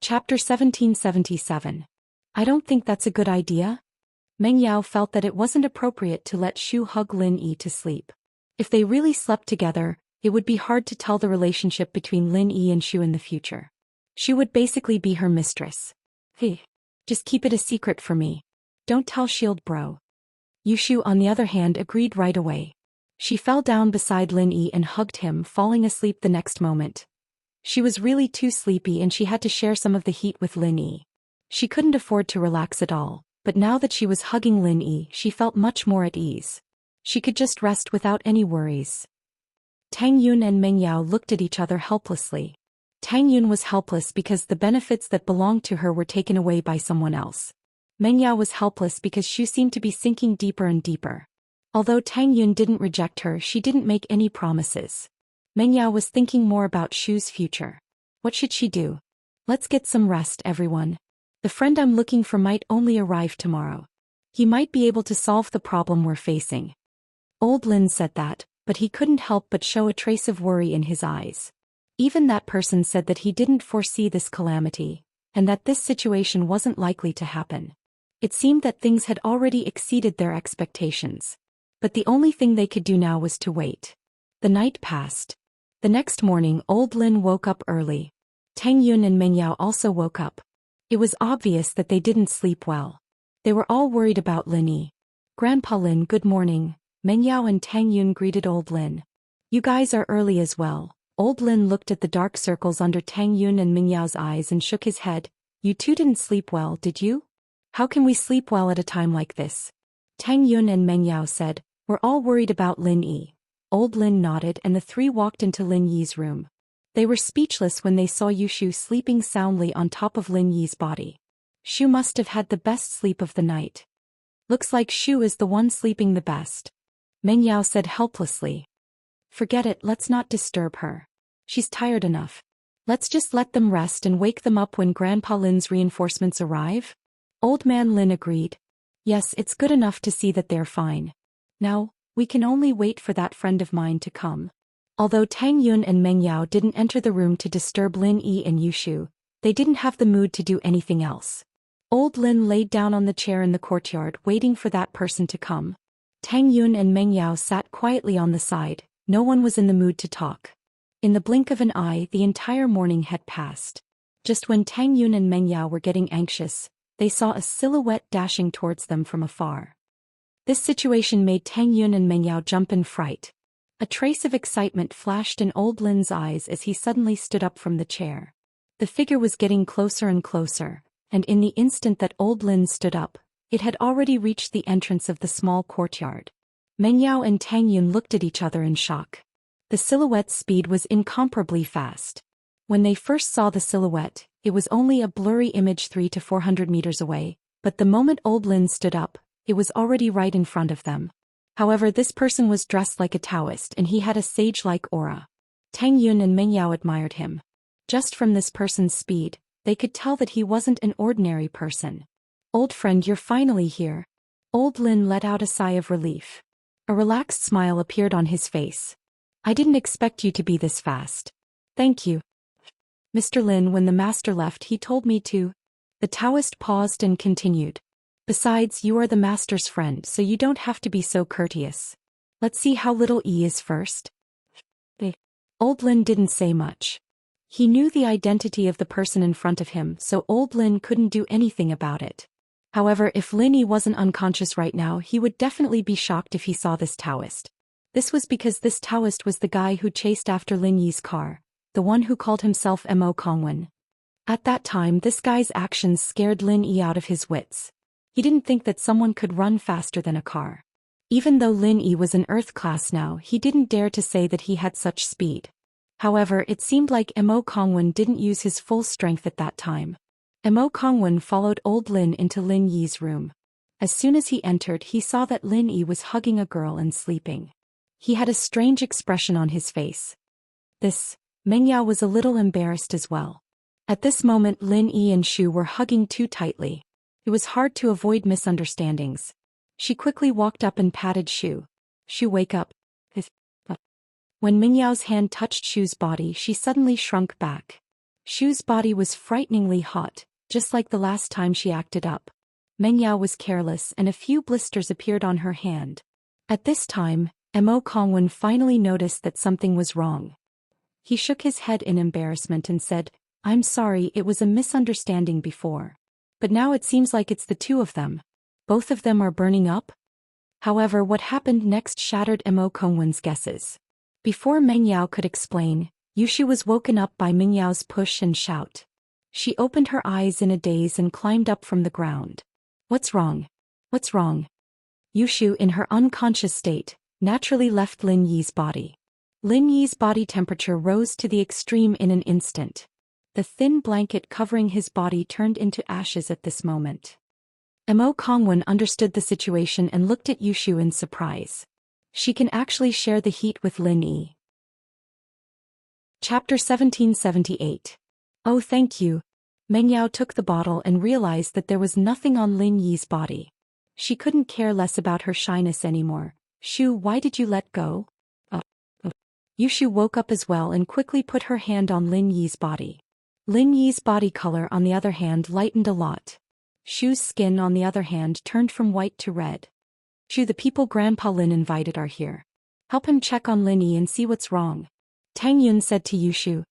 Chapter 1777. I don't think that's a good idea. Meng Yao felt that it wasn't appropriate to let Shu hug Lin Yi to sleep. If they really slept together, it would be hard to tell the relationship between Lin Yi and Shu in the future. She would basically be her mistress. Hey, just keep it a secret for me. Don't tell Shield Bro. Yushu, on the other hand, agreed right away. She fell down beside Lin Yi and hugged him, falling asleep the next moment. She was really too sleepy and she had to share some of the heat with Lin Yi. She couldn't afford to relax at all, but now that she was hugging Lin Yi, she felt much more at ease. She could just rest without any worries. Tang Yun and Meng Yao looked at each other helplessly. Tang Yun was helpless because the benefits that belonged to her were taken away by someone else. Meng Yao was helpless because Shu seemed to be sinking deeper and deeper. Although Tang Yun didn't reject her, she didn't make any promises. Meng Yao was thinking more about Shu's future. What should she do? Let's get some rest, everyone. The friend I'm looking for might only arrive tomorrow. He might be able to solve the problem we're facing. Old Lin said that, but he couldn't help but show a trace of worry in his eyes. Even that person said that he didn't foresee this calamity, and that this situation wasn't likely to happen. It seemed that things had already exceeded their expectations. But the only thing they could do now was to wait. The night passed. The next morning, Old Lin woke up early. Tang Yun and Meng Yao also woke up. It was obvious that they didn't sleep well. They were all worried about Lin Yi. Grandpa Lin, good morning. Meng Yao and Tang Yun greeted Old Lin. You guys are early as well. Old Lin looked at the dark circles under Tang Yun and Meng Yao's eyes and shook his head. You two didn't sleep well, did you? How can we sleep well at a time like this? Tang Yun and Meng Yao said, we're all worried about Lin Yi. Old Lin nodded and the three walked into Lin Yi's room. They were speechless when they saw Yushu sleeping soundly on top of Lin Yi's body. Shu must have had the best sleep of the night. Looks like Shu is the one sleeping the best. Meng Yao said helplessly. Forget it, let's not disturb her. She's tired enough. Let's just let them rest and wake them up when Grandpa Lin's reinforcements arrive. Old Man Lin agreed. Yes, it's good enough to see that they're fine. Now, we can only wait for that friend of mine to come. Although Tang Yun and Meng Yao didn't enter the room to disturb Lin Yi and Yushu, they didn't have the mood to do anything else. Old Lin laid down on the chair in the courtyard waiting for that person to come. Tang Yun and Meng Yao sat quietly on the side, no one was in the mood to talk. In the blink of an eye, the entire morning had passed. Just when Tang Yun and Meng Yao were getting anxious, they saw a silhouette dashing towards them from afar. This situation made Tang Yun and Meng Yao jump in fright. A trace of excitement flashed in Old Lin's eyes as he suddenly stood up from the chair. The figure was getting closer and closer, and in the instant that Old Lin stood up, it had already reached the entrance of the small courtyard. Meng Yao and Tang Yun looked at each other in shock. The silhouette's speed was incomparably fast. When they first saw the silhouette, it was only a blurry image 300 to 400 meters away, but the moment Old Lin stood up, it was already right in front of them. However, this person was dressed like a Taoist and he had a sage-like aura. Tang Yun and Meng Yao admired him. Just from this person's speed, they could tell that he wasn't an ordinary person. Old friend, you're finally here. Old Lin let out a sigh of relief. A relaxed smile appeared on his face. I didn't expect you to be this fast. Thank you. Mr. Lin, when the master left, he told me to. The Taoist paused and continued. Besides, you are the master's friend, so you don't have to be so courteous. Let's see how little E is first. Old Lin didn't say much. He knew the identity of the person in front of him, so Old Lin couldn't do anything about it. However, if Lin Yi wasn't unconscious right now, he would definitely be shocked if he saw this Taoist. This was because this Taoist was the guy who chased after Lin Yi's car, the one who called himself Mo Kongwen. At that time, this guy's actions scared Lin Yi out of his wits. He didn't think that someone could run faster than a car. Even though Lin Yi was in Earth class now, he didn't dare to say that he had such speed. However, it seemed like Mo Kongwen didn't use his full strength at that time. Mo Kongwen followed Old Lin into Lin Yi's room. As soon as he entered, he saw that Lin Yi was hugging a girl and sleeping. He had a strange expression on his face. Meng Yao was a little embarrassed as well. At this moment, Lin Yi and Shu were hugging too tightly. It was hard to avoid misunderstandings. She quickly walked up and patted Shu. Shu, wake up. When Meng Yao's hand touched Shu's body, she suddenly shrunk back. Shu's body was frighteningly hot, just like the last time she acted up. Meng Yao was careless and a few blisters appeared on her hand. At this time, Mo Kongwen finally noticed that something was wrong. He shook his head in embarrassment and said, "I'm sorry, it was a misunderstanding before. But now it seems like it's the two of them. Both of them are burning up?" However, what happened next shattered Mo Kongwen's guesses. Before Meng Yao could explain, Yushu was woken up by Meng Yao's push and shout. She opened her eyes in a daze and climbed up from the ground. "What's wrong? What's wrong?" Yushu, in her unconscious state, naturally left Lin Yi's body. Lin Yi's body temperature rose to the extreme in an instant. The thin blanket covering his body turned into ashes at this moment. Mo Kongwen understood the situation and looked at Yushu in surprise. She can actually share the heat with Lin Yi. Chapter 1778. "Oh, thank you." Meng Yao took the bottle and realized that there was nothing on Lin Yi's body. She couldn't care less about her shyness anymore. "Shu, why did you let go?" Yushu woke up as well and quickly put her hand on Lin Yi's body. Lin Yi's body color, on the other hand, lightened a lot. Shu's skin, on the other hand, turned from white to red. "Shu, the people Grandpa Lin invited are here. Help him check on Lin Yi and see what's wrong," Tang Yun said to Yushu.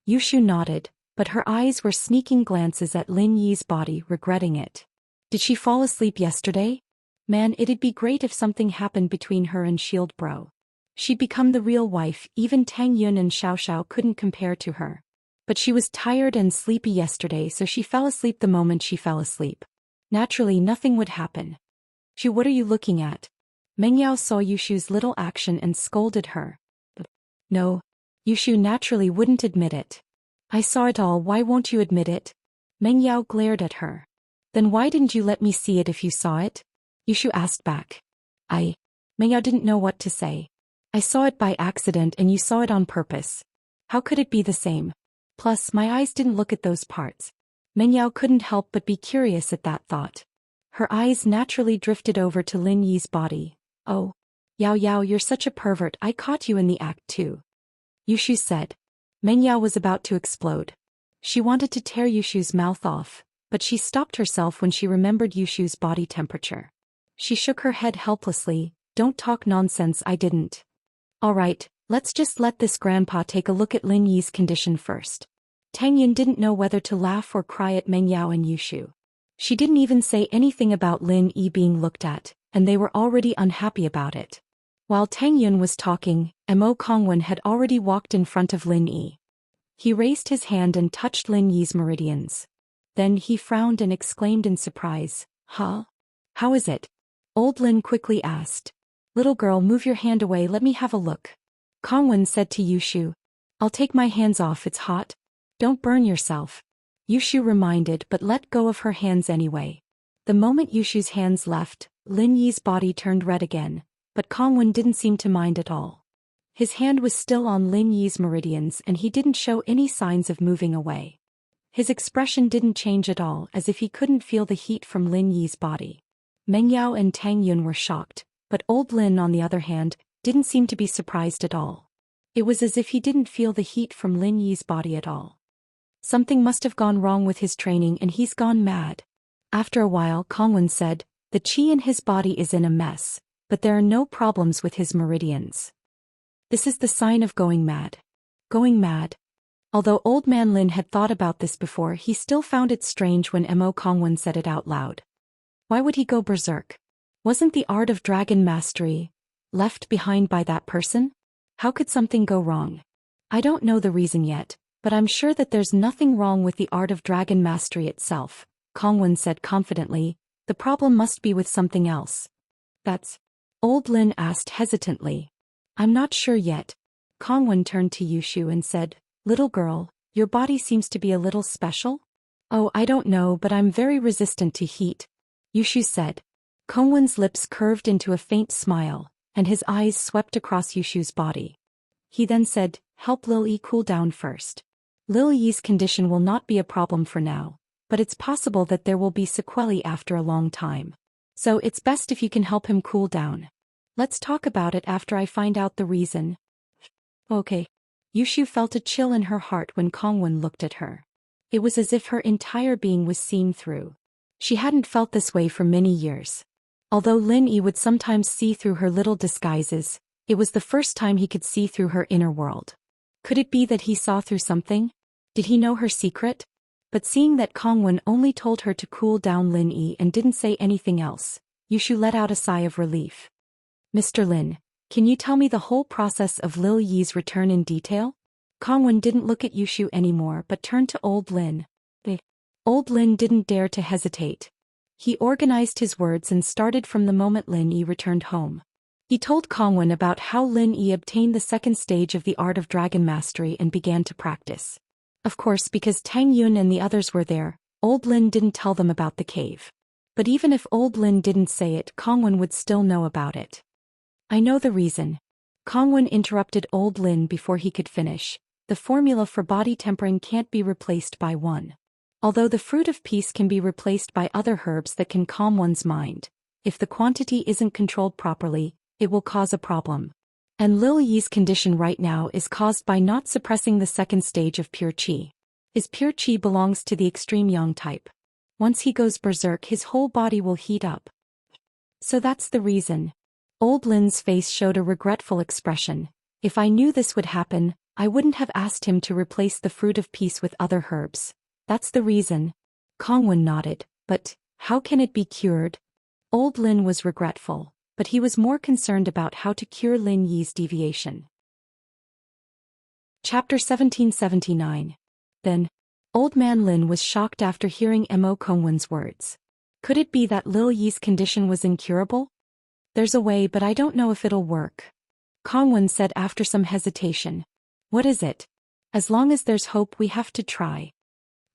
Yushu nodded, but her eyes were sneaking glances at Lin Yi's body, regretting it. Did she fall asleep yesterday? Man, it'd be great if something happened between her and Shield Bro. She'd become the real wife. Even Tang Yun and Xiao Xiao couldn't compare to her. But she was tired and sleepy yesterday, so she fell asleep the moment she fell asleep. Naturally, nothing would happen. "Shu, what are you looking at?" Meng Yao saw Yushu's little action and scolded her. "No." Yushu naturally wouldn't admit it. "I saw it all, why won't you admit it?" Meng Yao glared at her. "Then why didn't you let me see it if you saw it?" Yushu asked back. Meng Yao didn't know what to say. "I saw it by accident and you saw it on purpose. How could it be the same? Plus, my eyes didn't look at those parts." Meng Yao couldn't help but be curious at that thought. Her eyes naturally drifted over to Lin Yi's body. "Oh. Yao Yao, you're such a pervert, I caught you in the act too," Yushu said. Meng Yao was about to explode. She wanted to tear Yushu's mouth off, but she stopped herself when she remembered Yushu's body temperature. She shook her head helplessly. "Don't talk nonsense, I didn't." "Alright, let's just let this grandpa take a look at Lin Yi's condition first." Tang Yun didn't know whether to laugh or cry at Meng Yao and Yushu. She didn't even say anything about Lin Yi being looked at, and they were already unhappy about it. While Tang Yun was talking, Mo Kongwen had already walked in front of Lin Yi. He raised his hand and touched Lin Yi's meridians. Then he frowned and exclaimed in surprise, "Huh? How is it?" Old Lin quickly asked. "Little girl, move your hand away, let me have a look." Kongwen said to Yushu. "I'll take my hands off, it's hot. Don't burn yourself." Yushu reminded but let go of her hands anyway. The moment Yushu's hands left, Lin Yi's body turned red again, but Kongwen didn't seem to mind at all. His hand was still on Lin Yi's meridians and he didn't show any signs of moving away. His expression didn't change at all, as if he couldn't feel the heat from Lin Yi's body. Meng Yao and Tang Yun were shocked, but old Lin, on the other hand, didn't seem to be surprised at all. It was as if he didn't feel the heat from Lin Yi's body at all. Something must have gone wrong with his training and he's gone mad. After a while, Kongwen said, "The qi in his body is in a mess, but there are no problems with his meridians. This is the sign of going mad." Going mad? Although Old Man Lin had thought about this before, he still found it strange when Mo Kongwen said it out loud. Why would he go berserk? Wasn't the art of dragon mastery left behind by that person? How could something go wrong? "I don't know the reason yet, but I'm sure that there's nothing wrong with the art of dragon mastery itself," Kongwen said confidently. "The problem must be with something else." "That's?" Old Lin asked hesitantly. "I'm not sure yet." Kongwen turned to Yushu and said, "Little girl, your body seems to be a little special?" "Oh, I don't know, but I'm very resistant to heat," Yushu said. Kongwen's lips curved into a faint smile, and his eyes swept across Yushu's body. He then said, "Help Lil Yi cool down first. Lil Yi's condition will not be a problem for now, but it's possible that there will be sequelae after a long time. So it's best if you can help him cool down. Let's talk about it after I find out the reason." "Okay." Yushu felt a chill in her heart when Kongwen looked at her. It was as if her entire being was seen through. She hadn't felt this way for many years. Although Lin Yi would sometimes see through her little disguises, it was the first time he could see through her inner world. Could it be that he saw through something? Did he know her secret? But seeing that Kongwen only told her to cool down Lin Yi and didn't say anything else, Yushu let out a sigh of relief. Mr. Lin, can you tell me the whole process of Lil Yi's return in detail? Kongwen didn't look at Yushu anymore but turned to Old Lin. Old Lin didn't dare to hesitate. He organized his words and started from the moment Lin Yi returned home. He told Kongwen about how Lin Yi obtained the second stage of the art of dragon mastery and began to practice. Of course, because Tang Yun and the others were there, Old Lin didn't tell them about the cave. But even if Old Lin didn't say it, Kongwen would still know about it. I know the reason. Kongwen interrupted Old Lin before he could finish. The formula for body tempering can't be replaced by one. Although the fruit of peace can be replaced by other herbs that can calm one's mind, if the quantity isn't controlled properly, it will cause a problem. And Lil Yi's condition right now is caused by not suppressing the second stage of pure qi. His pure qi belongs to the extreme yang type. Once he goes berserk, his whole body will heat up. So that's the reason. Old Lin's face showed a regretful expression. If I knew this would happen, I wouldn't have asked him to replace the fruit of peace with other herbs. That's the reason. Kongwen nodded. But how can it be cured? Old Lin was regretful, but he was more concerned about how to cure Lin Yi's deviation. Chapter 1779. Then, Old Man Lin was shocked after hearing Mo Kongwen's words. Could it be that Lil Yi's condition was incurable? There's a way, but I don't know if it'll work. Kongwen said after some hesitation. What is it? As long as there's hope, we have to try.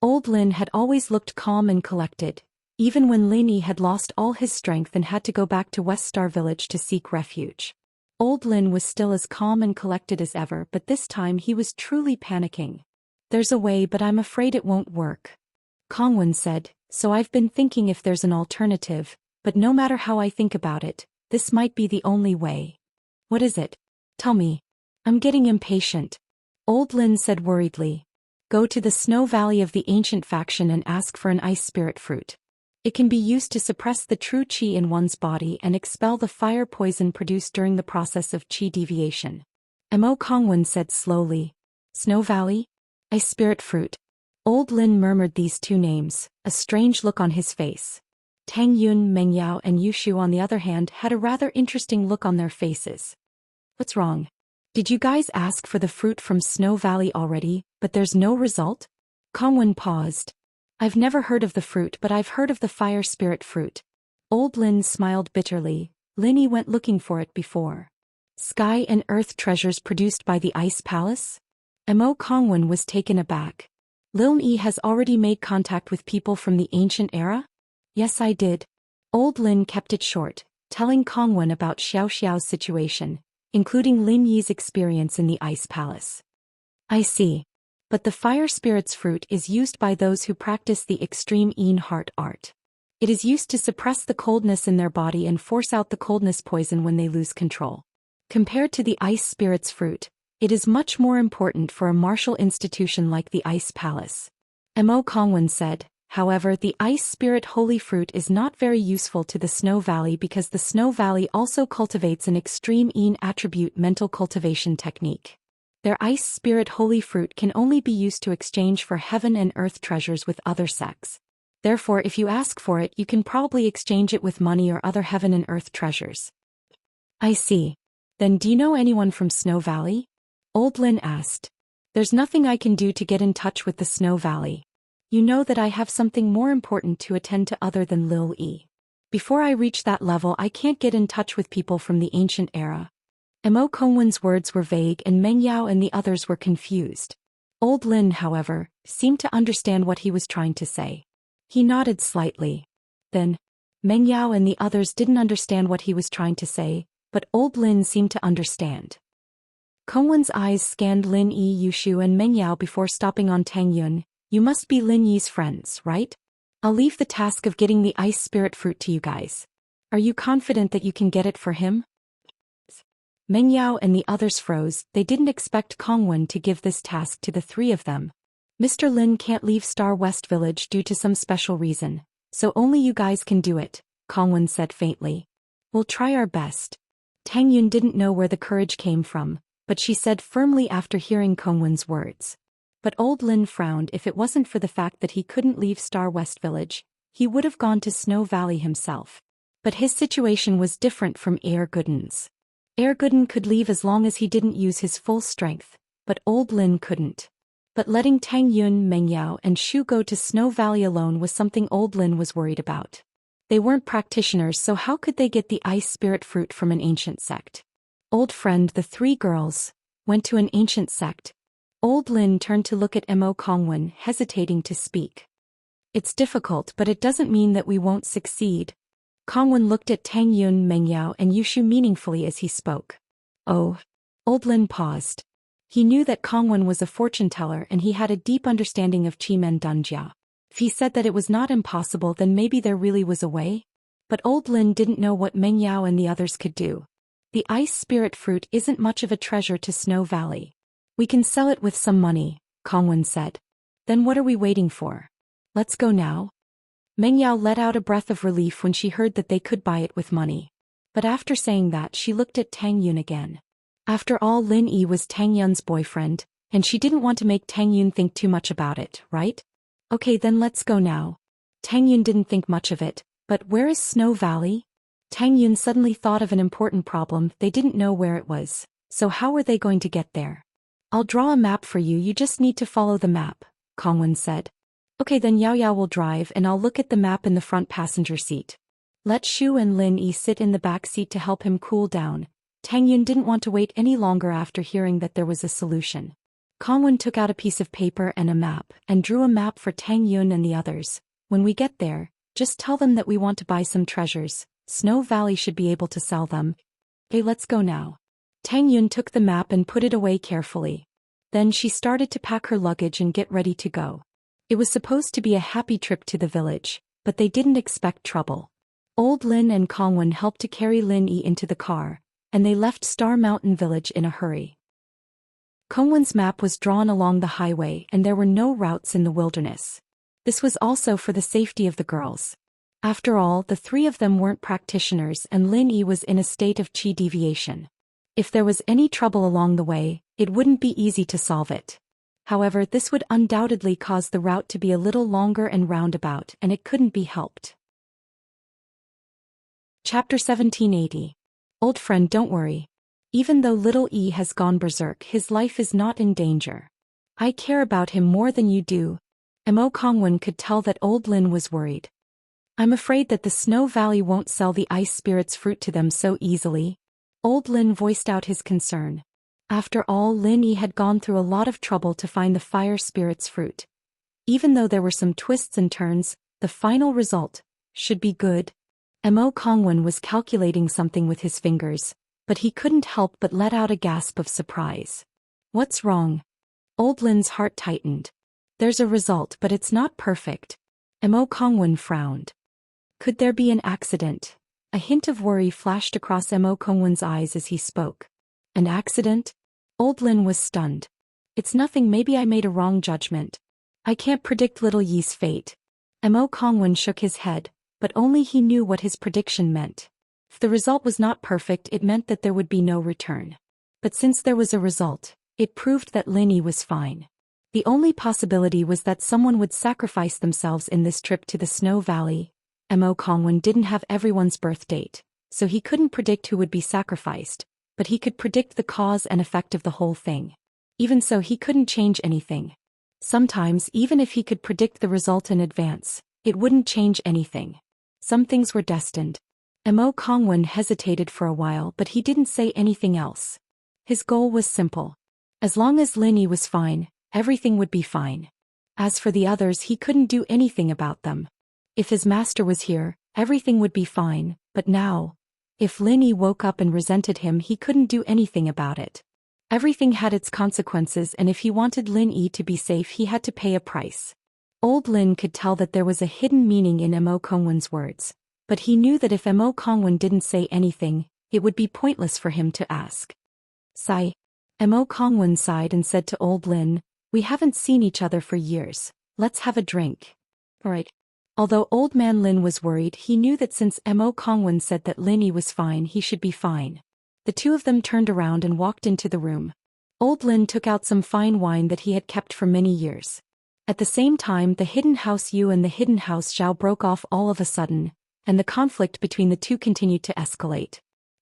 Old Lin had always looked calm and collected, even when Lin Yi had lost all his strength and had to go back to West Star Village to seek refuge. Old Lin was still as calm and collected as ever, but this time he was truly panicking. There's a way, but I'm afraid it won't work. Kongwen said, so I've been thinking if there's an alternative, but no matter how I think about it, this might be the only way. What is it? Tell me. I'm getting impatient. Old Lin said worriedly. Go to the Snow Valley of the Ancient Faction and ask for an ice spirit fruit. It can be used to suppress the true qi in one's body and expel the fire poison produced during the process of qi deviation. Mo Kongwen said slowly. Snow Valley? Ice spirit fruit. Old Lin murmured these two names, a strange look on his face. Tang Yun, Meng Yao and Yushu on the other hand had a rather interesting look on their faces. What's wrong? Did you guys ask for the fruit from Snow Valley already, but there's no result? Kongwen paused. I've never heard of the fruit, but I've heard of the fire spirit fruit. Old Lin smiled bitterly. Lin Yi went looking for it before. Sky and earth treasures produced by the Ice Palace? Mo Kongwen was taken aback. Lil Yi has already made contact with people from the ancient era? Yes, I did. Old Lin kept it short, telling Kongwen about Xiao Xiao's situation, including Lin Yi's experience in the Ice Palace. I see. But the fire spirit's fruit is used by those who practice the extreme Een heart art. It is used to suppress the coldness in their body and force out the coldness poison when they lose control. Compared to the ice spirit's fruit, it is much more important for a martial institution like the Ice Palace. Mo Kongwen said. However, the ice spirit holy fruit is not very useful to the Snow Valley because the Snow Valley also cultivates an extreme Een attribute mental cultivation technique. Their ice spirit holy fruit can only be used to exchange for heaven and earth treasures with other sects. Therefore, if you ask for it, you can probably exchange it with money or other heaven and earth treasures. I see. Then do you know anyone from Snow Valley? Old Lin asked. There's nothing I can do to get in touch with the Snow Valley. You know that I have something more important to attend to other than Lil Yi. Before I reach that level, I can't get in touch with people from the ancient era. Mo Kongwen's words were vague and Meng Yao and the others were confused. Old Lin, however, seemed to understand what he was trying to say. He nodded slightly. Then, Meng Yao and the others didn't understand what he was trying to say, but Old Lin seemed to understand. Kongwen's eyes scanned Lin Yi, Yushu and Meng Yao before stopping on Tang Yun. You must be Lin Yi's friends, right? I'll leave the task of getting the ice spirit fruit to you guys. Are you confident that you can get it for him? Meng Yao and the others froze. They didn't expect Kongwen to give this task to the three of them. Mr. Lin can't leave Star West Village due to some special reason, so only you guys can do it, Kongwen said faintly. We'll try our best. Tang Yun didn't know where the courage came from, but she said firmly after hearing Kongwen's words. But old Lin frowned. If it wasn't for the fact that he couldn't leave Star West Village, he would have gone to Snow Valley himself. But his situation was different from Air Gooden's. Air Gooden could leave as long as he didn't use his full strength, but old Lin couldn't. But letting Tang Yun, Meng Yao and Shu go to Snow Valley alone was something old Lin was worried about. They weren't practitioners, so how could they get the ice spirit fruit from an ancient sect? Old friend, the three girls went to an ancient sect. Old Lin turned to look at Mo Kongwen, hesitating to speak. It's difficult, but it doesn't mean that we won't succeed. Kongwen looked at Tang Yun, Meng Yao and Yushu meaningfully as he spoke. Oh. Old Lin paused. He knew that Kongwen was a fortune-teller and he had a deep understanding of Qimen Dunjia. If he said that it was not impossible, then maybe there really was a way? But old Lin didn't know what Meng Yao and the others could do. The ice spirit fruit isn't much of a treasure to Snow Valley. We can sell it with some money, Kongwen said. Then what are we waiting for? Let's go now. Meng Yao let out a breath of relief when she heard that they could buy it with money. But after saying that, she looked at Tang Yun again. After all, Lin Yi was Tang Yun's boyfriend, and she didn't want to make Tang Yun think too much about it, right? Okay, then let's go now. Tang Yun didn't think much of it, but where is Snow Valley? Tang Yun suddenly thought of an important problem. They didn't know where it was, so how were they going to get there? I'll draw a map for you, you just need to follow the map, Kongwen said. Okay, then Yao Yao will drive and I'll look at the map in the front passenger seat. Let Shu and Lin Yi sit in the back seat to help him cool down. Tang Yun didn't want to wait any longer after hearing that there was a solution. Kongwen took out a piece of paper and a map and drew a map for Tang Yun and the others. When we get there, just tell them that we want to buy some treasures. Snow Valley should be able to sell them. Okay, let's go now. Tang Yun took the map and put it away carefully. Then she started to pack her luggage and get ready to go. It was supposed to be a happy trip to the village, but they didn't expect trouble. Old Lin and Kongwen helped to carry Lin Yi into the car, and they left Star Mountain Village in a hurry. Kongwen's map was drawn along the highway and there were no routes in the wilderness. This was also for the safety of the girls. After all, the three of them weren't practitioners and Lin Yi was in a state of chi deviation. If there was any trouble along the way, it wouldn't be easy to solve it. However, this would undoubtedly cause the route to be a little longer and roundabout, and it couldn't be helped. Chapter 1780. Old friend, don't worry. Even though little E has gone berserk, his life is not in danger. I care about him more than you do. Mo Kongwen could tell that old Lin was worried. I'm afraid that the Snow Valley won't sell the ice spirit's fruit to them so easily. Old Lin voiced out his concern. After all, Lin Yi had gone through a lot of trouble to find the fire spirit's fruit. Even though there were some twists and turns, the final result should be good. Mo Kongwen was calculating something with his fingers, but he couldn't help but let out a gasp of surprise. What's wrong? Old Lin's heart tightened. There's a result, but it's not perfect. Mo Kongwen frowned. Could there be an accident? A hint of worry flashed across Mo Kongwen's eyes as he spoke. An accident? Old Lin was stunned. It's nothing, maybe I made a wrong judgment. I can't predict little Yi's fate. Mo Kongwen shook his head, but only he knew what his prediction meant. If the result was not perfect, it meant that there would be no return. But since there was a result, it proved that Lin Yi was fine. The only possibility was that someone would sacrifice themselves in this trip to the Snow Valley. Mo Kongwen didn't have everyone's birth date, so he couldn't predict who would be sacrificed, but he could predict the cause and effect of the whole thing. Even so, he couldn't change anything. Sometimes, even if he could predict the result in advance, it wouldn't change anything. Some things were destined. Mo Kongwen hesitated for a while, but he didn't say anything else. His goal was simple. As long as Lin Yi was fine, everything would be fine. As for the others, he couldn't do anything about them. If his master was here, everything would be fine, but now, if Lin Yi woke up and resented him, he couldn't do anything about it. Everything had its consequences, and if he wanted Lin Yi to be safe, he had to pay a price. Old Lin could tell that there was a hidden meaning in Mo Kongwen's words, but he knew that if Mo Kongwen didn't say anything, it would be pointless for him to ask. Sigh. Mo Kongwen sighed and said to old Lin, "We haven't seen each other for years. Let's have a drink." Alright. Although old man Lin was worried, he knew that since Mo Kongwen said that Lin Yi was fine, he should be fine. The two of them turned around and walked into the room. Old Lin took out some fine wine that he had kept for many years. At the same time, the hidden house Yu and the hidden house Zhao broke off all of a sudden, and the conflict between the two continued to escalate.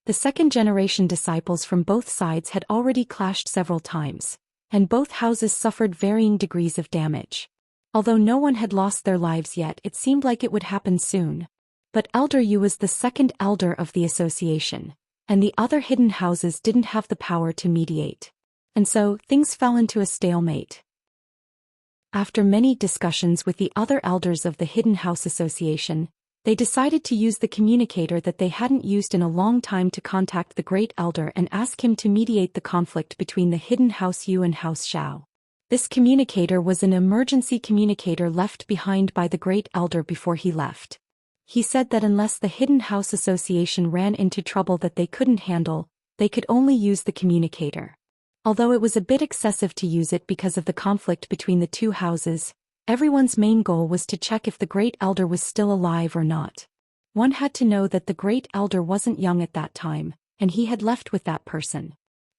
The second-generation disciples from both sides had already clashed several times, and both houses suffered varying degrees of damage. Although no one had lost their lives yet, it seemed like it would happen soon. But Elder Yu was the second elder of the association, and the other hidden houses didn't have the power to mediate. And so, things fell into a stalemate. After many discussions with the other elders of the Hidden House Association, they decided to use the communicator that they hadn't used in a long time to contact the Great Elder and ask him to mediate the conflict between the Hidden House Yu and House Zhao. This communicator was an emergency communicator left behind by the Great Elder before he left. He said that unless the Hidden House Association ran into trouble that they couldn't handle, they could only use the communicator. Although it was a bit excessive to use it because of the conflict between the two houses, everyone's main goal was to check if the Great Elder was still alive or not. One had to know that the Great Elder wasn't young at that time, and he had left with that person.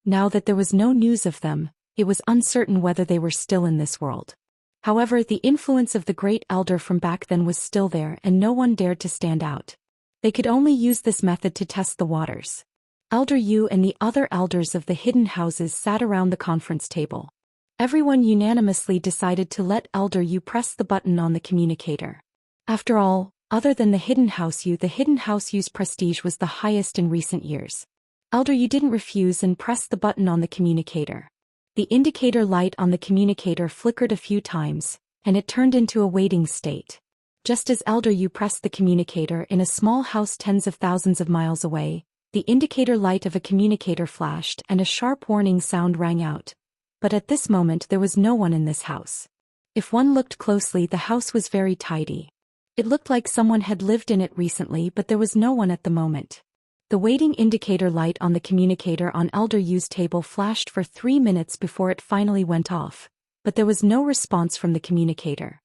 Now that there was no news of them, it was uncertain whether they were still in this world. However, the influence of the Great Elder from back then was still there and no one dared to stand out. They could only use this method to test the waters. Elder Yu and the other elders of the hidden houses sat around the conference table. Everyone unanimously decided to let Elder Yu press the button on the communicator. After all, other than the hidden house Yu's prestige was the highest in recent years. Elder Yu didn't refuse and pressed the button on the communicator. The indicator light on the communicator flickered a few times, and it turned into a waiting state. Just as Elder Yu pressed the communicator in a small house tens of thousands of miles away, the indicator light of a communicator flashed and a sharp warning sound rang out. But at this moment there was no one in this house. If one looked closely, the house was very tidy. It looked like someone had lived in it recently, but there was no one at the moment. The waiting indicator light on the communicator on Elder Yu's table flashed for 3 minutes before it finally went off, but there was no response from the communicator.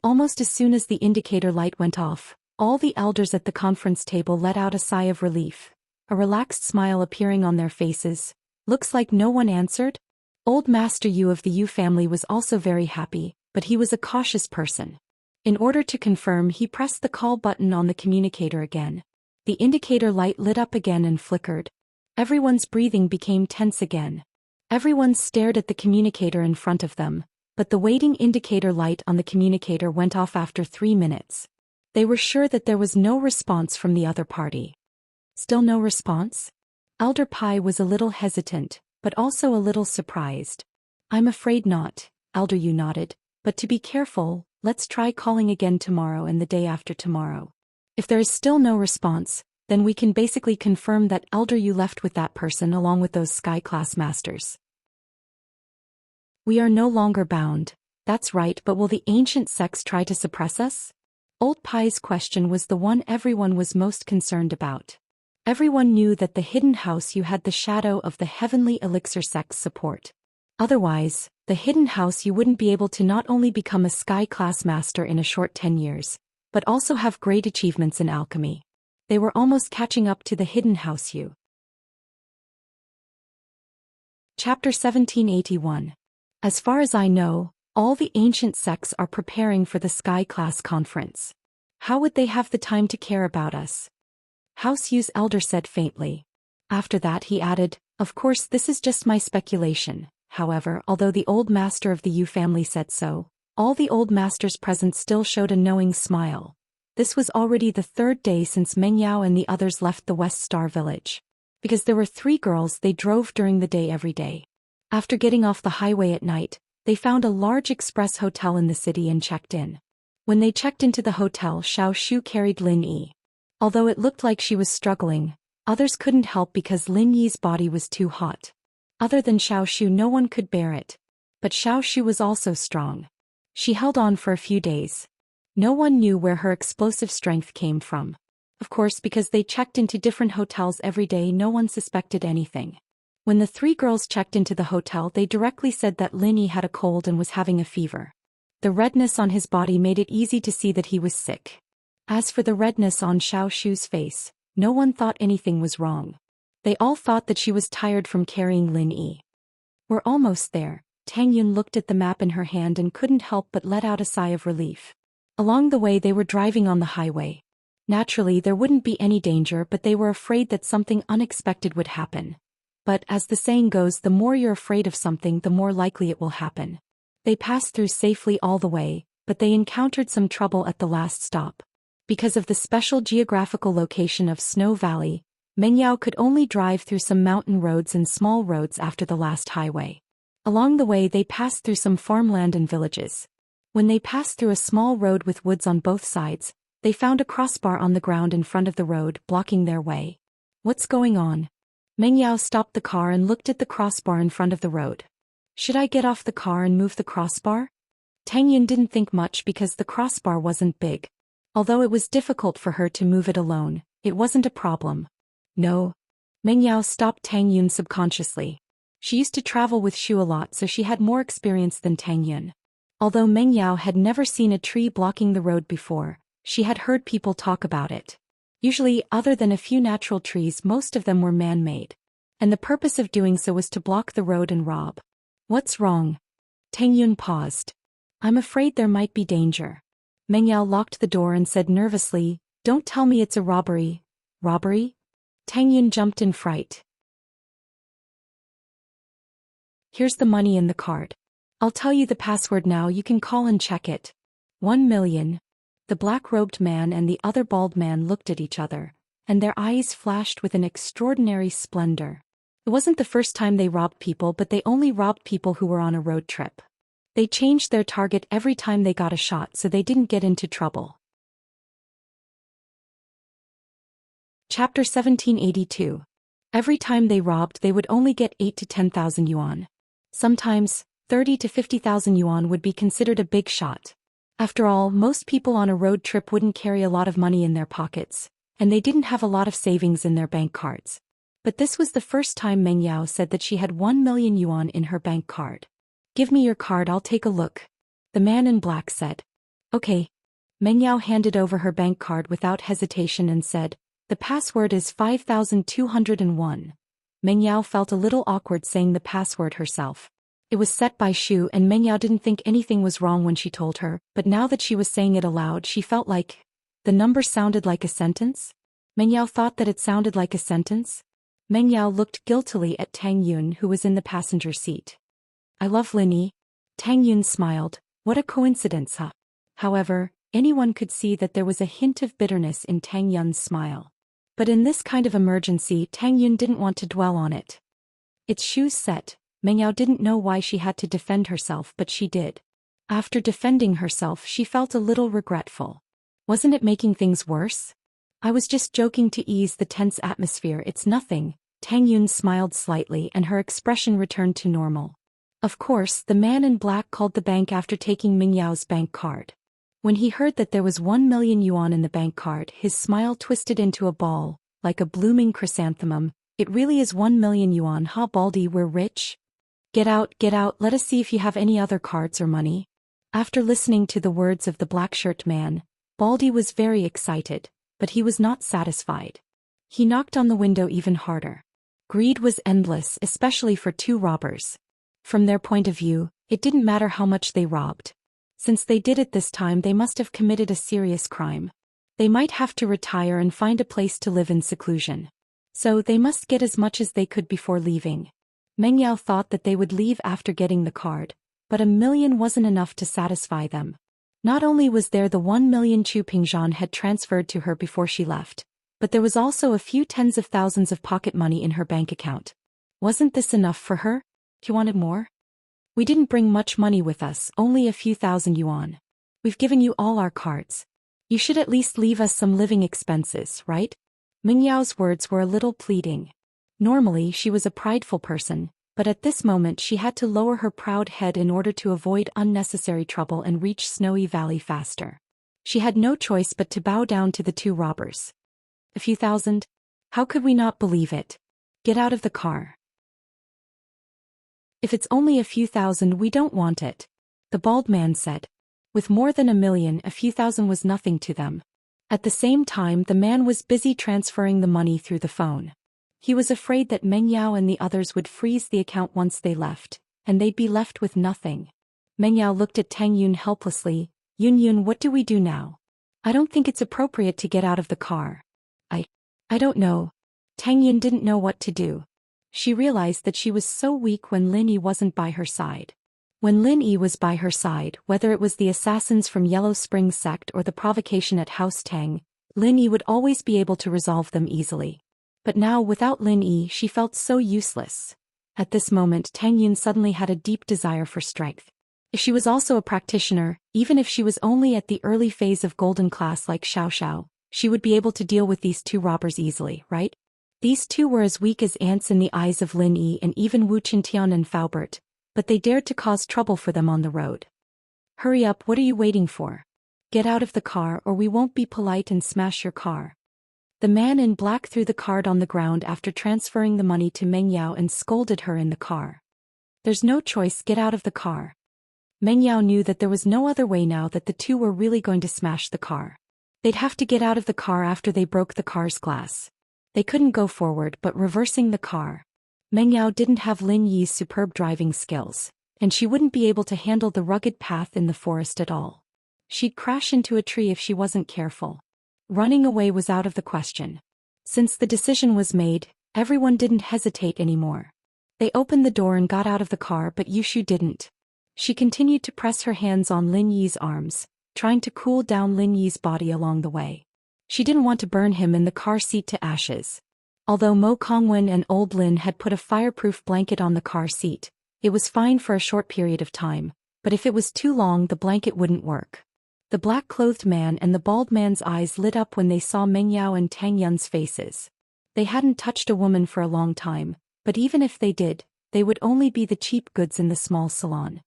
Almost as soon as the indicator light went off, all the elders at the conference table let out a sigh of relief. A relaxed smile appearing on their faces. Looks like no one answered? Old Master Yu of the Yu family was also very happy, but he was a cautious person. In order to confirm, he pressed the call button on the communicator again. The indicator light lit up again and flickered. Everyone's breathing became tense again. Everyone stared at the communicator in front of them, but the waiting indicator light on the communicator went off after 3 minutes. They were sure that there was no response from the other party. Still no response? Elder Pai was a little hesitant, but also a little surprised. "I'm afraid not," Elder Yu nodded, "but to be careful, let's try calling again tomorrow and the day after tomorrow. If there is still no response, then we can basically confirm that Elder Yu left with that person along with those Sky Class Masters. We are no longer bound." "That's right, but will the ancient sects try to suppress us?" Old Pai's question was the one everyone was most concerned about. Everyone knew that the hidden house Yu had the shadow of the heavenly elixir sect's support. Otherwise, the hidden house Yu wouldn't be able to not only become a Sky Class Master in a short 10 years, but also have great achievements in alchemy. They were almost catching up to the hidden house Yu. Chapter 1781. As far as I know, all the ancient sects are preparing for the Sky Class Conference. How would they have the time to care about us? House Yu's elder said faintly. After that he added, "Of course this is just my speculation." However, although the old master of the Yu family said so, all the old masters present still showed a knowing smile. This was already the 3rd day since Meng Yao and the others left the West Star Village. Because there were 3 girls, they drove during the day every day. After getting off the highway at night, they found a large express hotel in the city and checked in. When they checked into the hotel, Xiao Shu carried Lin Yi. Although it looked like she was struggling, others couldn't help because Lin Yi's body was too hot. Other than Xiao Shu, no one could bear it. But Xiao Shu was also strong. She held on for a few days. No one knew where her explosive strength came from. Of course, because they checked into different hotels every day, no one suspected anything. When the three girls checked into the hotel, they directly said that Lin Yi had a cold and was having a fever. The redness on his body made it easy to see that he was sick. As for the redness on Xiao Shu's face, no one thought anything was wrong. They all thought that she was tired from carrying Lin Yi. We're almost there. Tang Yun looked at the map in her hand and couldn't help but let out a sigh of relief. Along the way they were driving on the highway. Naturally there wouldn't be any danger, but they were afraid that something unexpected would happen. But as the saying goes, the more you're afraid of something, the more likely it will happen. They passed through safely all the way, but they encountered some trouble at the last stop. Because of the special geographical location of Snow Valley, Meng Yao could only drive through some mountain roads and small roads after the last highway. Along the way they passed through some farmland and villages. When they passed through a small road with woods on both sides, they found a crossbar on the ground in front of the road, blocking their way. What's going on? Meng Yao stopped the car and looked at the crossbar in front of the road. Should I get off the car and move the crossbar? Tang Yun didn't think much because the crossbar wasn't big. Although it was difficult for her to move it alone, it wasn't a problem. No. Meng Yao stopped Tang Yun subconsciously. She used to travel with Shu a lot, so she had more experience than Tang Yun. Although Meng Yao had never seen a tree blocking the road before, she had heard people talk about it. Usually, other than a few natural trees, most of them were man-made. And the purpose of doing so was to block the road and rob. What's wrong? Tang Yun paused. I'm afraid there might be danger. Meng Yao locked the door and said nervously, Don't tell me it's a robbery. Robbery? Tang Yun jumped in fright. Here's the money in the card. I'll tell you the password now, you can call and check it. 1 million. The black-robed man and the other bald man looked at each other, and their eyes flashed with an extraordinary splendor. It wasn't the first time they robbed people, but they only robbed people who were on a road trip. They changed their target every time they got a shot so they didn't get into trouble. Chapter 1782. Every time they robbed they would only get 8 to 10,000 yuan. Sometimes, 30 to 50,000 yuan would be considered a big shot. After all, most people on a road trip wouldn't carry a lot of money in their pockets, and they didn't have a lot of savings in their bank cards. But this was the first time Meng Yao said that she had 1 million yuan in her bank card. Give me your card, I'll take a look. The man in black said. Okay. Meng Yao handed over her bank card without hesitation and said, The password is 5201. Meng Yao felt a little awkward saying the password herself. It was set by Shu and Meng Yao didn't think anything was wrong when she told her, but now that she was saying it aloud she felt like the number sounded like a sentence. Meng Yao thought that it sounded like a sentence. Meng Yao looked guiltily at Tang Yun, who was in the passenger seat. I love Lin Yi. Tang Yun smiled. What a coincidence, huh? However, anyone could see that there was a hint of bitterness in Tang Yun's smile. But in this kind of emergency Tang Yun didn't want to dwell on it. It's Shu's set. Meng Yao didn't know why she had to defend herself, but she did. After defending herself she felt a little regretful. Wasn't it making things worse? I was just joking to ease the tense atmosphere, it's nothing. Tang Yun smiled slightly and her expression returned to normal. Of course, the man in black called the bank after taking Meng Yao's bank card. When he heard that there was 1 million yuan in the bank card, his smile twisted into a ball, like a blooming chrysanthemum. It really is 1 million yuan, huh, Baldy, we're rich? Get out, let us see if you have any other cards or money. After listening to the words of the black-shirt man, Baldy was very excited, but he was not satisfied. He knocked on the window even harder. Greed was endless, especially for two robbers. From their point of view, it didn't matter how much they robbed. Since they did it this time, they must have committed a serious crime. They might have to retire and find a place to live in seclusion. So they must get as much as they could before leaving. Meng Yao thought that they would leave after getting the card, but 1 million wasn't enough to satisfy them. Not only was there the 1 million Chu Pingzhan had transferred to her before she left, but there was also a few tens of thousands of pocket money in her bank account. Wasn't this enough for her? She wanted more? We didn't bring much money with us, only a few thousand yuan. We've given you all our cards. You should at least leave us some living expenses, right? Meng Yao's words were a little pleading. Normally she was a prideful person, but at this moment she had to lower her proud head in order to avoid unnecessary trouble and reach Snowy Valley faster. She had no choice but to bow down to the two robbers. A few thousand? How could we not believe it? Get out of the car. If it's only a few thousand, we don't want it. The bald man said. With more than 1 million, a few thousand was nothing to them. At the same time, the man was busy transferring the money through the phone. He was afraid that Meng Yao and the others would freeze the account once they left, and they'd be left with nothing. Meng Yao looked at Tang Yun helplessly. Yun, what do we do now? I don't think it's appropriate to get out of the car. I don't know. Tang Yun didn't know what to do. She realized that she was so weak when Lin Yi wasn't by her side. When Lin Yi was by her side, whether it was the assassins from Yellow Spring sect or the provocation at House Tang, Lin Yi would always be able to resolve them easily. But now, without Lin Yi, she felt so useless. At this moment, Tang Yun suddenly had a deep desire for strength. If she was also a practitioner, even if she was only at the early phase of golden class like Xiao Xiao, she would be able to deal with these two robbers easily, right? These two were as weak as ants in the eyes of Lin Yi and even Wu Qintian and Faubert, but they dared to cause trouble for them on the road. Hurry up, what are you waiting for? Get out of the car or we won't be polite and smash your car. The man in black threw the card on the ground after transferring the money to Meng Yao and scolded her in the car. There's no choice, get out of the car. Meng Yao knew that there was no other way now that the two were really going to smash the car. They'd have to get out of the car after they broke the car's glass. They couldn't go forward but reversing the car. Meng Yao didn't have Lin Yi's superb driving skills, and she wouldn't be able to handle the rugged path in the forest at all. She'd crash into a tree if she wasn't careful. Running away was out of the question. Since the decision was made, everyone didn't hesitate anymore. They opened the door and got out of the car, but Yushu didn't. She continued to press her hands on Lin Yi's arms, trying to cool down Lin Yi's body along the way. She didn't want to burn him in the car seat to ashes. Although Mo Kongwen and Old Lin had put a fireproof blanket on the car seat, it was fine for a short period of time, but if it was too long the blanket wouldn't work. The black-clothed man and the bald man's eyes lit up when they saw Meng Yao and Tang Yun's faces. They hadn't touched a woman for a long time, but even if they did, they would only be the cheap goods in the small salon.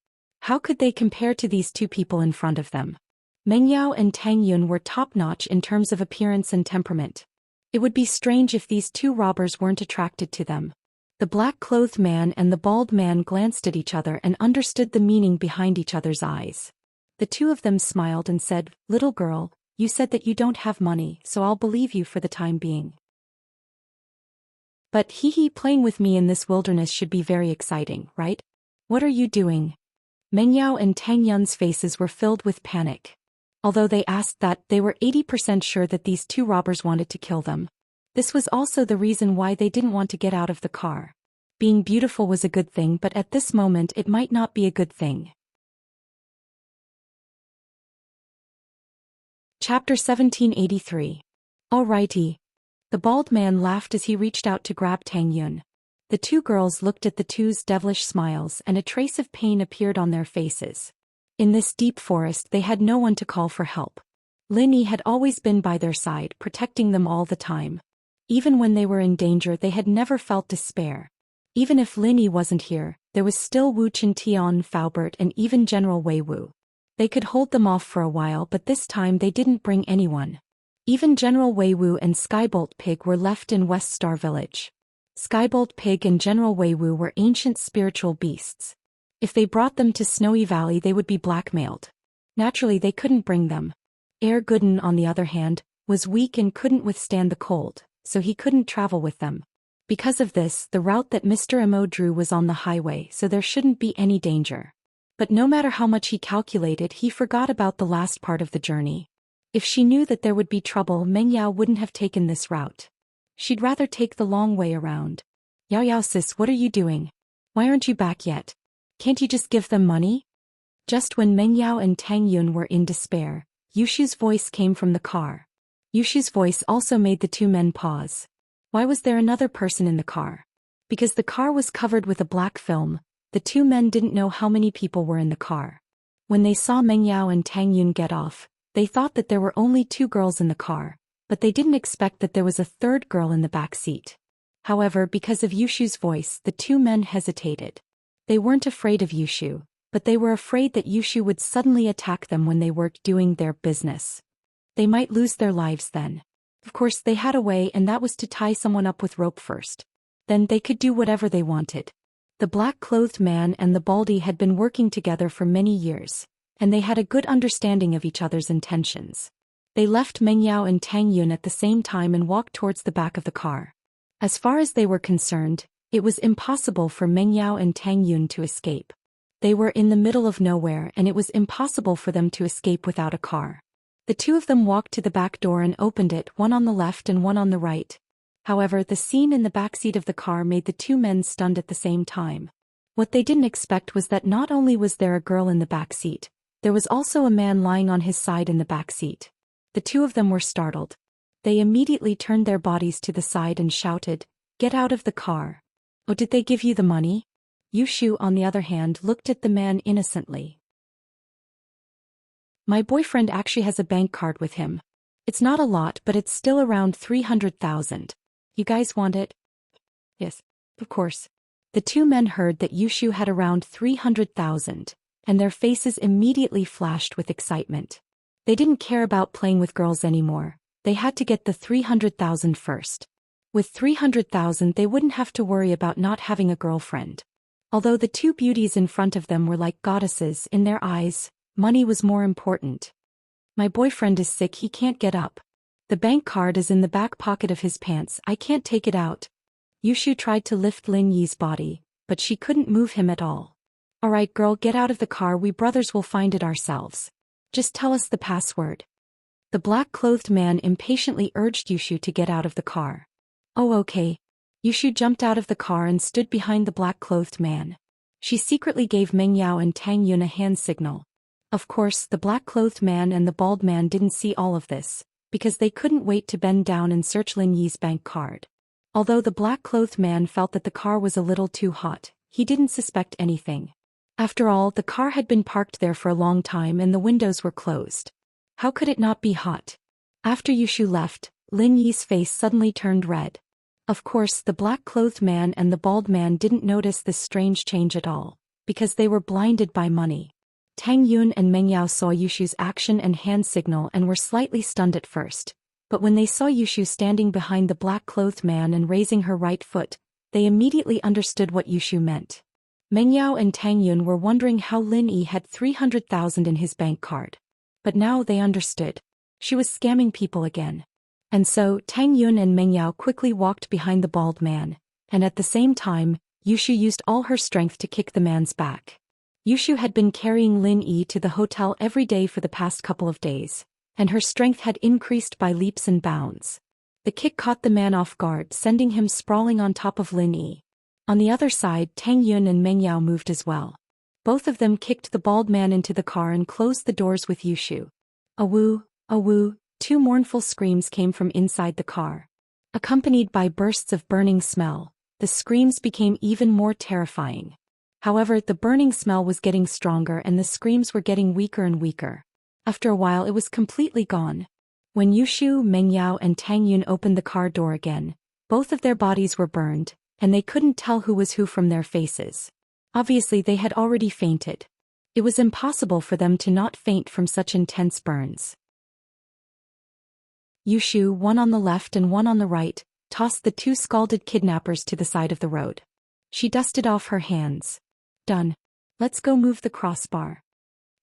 How could they compare to these two people in front of them? Meng Yao and Tang Yun were top-notch in terms of appearance and temperament. It would be strange if these two robbers weren't attracted to them. The black-clothed man and the bald man glanced at each other and understood the meaning behind each other's eyes. The two of them smiled and said, "Little girl, you said that you don't have money, so I'll believe you for the time being. But playing with me in this wilderness should be very exciting, right? What are you doing?" Meng Yao and Tang Yun's faces were filled with panic. Although they asked that, they were 80% sure that these two robbers wanted to kill them. This was also the reason why they didn't want to get out of the car. Being beautiful was a good thing, but at this moment it might not be a good thing. Chapter 1783. Alrighty. The bald man laughed as he reached out to grab Tang Yun. The two girls looked at the two's devilish smiles and a trace of pain appeared on their faces. In this deep forest they had no one to call for help. Lin Yi had always been by their side, protecting them all the time. Even when they were in danger they had never felt despair. Even if Lin Yi wasn't here, there was still Wu Qintian, Faubert and even General Wei Wu. They could hold them off for a while, but this time they didn't bring anyone. Even General Wei Wu and Skybolt Pig were left in West Star Village. Skybolt Pig and General Wei Wu were ancient spiritual beasts. If they brought them to Snowy Valley they would be blackmailed. Naturally they couldn't bring them. Air Gooden, on the other hand, was weak and couldn't withstand the cold, so he couldn't travel with them. Because of this, the route that Mr. Mo drew was on the highway, so there shouldn't be any danger. But no matter how much he calculated, he forgot about the last part of the journey. If she knew that there would be trouble, Meng Yao wouldn't have taken this route. She'd rather take the long way around. Yao sis, what are you doing? Why aren't you back yet? Can't you just give them money? Just when Meng Yao and Tang Yun were in despair, Yushu's voice came from the car. Yushu's voice also made the two men pause. Why was there another person in the car? Because the car was covered with a black film. The two men didn't know how many people were in the car. When they saw Meng Yao and Tang Yun get off, they thought that there were only two girls in the car, but they didn't expect that there was a third girl in the back seat. However, because of Yushu's voice, the two men hesitated. They weren't afraid of Yushu, but they were afraid that Yushu would suddenly attack them when they were doing their business. They might lose their lives then. Of course, they had a way, and that was to tie someone up with rope first. Then they could do whatever they wanted. The black-clothed man and the baldy had been working together for many years, and they had a good understanding of each other's intentions. They left Meng Yao and Tang Yun at the same time and walked towards the back of the car. As far as they were concerned, it was impossible for Meng Yao and Tang Yun to escape. They were in the middle of nowhere and it was impossible for them to escape without a car. The two of them walked to the back door and opened it, one on the left and one on the right. However, the scene in the backseat of the car made the two men stunned at the same time. What they didn't expect was that not only was there a girl in the backseat, there was also a man lying on his side in the backseat. The two of them were startled. They immediately turned their bodies to the side and shouted, "Get out of the car." "Oh, did they give you the money?" Yushu, on the other hand, looked at the man innocently. "My boyfriend actually has a bank card with him. It's not a lot, but it's still around 300,000. You guys want it?" "Yes, of course." The two men heard that Yushu had around 300,000, and their faces immediately flashed with excitement. They didn't care about playing with girls anymore. They had to get the 300,000 first. With 300,000 they wouldn't have to worry about not having a girlfriend. Although the two beauties in front of them were like goddesses in their eyes, money was more important. "My boyfriend is sick, he can't get up. The bank card is in the back pocket of his pants, I can't take it out." Yushu tried to lift Lin Yi's body, but she couldn't move him at all. "Alright girl, get out of the car, we brothers will find it ourselves. Just tell us the password." The black-clothed man impatiently urged Yushu to get out of the car. "Oh okay." Yushu jumped out of the car and stood behind the black-clothed man. She secretly gave Meng Yao and Tang Yun a hand signal. Of course, the black-clothed man and the bald man didn't see all of this, because they couldn't wait to bend down and search Lin Yi's bank card. Although the black-clothed man felt that the car was a little too hot, he didn't suspect anything. After all, the car had been parked there for a long time and the windows were closed. How could it not be hot? After Yushu left, Lin Yi's face suddenly turned red. Of course, the black-clothed man and the bald man didn't notice this strange change at all, because they were blinded by money. Tang Yun and Meng Yao saw Yushu's action and hand signal and were slightly stunned at first, but when they saw Yushu standing behind the black-clothed man and raising her right foot, they immediately understood what Yushu meant. Meng Yao and Tang Yun were wondering how Lin Yi had 300,000 in his bank card. But now they understood. She was scamming people again. And so, Tang Yun and Meng Yao quickly walked behind the bald man, and at the same time, Yushu used all her strength to kick the man's back. Yushu had been carrying Lin Yi to the hotel every day for the past couple of days, and her strength had increased by leaps and bounds. The kick caught the man off guard, sending him sprawling on top of Lin Yi. On the other side, Tang Yun and Meng Yao moved as well. Both of them kicked the bald man into the car and closed the doors with Yushu. "Awoo, awoo," two mournful screams came from inside the car. Accompanied by bursts of burning smell, the screams became even more terrifying. However, the burning smell was getting stronger and the screams were getting weaker and weaker. After a while it was completely gone. When Yushu, Meng Yao and Tang Yun opened the car door again, both of their bodies were burned, and they couldn't tell who was who from their faces. Obviously they had already fainted. It was impossible for them to not faint from such intense burns. Yushu, one on the left and one on the right, tossed the two scalded kidnappers to the side of the road. She dusted off her hands. "Done. Let's go move the crossbar."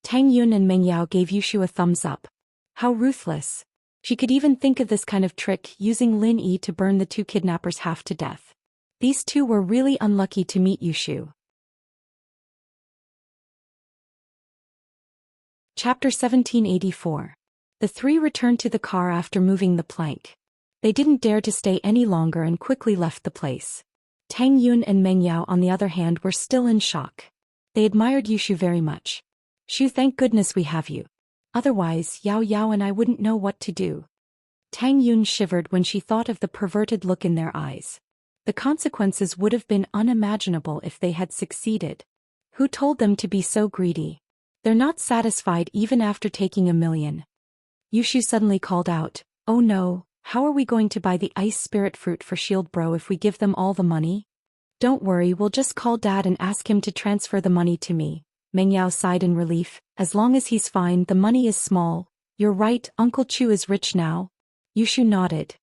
Tang Yun and Meng Yao gave Yushu a thumbs up. How ruthless. She could even think of this kind of trick, using Lin Yi to burn the two kidnappers half to death. These two were really unlucky to meet Yushu. Chapter 1784. The three returned to the car after moving the plank. They didn't dare to stay any longer and quickly left the place. Tang Yun and Meng Yao, on the other hand, were still in shock. They admired Yushu very much. "Shu, thank goodness we have you. Otherwise, Yao Yao and I wouldn't know what to do." Tang Yun shivered when she thought of the perverted look in their eyes. The consequences would have been unimaginable if they had succeeded. Who told them to be so greedy? They're not satisfied even after taking 1,000,000. Yushu suddenly called out, "Oh no, how are we going to buy the ice spirit fruit for Shield Bro if we give them all the money?" "Don't worry, we'll just call Dad and ask him to transfer the money to me." Meng Yao sighed in relief. "As long as he's fine, the money is small." "You're right, Uncle Chu is rich now." Yushu nodded.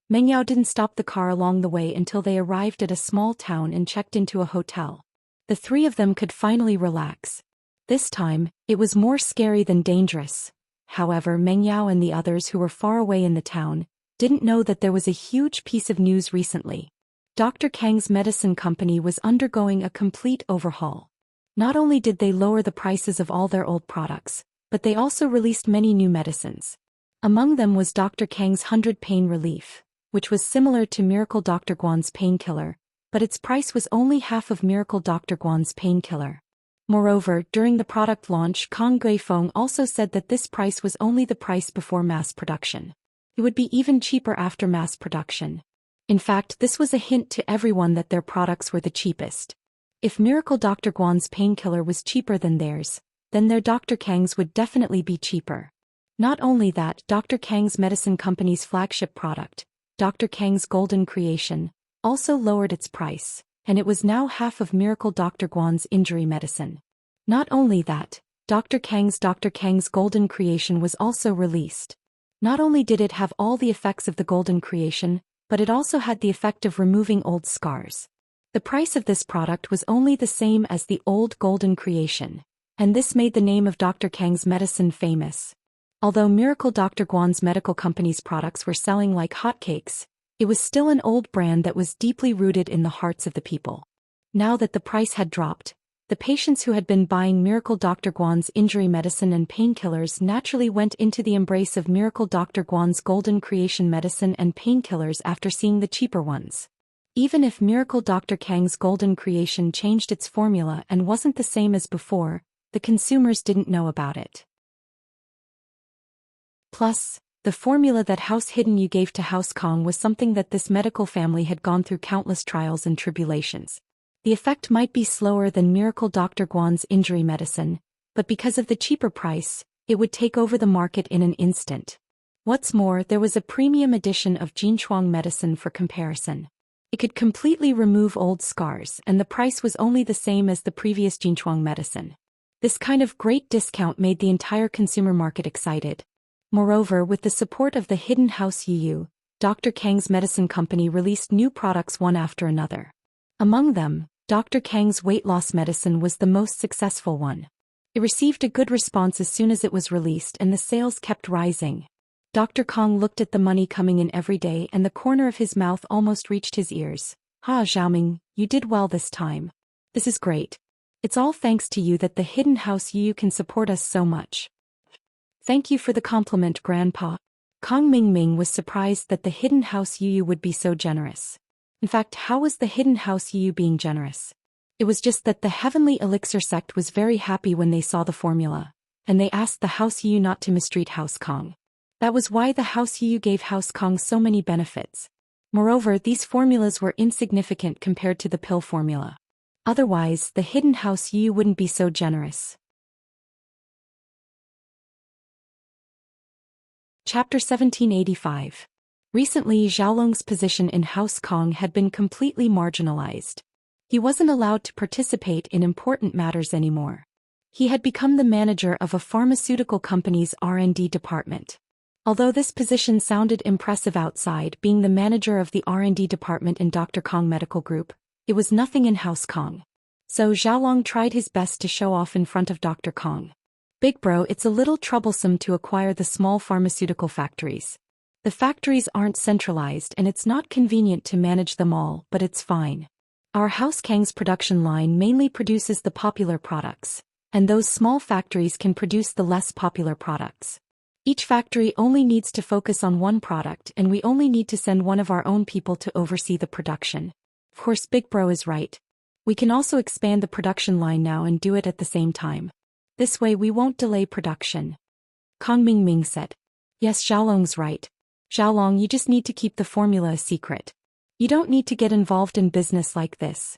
Meng Yao didn't stop the car along the way until they arrived at a small town and checked into a hotel. The three of them could finally relax. This time, it was more scary than dangerous. However, Meng Yao and the others who were far away in the town didn't know that there was a huge piece of news recently. Dr. Kang's medicine company was undergoing a complete overhaul. Not only did they lower the prices of all their old products, but they also released many new medicines. Among them was Dr. Kang's 100 Pain Relief, which was similar to Miracle Dr. Guan's painkiller, but its price was only half of Miracle Dr. Guan's painkiller. Moreover, during the product launch, Kong Guifeng also said that this price was only the price before mass production. It would be even cheaper after mass production. In fact, this was a hint to everyone that their products were the cheapest. If Miracle Dr. Guan's painkiller was cheaper than theirs, then their Dr. Kang's would definitely be cheaper. Not only that, Dr. Kang's medicine company's flagship product, Dr. Kang's Golden Creation, also lowered its price, and it was now half of Miracle Dr. Guan's injury medicine. Not only that, Dr. Kang's Golden Creation was also released. Not only did it have all the effects of the Golden Creation, but it also had the effect of removing old scars. The price of this product was only the same as the old Golden Creation, and this made the name of Dr. Kang's medicine famous. Although Miracle Dr. Guan's medical company's products were selling like hotcakes, it was still an old brand that was deeply rooted in the hearts of the people. Now that the price had dropped, the patients who had been buying Miracle Dr. Guan's injury medicine and painkillers naturally went into the embrace of Miracle Dr. Guan's Golden Creation medicine and painkillers after seeing the cheaper ones. Even if Miracle Dr. Kang's Golden Creation changed its formula and wasn't the same as before, the consumers didn't know about it. Plus, the formula that House Hidden Yu gave to House Kong was something that this medical family had gone through countless trials and tribulations. The effect might be slower than Miracle Dr. Guan's injury medicine, but because of the cheaper price, it would take over the market in an instant. What's more, there was a premium edition of Jinchuang medicine for comparison. It could completely remove old scars, and the price was only the same as the previous Jinchuang medicine. This kind of great discount made the entire consumer market excited. Moreover, with the support of the hidden House Yu, Dr. Kang's medicine company released new products one after another. Among them, Dr. Kang's weight loss medicine was the most successful one. It received a good response as soon as it was released and the sales kept rising. Dr. Kong looked at the money coming in every day and the corner of his mouth almost reached his ears. Xiaoming, you did well this time. This is great. It's all thanks to you that the hidden House Yu can support us so much. Thank you for the compliment, Grandpa. Kong Mingming was surprised that the hidden House Yu would be so generous. In fact, how was the hidden House Yu being generous? It was just that the Heavenly Elixir sect was very happy when they saw the formula, and they asked the House Yu not to mistreat House Kong. That was why the House Yu gave House Kong so many benefits. Moreover, these formulas were insignificant compared to the pill formula. Otherwise, the hidden House Yu wouldn't be so generous. Chapter 1785. Recently, Xiaolong's position in House Kong had been completely marginalized. He wasn't allowed to participate in important matters anymore. He had become the manager of a pharmaceutical company's R&D department. Although this position sounded impressive outside, being the manager of the R&D department in Dr. Kong Medical Group, it was nothing in House Kong. So Xiaolong tried his best to show off in front of Dr. Kong. Big bro, it's a little troublesome to acquire the small pharmaceutical factories. The factories aren't centralized and it's not convenient to manage them all, but it's fine. Our House Kang's production line mainly produces the popular products, and those small factories can produce the less popular products. Each factory only needs to focus on one product and we only need to send one of our own people to oversee the production. Of course, Big Bro is right. We can also expand the production line now and do it at the same time. This way we won't delay production. Kong Mingming said. Yes, Xiaolong's right. Xiaolong, you just need to keep the formula a secret. You don't need to get involved in business like this.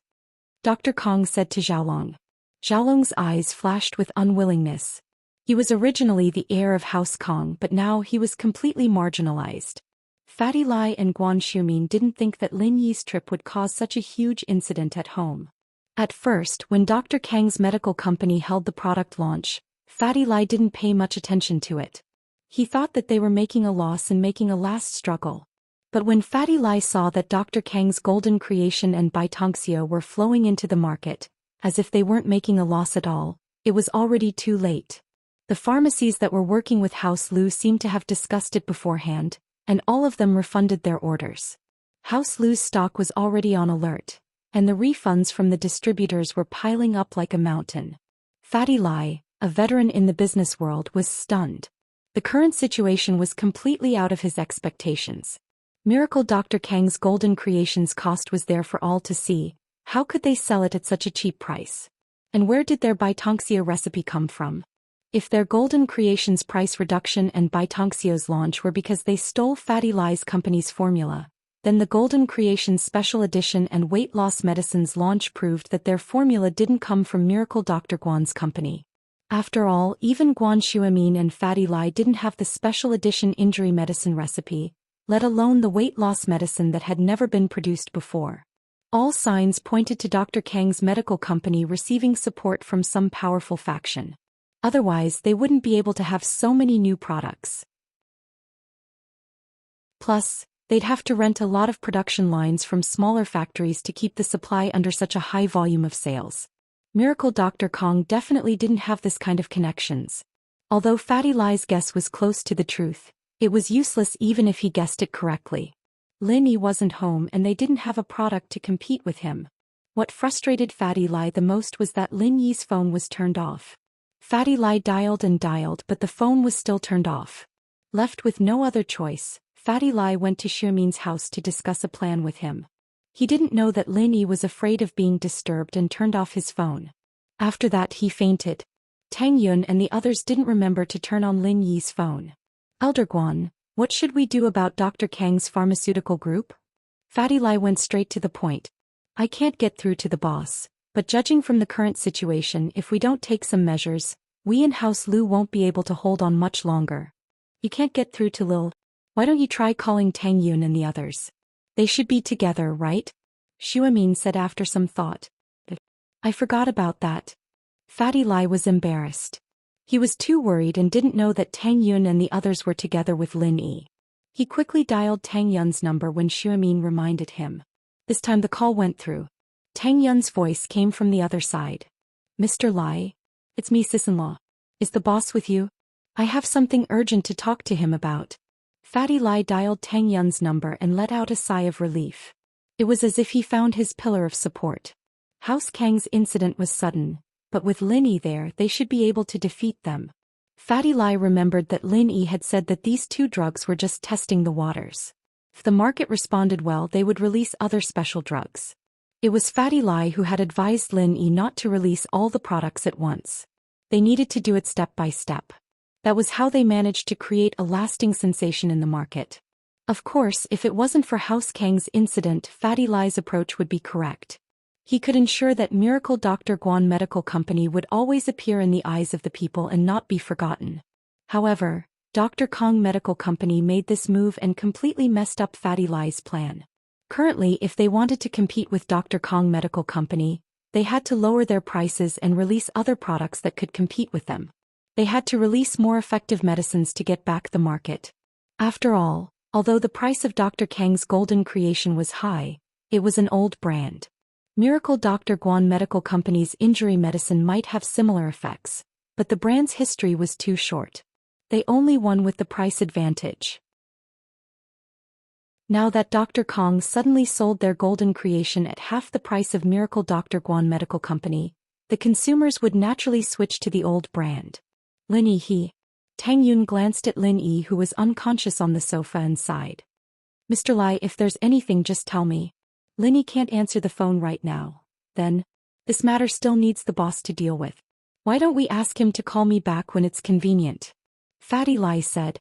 Dr. Kong said to Xiaolong. Xiaolong's eyes flashed with unwillingness. He was originally the heir of House Kong, but now he was completely marginalized. Fatty Lai and Guan Xiumin didn't think that Lin Yi's trip would cause such a huge incident at home. At first, when Dr. Kang's medical company held the product launch, Fatty Lai didn't pay much attention to it. He thought that they were making a loss and making a last struggle. But when Fatty Lai saw that Dr. Kang's Golden Creation and Baitongxia were flowing into the market, as if they weren't making a loss at all. It was already too late. The pharmacies that were working with House Lu seemed to have discussed it beforehand, and all of them refunded their orders. House Lu's stock was already on alert, and the refunds from the distributors were piling up like a mountain. Fatty Lai, a veteran in the business world, was stunned. The current situation was completely out of his expectations. Miracle Dr. Kang's Golden Creations cost was there for all to see. How could they sell it at such a cheap price? And where did their Baitongxia recipe come from? If their Golden Creations price reduction and Baitongxia's launch were because they stole Fatty Lai's company's formula, then the Golden Creations Special Edition and weight loss medicines launch proved that their formula didn't come from Miracle Dr. Guan's company. After all, even Guan Shuamin and Fatty Lai didn't have the Special Edition injury medicine recipe, let alone the weight loss medicine that had never been produced before. All signs pointed to Dr. Kang's medical company receiving support from some powerful faction. Otherwise, they wouldn't be able to have so many new products. Plus, they'd have to rent a lot of production lines from smaller factories to keep the supply under such a high volume of sales. Miracle Dr. Kong definitely didn't have this kind of connections. Although Fatty Lai's guess was close to the truth, it was useless even if he guessed it correctly. Lin Yi wasn't home and they didn't have a product to compete with him. What frustrated Fatty Lai the most was that Lin Yi's phone was turned off. Fatty Lai dialed and dialed, but the phone was still turned off. Left with no other choice, Fatty Lai went to Xiaomin's house to discuss a plan with him. He didn't know that Lin Yi was afraid of being disturbed and turned off his phone. After that he fainted. Tang Yun and the others didn't remember to turn on Lin Yi's phone. Elder Guan, what should we do about Dr. Kang's pharmaceutical group? Fatty Lai went straight to the point. I can't get through to the boss, but judging from the current situation, if we don't take some measures, we in House Lu won't be able to hold on much longer. You can't get through to Lil. Why don't you try calling Tang Yun and the others? They should be together, right? Shuamin said after some thought. I forgot about that. Fatty Lai was embarrassed. He was too worried and didn't know that Tang Yun and the others were together with Lin Yi. He quickly dialed Tang Yun's number when Shuamin reminded him. This time the call went through. Tang Yun's voice came from the other side. Mr. Lai? It's me, sis-in-law. Is the boss with you? I have something urgent to talk to him about. Fatty Lai dialed Tang Yun's number and let out a sigh of relief. It was as if he found his pillar of support. House Kang's incident was sudden, but with Lin Yi there they should be able to defeat them. Fatty Lai remembered that Lin Yi had said that these two drugs were just testing the waters. If the market responded well, they would release other special drugs. It was Fatty Lai who had advised Lin Yi not to release all the products at once. They needed to do it step by step. That was how they managed to create a lasting sensation in the market. Of course, if it wasn't for House Kang's incident, Fatty Lai's approach would be correct. He could ensure that Miracle Dr. Guan Medical Company would always appear in the eyes of the people and not be forgotten. However, Dr. Kong Medical Company made this move and completely messed up Fatty Lai's plan. Currently, if they wanted to compete with Dr. Kong Medical Company, they had to lower their prices and release other products that could compete with them. They had to release more effective medicines to get back the market. After all, although the price of Dr. Kang's Golden Creation was high, it was an old brand. Miracle Dr. Guan Medical Company's injury medicine might have similar effects, but the brand's history was too short. They only won with the price advantage. Now that Dr. Kong suddenly sold their Golden Creation at half the price of Miracle Dr. Guan Medical Company, the consumers would naturally switch to the old brand. Lin Yi. Tang Yun glanced at Lin Yi, who was unconscious on the sofa, and sighed. Mr. Lai, if there's anything, just tell me. Lin Yi can't answer the phone right now. Then, this matter still needs the boss to deal with. Why don't we ask him to call me back when it's convenient? Fatty Lai said.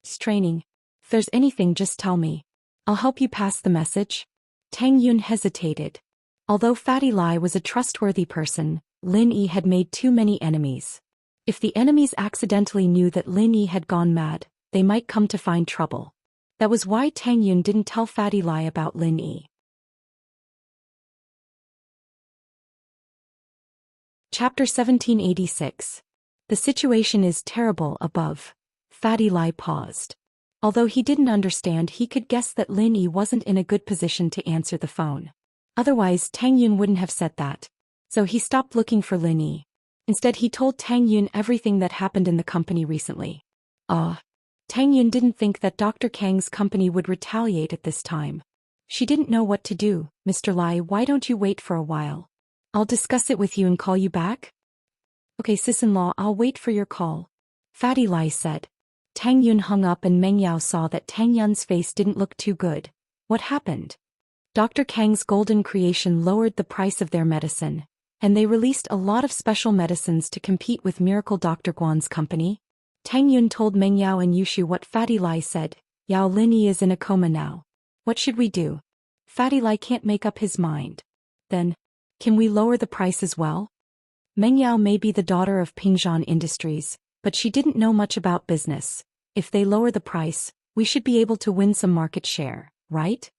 It's training. If there's anything, just tell me. I'll help you pass the message. Tang Yun hesitated. Although Fatty Lai was a trustworthy person, Lin Yi had made too many enemies. If the enemies accidentally knew that Lin Yi had gone mad, they might come to find trouble. That was why Tang Yun didn't tell Fatty Lai about Lin Yi. Chapter 1786. The situation is terrible above. Fatty Lai paused. Although he didn't understand, he could guess that Lin Yi wasn't in a good position to answer the phone. Otherwise, Tang Yun wouldn't have said that. So he stopped looking for Lin Yi. Instead he told Tang Yun everything that happened in the company recently. Tang Yun didn't think that Dr. Kang's company would retaliate at this time. She didn't know what to do. Mr. Lai, why don't you wait for a while? I'll discuss it with you and call you back? Okay, sis-in-law, I'll wait for your call. Fatty Lai said. Tang Yun hung up and Meng Yao saw that Tang Yun's face didn't look too good. What happened? Dr. Kang's golden creation lowered the price of their medicine, and they released a lot of special medicines to compete with Miracle Dr. Guan's company. Tang Yun told Meng Yao and Yushu what Fatty Lai said. Yao Lin Yi is in a coma now. What should we do? Fatty Lai can't make up his mind. Then, can we lower the price as well? Meng Yao may be the daughter of Pingzhan Industries, but she didn't know much about business. If they lower the price, we should be able to win some market share, right?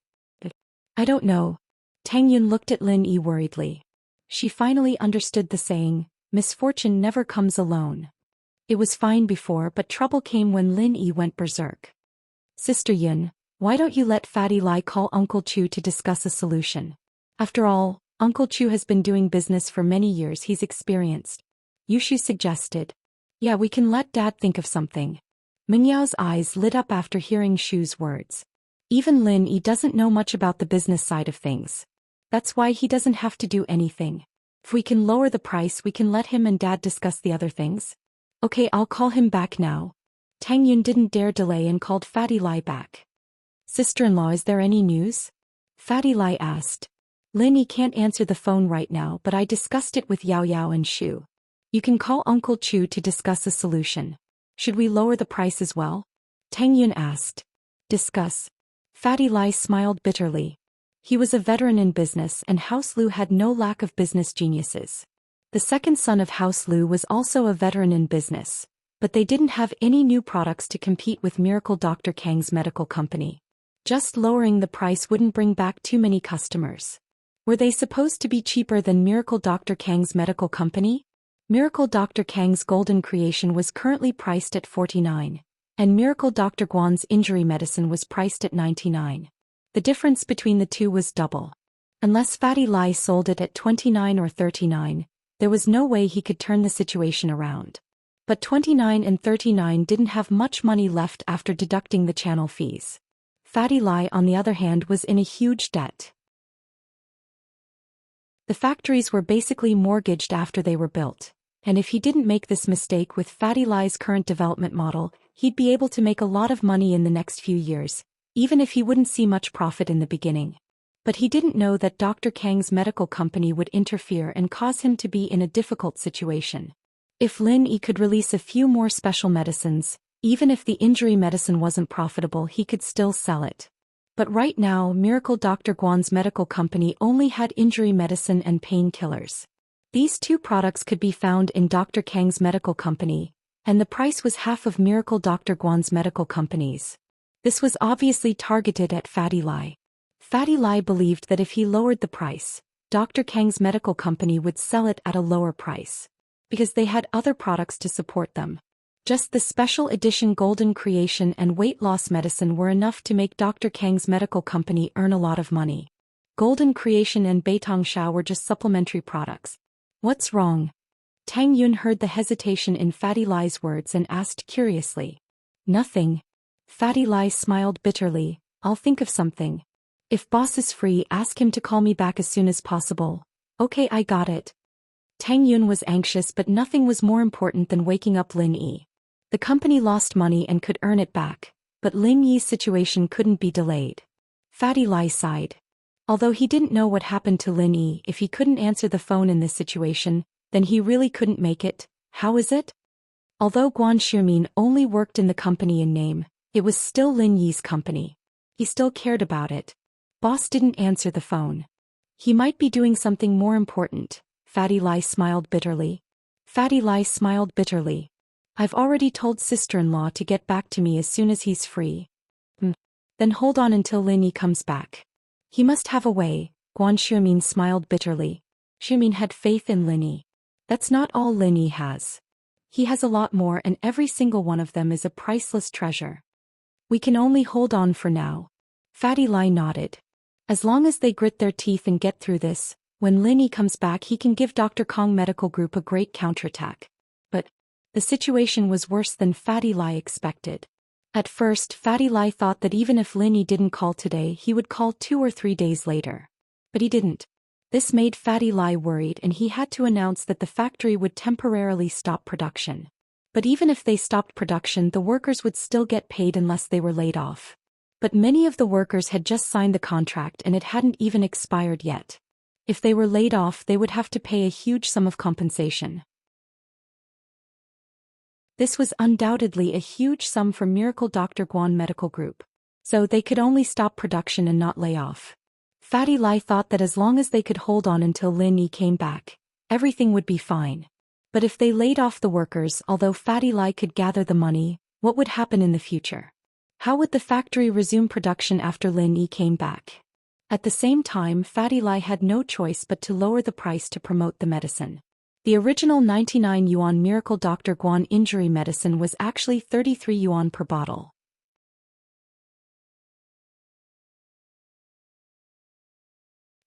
I don't know. Tang Yun looked at Lin Yi worriedly. She finally understood the saying, misfortune never comes alone. It was fine before, but trouble came when Lin Yi went berserk. Sister Yun, why don't you let Fatty Lai call Uncle Chu to discuss a solution? After all, Uncle Chu has been doing business for many years, he's experienced. Yushu suggested. Yeah, we can let Dad think of something. Meng Yao's eyes lit up after hearing Shu's words. Even Lin Yi doesn't know much about the business side of things. That's why he doesn't have to do anything. If we can lower the price, we can let him and Dad discuss the other things. Okay, I'll call him back now. Tang Yun didn't dare delay and called Fatty Lai back. Sister-in-law, is there any news? Fatty Lai asked. Lin Yi can't answer the phone right now, but I discussed it with Yao Yao and Shu. You can call Uncle Chu to discuss a solution. Should we lower the price as well? Tang Yun asked. Discuss. Fatty Lai smiled bitterly. He was a veteran in business and House Lu had no lack of business geniuses. The second son of House Lu was also a veteran in business, but they didn't have any new products to compete with Miracle Dr. Kang's medical company. Just lowering the price wouldn't bring back too many customers. Were they supposed to be cheaper than Miracle Dr. Kang's medical company? Miracle Dr. Kang's golden creation was currently priced at 49, and Miracle Dr. Guan's injury medicine was priced at 99. The difference between the two was double. Unless Fatty Lai sold it at 29 or 39, there was no way he could turn the situation around. But 29 and 39 didn't have much money left after deducting the channel fees. Fatty Lai, on the other hand, was in a huge debt. The factories were basically mortgaged after they were built, and if he didn't make this mistake with Fatty Lai's current development model, he'd be able to make a lot of money in the next few years, even if he wouldn't see much profit in the beginning. But he didn't know that Dr. Kang's medical company would interfere and cause him to be in a difficult situation. If Lin Yi could release a few more special medicines, even if the injury medicine wasn't profitable, he could still sell it. But right now, Miracle Dr. Guan's medical company only had injury medicine and painkillers. These two products could be found in Dr. Kang's medical company, and the price was half of Miracle Dr. Guan's medical company's. This was obviously targeted at Fatty Lai. Fatty Lai believed that if he lowered the price, Dr. Kang's medical company would sell it at a lower price, because they had other products to support them. Just the special edition golden creation and weight loss medicine were enough to make Dr. Kang's medical company earn a lot of money. Golden creation and Beitong Shao were just supplementary products. What's wrong? Tang Yun heard the hesitation in Fatty Lai's words and asked curiously. Nothing. Fatty Lai smiled bitterly. I'll think of something. If boss is free, ask him to call me back as soon as possible. Okay, I got it. Tang Yun was anxious, but nothing was more important than waking up Lin Yi. The company lost money and could earn it back, but Lin Yi's situation couldn't be delayed. Fatty Lai sighed. Although he didn't know what happened to Lin Yi, if he couldn't answer the phone in this situation, then he really couldn't make it. How is it? Although Guan Shirmin only worked in the company in name, it was still Lin Yi's company. He still cared about it. Boss didn't answer the phone. He might be doing something more important. Fatty Lai smiled bitterly. Fatty Lai smiled bitterly. I've already told sister-in-law to get back to me as soon as he's free. Then hold on until Lin Yi comes back. He must have a way. Guan Shirmin smiled bitterly. Shirmin had faith in Lin Yi. That's not all Lin Yi has. He has a lot more, and every single one of them is a priceless treasure. We can only hold on for now. Fatty Lai nodded. As long as they grit their teeth and get through this, When Lin Yi comes back, he can give Dr. Kong Medical Group a great counterattack. But the situation was worse than Fatty Lai expected. At first, Fatty Lai thought that even if Lin Yi didn't call today, he would call 2 or 3 days later. But he didn't. This made Fatty Lai worried, and he had to announce that the factory would temporarily stop production. But even if they stopped production, the workers would still get paid unless they were laid off. But many of the workers had just signed the contract and it hadn't even expired yet. If they were laid off, they would have to pay a huge sum of compensation. This was undoubtedly a huge sum for Miracle Dr. Guan Medical Group. So they could only stop production and not lay off. Fatty Lai thought that as long as they could hold on until Lin Yi came back, everything would be fine. But if they laid off the workers, although Fatty Lai could gather the money, what would happen in the future? How would the factory resume production after Lin Yi came back? At the same time, Fatty Lai had no choice but to lower the price to promote the medicine. The original 99 yuan Miracle Dr. Guan injury medicine was actually 33 yuan per bottle.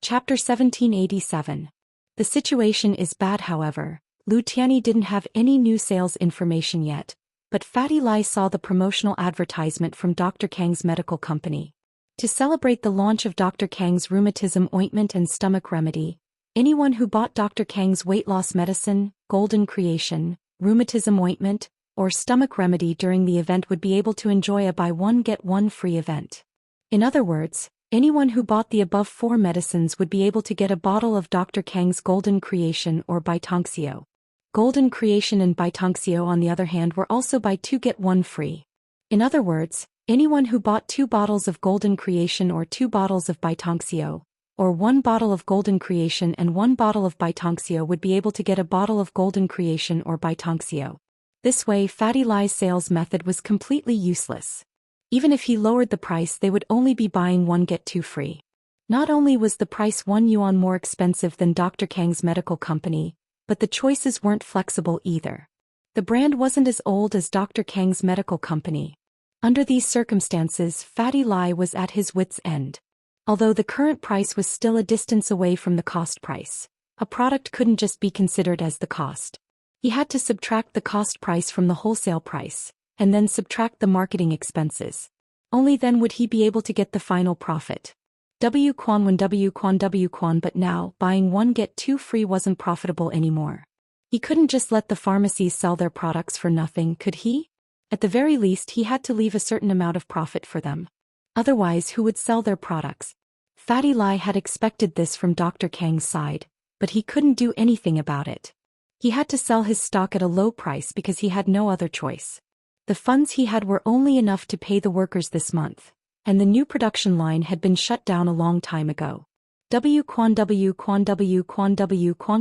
Chapter 1787. The situation is bad, however. Lu Tianyi didn't have any new sales information yet, but Fatty Lai saw the promotional advertisement from Dr. Kang's medical company. To celebrate the launch of Dr. Kang's rheumatism ointment and stomach remedy, anyone who bought Dr. Kang's weight loss medicine, Golden Creation, rheumatism ointment, or stomach remedy during the event would be able to enjoy a buy one get one free event. In other words, anyone who bought the above 4 medicines would be able to get a bottle of Dr. Kang's Golden Creation or Baitongxio. Golden Creation and Baitongxio, on the other hand, were also buy 2 get 1 free. In other words, anyone who bought 2 bottles of Golden Creation or 2 bottles of Baitongxio, or 1 bottle of Golden Creation and 1 bottle of Baitongxio would be able to get a bottle of Golden Creation or Baitongxio. This way, Fatty Lai's sales method was completely useless. Even if he lowered the price, they would only be buying 1 get 2 free. Not only was the price 1 yuan more expensive than Dr. Kang's medical company, but the choices weren't flexible either. The brand wasn't as old as Dr. Kang's medical company. Under these circumstances, Fatty Lai was at his wits' end. Although the current price was still a distance away from the cost price, a product couldn't just be considered as the cost. He had to subtract the cost price from the wholesale price, and then subtract the marketing expenses. Only then would he be able to get the final profit. W quan, but now, buying 1 get 2 free wasn't profitable anymore. He couldn't just let the pharmacies sell their products for nothing, could he? At the very least, he had to leave a certain amount of profit for them. Otherwise, who would sell their products? Fatty Lai had expected this from Dr. Kang's side, but he couldn't do anything about it. He had to sell his stock at a low price because he had no other choice. The funds he had were only enough to pay the workers this month, and the new production line had been shut down a long time ago. W quan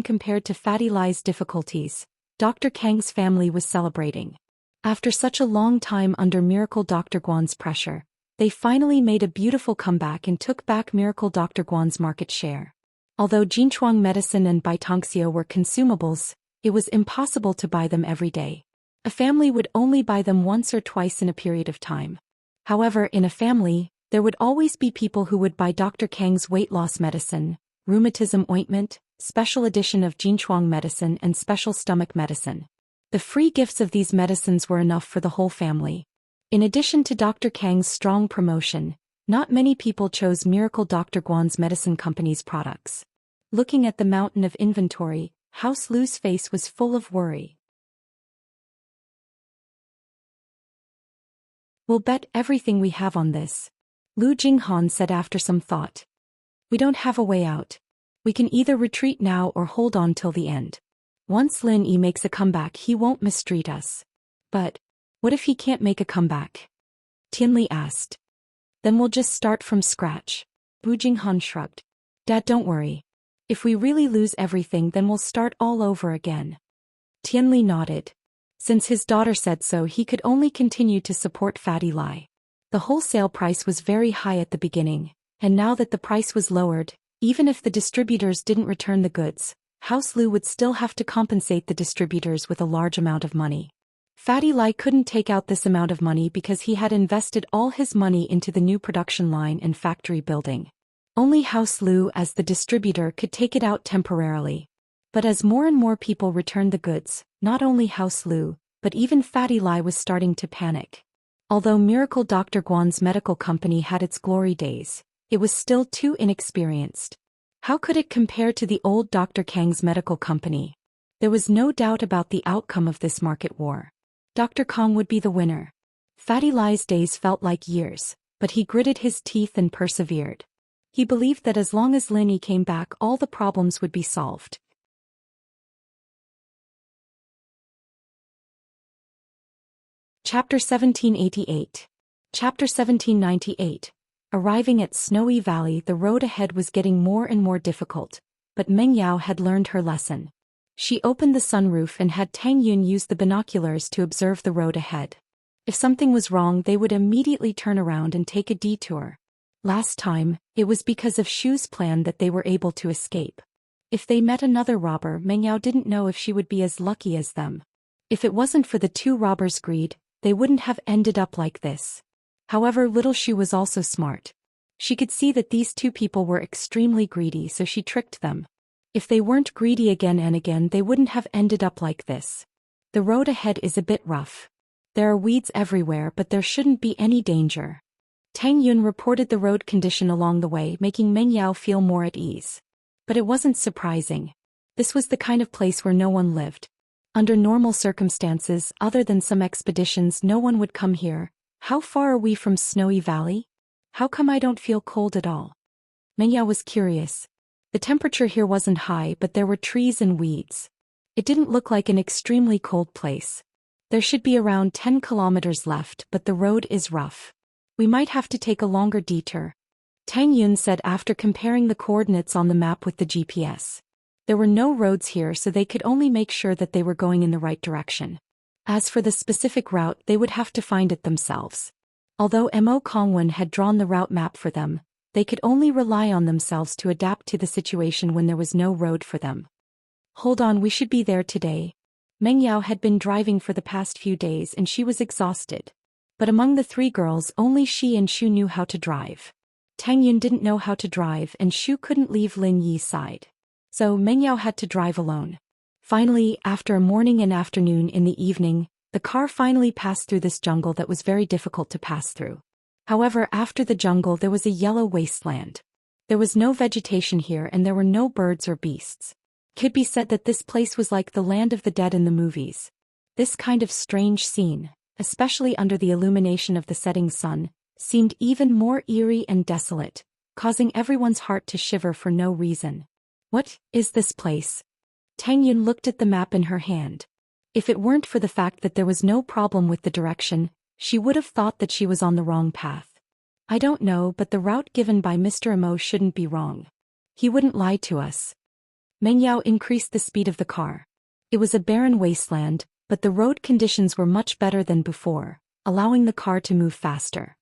compared to Fatty Lai's difficulties, Dr. Kang's family was celebrating. After such a long time under Miracle Dr. Guan's pressure, they finally made a beautiful comeback and took back Miracle Dr. Guan's market share. Although Jinchuang medicine and Baitongxio were consumables, it was impossible to buy them every day. A family would only buy them once or twice in a period of time. However, in a family, there would always be people who would buy Dr. Kang's weight loss medicine, rheumatism ointment, special edition of Jinchuang medicine and special stomach medicine. The free gifts of these medicines were enough for the whole family. In addition to Dr. Kang's strong promotion, not many people chose Miracle Dr. Guan's medicine company's products. Looking at the mountain of inventory, House Lu's face was full of worry. "We'll bet everything we have on this," Lu Jinghan said after some thought. "We don't have a way out. We can either retreat now or hold on till the end. Once Lin Yi makes a comeback, he won't mistreat us." "But what if he can't make a comeback?" Tianli asked. "Then we'll just start from scratch." Bu Jinghan shrugged. "Dad, don't worry. If we really lose everything, then we'll start all over again." Tianli nodded. Since his daughter said so, he could only continue to support Fatty Lai. The wholesale price was very high at the beginning, and now that the price was lowered, even if the distributors didn't return the goods, House Lu would still have to compensate the distributors with a large amount of money. Fatty Lai couldn't take out this amount of money because he had invested all his money into the new production line and factory building. Only House Lu as the distributor could take it out temporarily. But as more and more people returned the goods, not only House Lu, but even Fatty Lai was starting to panic. Although Miracle Dr. Guan's medical company had its glory days, it was still too inexperienced. How could it compare to the old Dr. Kang's medical company? There was no doubt about the outcome of this market war. Dr. Kang would be the winner. Fatty Lai's days felt like years, but he gritted his teeth and persevered. He believed that as long as Lin Yi came back, all the problems would be solved. Chapter 1788. Chapter 1798. Arriving at Snowy Valley, the road ahead was getting more and more difficult, but Meng Yao had learned her lesson. She opened the sunroof and had Tang Yun use the binoculars to observe the road ahead. If something was wrong, they would immediately turn around and take a detour. Last time, it was because of Shu's plan that they were able to escape. If they met another robber, Meng Yao didn't know if she would be as lucky as them. If it wasn't for the two robbers' greed, they wouldn't have ended up like this. However, little Shu was also smart. She could see that these two people were extremely greedy, so she tricked them. If they weren't greedy again and again, they wouldn't have ended up like this. The road ahead is a bit rough. There are weeds everywhere, but there shouldn't be any danger. Tang Yun reported the road condition along the way, making Meng Yao feel more at ease. But it wasn't surprising. This was the kind of place where no one lived. Under normal circumstances, other than some expeditions, no one would come here. How far are we from Snowy Valley? How come I don't feel cold at all? Meng Yao was curious. The temperature here wasn't high, but there were trees and weeds. It didn't look like an extremely cold place. There should be around 10 kilometers left, but the road is rough. We might have to take a longer detour, Tang Yun said after comparing the coordinates on the map with the GPS. There were no roads here, so they could only make sure that they were going in the right direction. As for the specific route, they would have to find it themselves. Although Mo Kongwen had drawn the route map for them, they could only rely on themselves to adapt to the situation when there was no road for them. Hold on, we should be there today. Meng Yao had been driving for the past few days and she was exhausted. But among the three girls, only she and Shu knew how to drive. Tang Yun didn't know how to drive and Shu couldn't leave Lin Yi's side. So Meng Yao had to drive alone. Finally, after a morning and afternoon, in the evening, the car finally passed through this jungle that was very difficult to pass through. However, after the jungle there was a yellow wasteland. There was no vegetation here and there were no birds or beasts. Could be said that this place was like the land of the dead in the movies. This kind of strange scene, especially under the illumination of the setting sun, seemed even more eerie and desolate, causing everyone's heart to shiver for no reason. What is this place? Tang Yun looked at the map in her hand. If it weren't for the fact that there was no problem with the direction, she would have thought that she was on the wrong path. I don't know, but the route given by Mr. Mo shouldn't be wrong. He wouldn't lie to us. Meng Yao increased the speed of the car. It was a barren wasteland, but the road conditions were much better than before, allowing the car to move faster.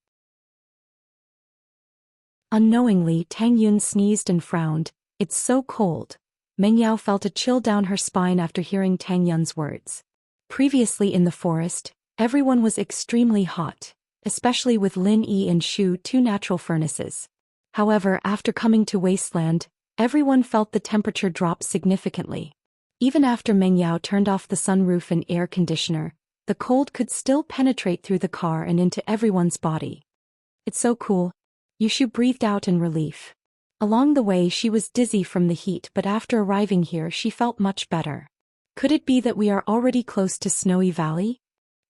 Unknowingly, Tang Yun sneezed and frowned. It's so cold. Meng Yao felt a chill down her spine after hearing Tang Yun's words. Previously in the forest, everyone was extremely hot, especially with Lin Yi and Shu, two natural furnaces. However, after coming to wasteland, everyone felt the temperature drop significantly. Even after Meng Yao turned off the sunroof and air conditioner, the cold could still penetrate through the car and into everyone's body. It's so cool. Yushu breathed out in relief. Along the way she was dizzy from the heat, but after arriving here she felt much better. Could it be that we are already close to Snowy Valley?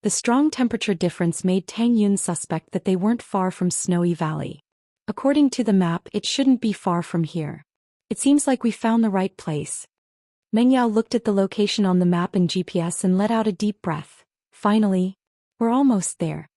The strong temperature difference made Tang Yun suspect that they weren't far from Snowy Valley. According to the map, it shouldn't be far from here. It seems like we found the right place. Meng Yao looked at the location on the map and GPS and let out a deep breath. Finally, we're almost there.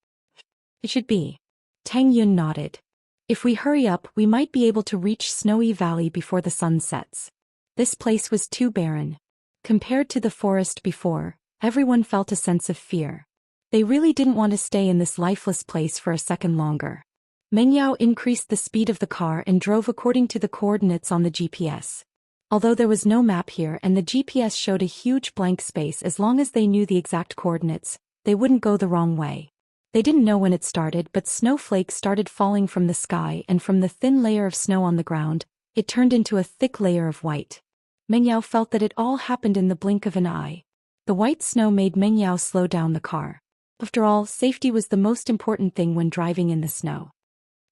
It should be. Tang Yun nodded. If we hurry up, we might be able to reach Snowy Valley before the sun sets. This place was too barren. Compared to the forest before, everyone felt a sense of fear. They really didn't want to stay in this lifeless place for a second longer. Meng Yao increased the speed of the car and drove according to the coordinates on the GPS. Although there was no map here and the GPS showed a huge blank space, as long as they knew the exact coordinates, they wouldn't go the wrong way. They didn't know when it started, but snowflakes started falling from the sky, and from the thin layer of snow on the ground, it turned into a thick layer of white. Meng Yao felt that it all happened in the blink of an eye. The white snow made Meng Yao slow down the car. After all, safety was the most important thing when driving in the snow.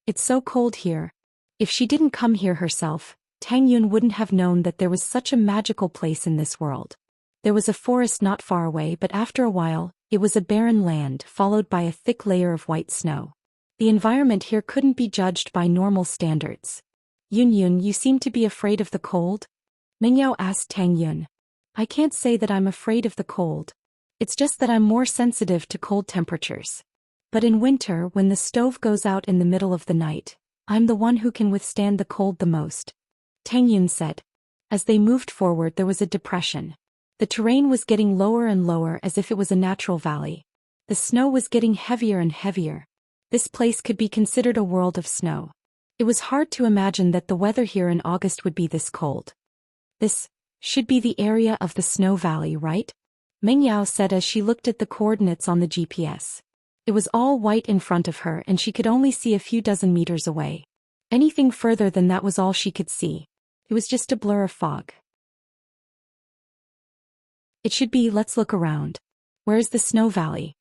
It's so cold here. If she didn't come here herself, Tang Yun wouldn't have known that there was such a magical place in this world. There was a forest not far away, but after a while, it was a barren land followed by a thick layer of white snow. The environment here couldn't be judged by normal standards. Yun, you seem to be afraid of the cold? Meng Yao asked Tang Yun. I can't say that I'm afraid of the cold. It's just that I'm more sensitive to cold temperatures. But in winter, when the stove goes out in the middle of the night, I'm the one who can withstand the cold the most. Tang Yun said. As they moved forward, there was a depression. The terrain was getting lower and lower as if it was a natural valley. The snow was getting heavier and heavier. This place could be considered a world of snow. It was hard to imagine that the weather here in August would be this cold. This should be the area of the snow valley, right? Meng Yao said as she looked at the coordinates on the GPS. It was all white in front of her and she could only see a few dozen meters away. Anything further than that was all she could see. It was just a blur of fog. It should be. Let's look around. Where's the snow valley?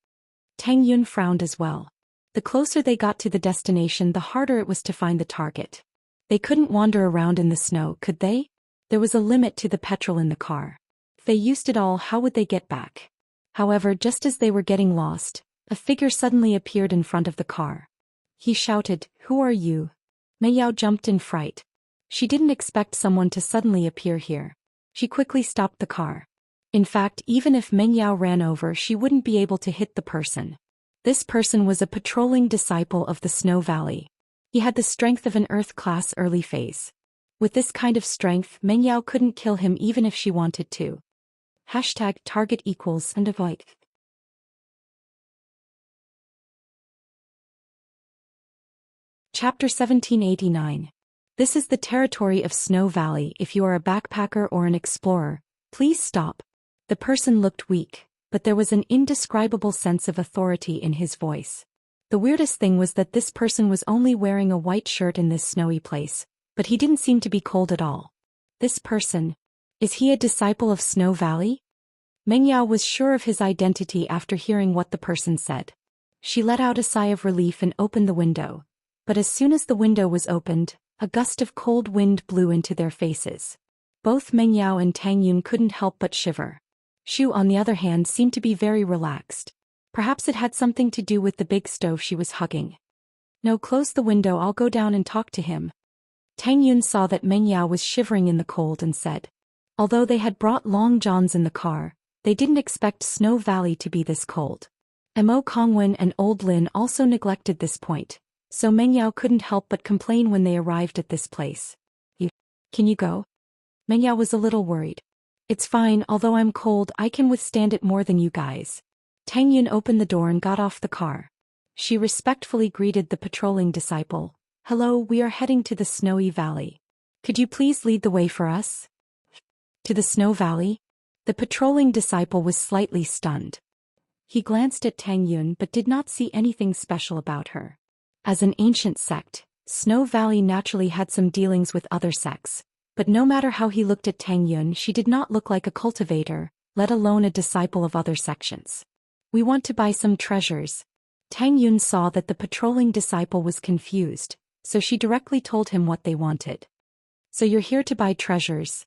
Tang Yun frowned as well. The closer they got to the destination, the harder it was to find the target. They couldn't wander around in the snow, could they? There was a limit to the petrol in the car. If they used it all, how would they get back? However, just as they were getting lost, a figure suddenly appeared in front of the car. He shouted, "Who are you?" Meng Yao jumped in fright. She didn't expect someone to suddenly appear here. She quickly stopped the car. In fact, even if Meng Yao ran over, she wouldn't be able to hit the person. This person was a patrolling disciple of the Snow Valley. He had the strength of an Earth-class early phase. With this kind of strength, Meng Yao couldn't kill him even if she wanted to. #target equals and avoid. Chapter 1789. This is the territory of Snow Valley. If you are a backpacker or an explorer, please stop. The person looked weak, but there was an indescribable sense of authority in his voice. The weirdest thing was that this person was only wearing a white shirt in this snowy place, but he didn't seem to be cold at all. This person, is he a disciple of Snow Valley? Meng Yao was sure of his identity after hearing what the person said. She let out a sigh of relief and opened the window. But as soon as the window was opened, a gust of cold wind blew into their faces. Both Meng Yao and Tang Yun couldn't help but shiver. Shu, on the other hand, seemed to be very relaxed. Perhaps it had something to do with the big stove she was hugging. No, close the window, I'll go down and talk to him. Tang Yun saw that Meng Yao was shivering in the cold and said. Although they had brought long johns in the car, they didn't expect Snow Valley to be this cold. Mo Kongwen and Old Lin also neglected this point, so Meng Yao couldn't help but complain when they arrived at this place. Can you go? Meng Yao was a little worried. It's fine, although I'm cold, I can withstand it more than you guys. Tang Yun opened the door and got off the car. She respectfully greeted the patrolling disciple. Hello, we are heading to the Snowy Valley. Could you please lead the way for us? To the Snow Valley? The patrolling disciple was slightly stunned. He glanced at Tang Yun but did not see anything special about her. As an ancient sect, Snow Valley naturally had some dealings with other sects, but no matter how he looked at Tang Yun, she did not look like a cultivator, let alone a disciple of other sections. We want to buy some treasures. Tang Yun saw that the patrolling disciple was confused, so she directly told him what they wanted. So you're here to buy treasures?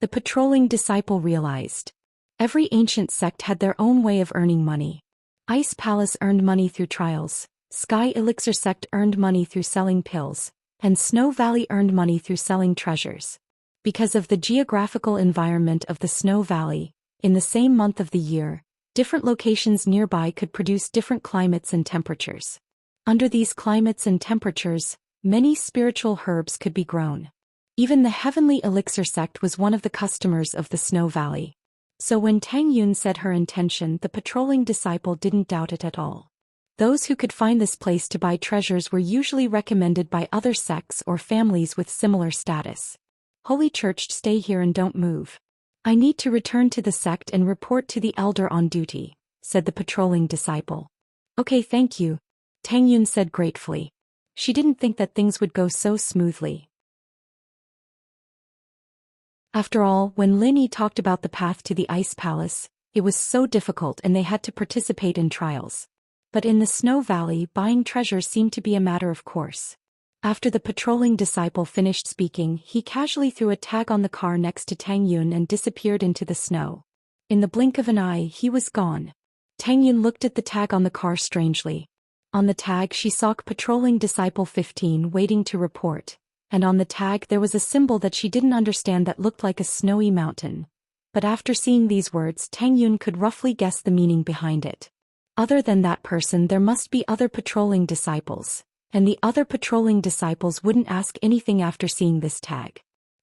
The patrolling disciple realized. Every ancient sect had their own way of earning money. Ice Palace earned money through trials, Sky Elixir sect earned money through selling pills, and Snow Valley earned money through selling treasures. Because of the geographical environment of the Snow Valley, in the same month of the year, different locations nearby could produce different climates and temperatures. Under these climates and temperatures, many spiritual herbs could be grown. Even the Heavenly Elixir sect was one of the customers of the Snow Valley. So when Tang Yun said her intention, the patrolling disciple didn't doubt it at all. Those who could find this place to buy treasures were usually recommended by other sects or families with similar status. Holy Church, stay here and don't move. I need to return to the sect and report to the elder on duty, said the patrolling disciple. Okay, thank you, Tang Yun said gratefully. She didn't think that things would go so smoothly. After all, when Lin Yi talked about the path to the Ice Palace, it was so difficult and they had to participate in trials. But in the Snow Valley, buying treasures seemed to be a matter of course. After the patrolling disciple finished speaking, he casually threw a tag on the car next to Tang Yun and disappeared into the snow. In the blink of an eye, he was gone. Tang Yun looked at the tag on the car strangely. On the tag she saw patrolling disciple 15 waiting to report, and on the tag there was a symbol that she didn't understand that looked like a snowy mountain. But after seeing these words, Tang Yun could roughly guess the meaning behind it. Other than that person, there must be other patrolling disciples. And the other patrolling disciples wouldn't ask anything after seeing this tag.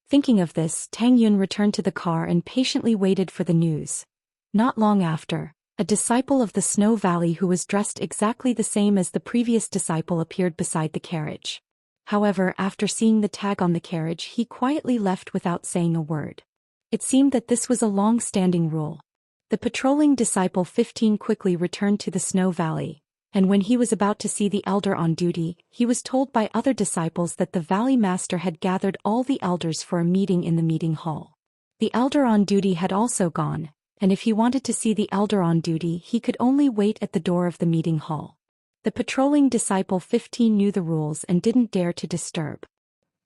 Thinking of this, Tang Yun returned to the car and patiently waited for the news. Not long after, a disciple of the Snow Valley who was dressed exactly the same as the previous disciple appeared beside the carriage. However, after seeing the tag on the carriage, he quietly left without saying a word. It seemed that this was a long-standing rule. The patrolling disciple 15 quickly returned to the Snow Valley. And when he was about to see the elder on duty, he was told by other disciples that the Valley Master had gathered all the elders for a meeting in the meeting hall. The elder on duty had also gone, and if he wanted to see the elder on duty, he could only wait at the door of the meeting hall. The patrolling disciple 15 knew the rules and didn't dare to disturb.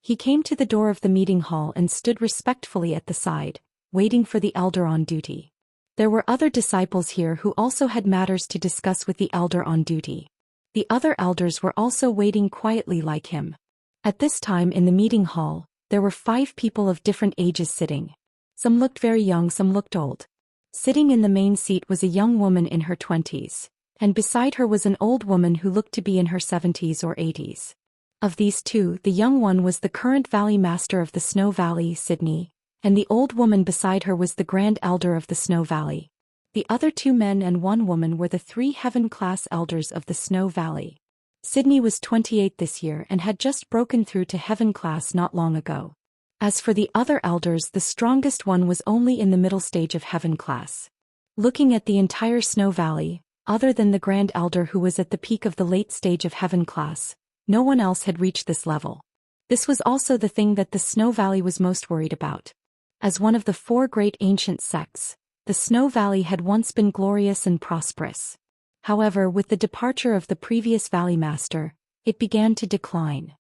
He came to the door of the meeting hall and stood respectfully at the side, waiting for the elder on duty. There were other disciples here who also had matters to discuss with the elder on duty. The other elders were also waiting quietly like him. At this time in the meeting hall, there were 5 people of different ages sitting. Some looked very young, some looked old. Sitting in the main seat was a young woman in her 20s, and beside her was an old woman who looked to be in her 70s or 80s. Of these two, the young one was the current Valley Master of the Snow Valley, Sydney, and the old woman beside her was the Grand Elder of the Snow Valley. The other 2 men and 1 woman were the 3 Heaven-class elders of the Snow Valley. Sydney was 28 this year and had just broken through to Heaven-class not long ago. As for the other elders, the strongest one was only in the middle stage of Heaven-class. Looking at the entire Snow Valley, other than the Grand Elder who was at the peak of the late stage of Heaven-class, no one else had reached this level. This was also the thing that the Snow Valley was most worried about. As one of the 4 great ancient sects, the Snow Valley had once been glorious and prosperous. However, with the departure of the previous Valley Master, it began to decline.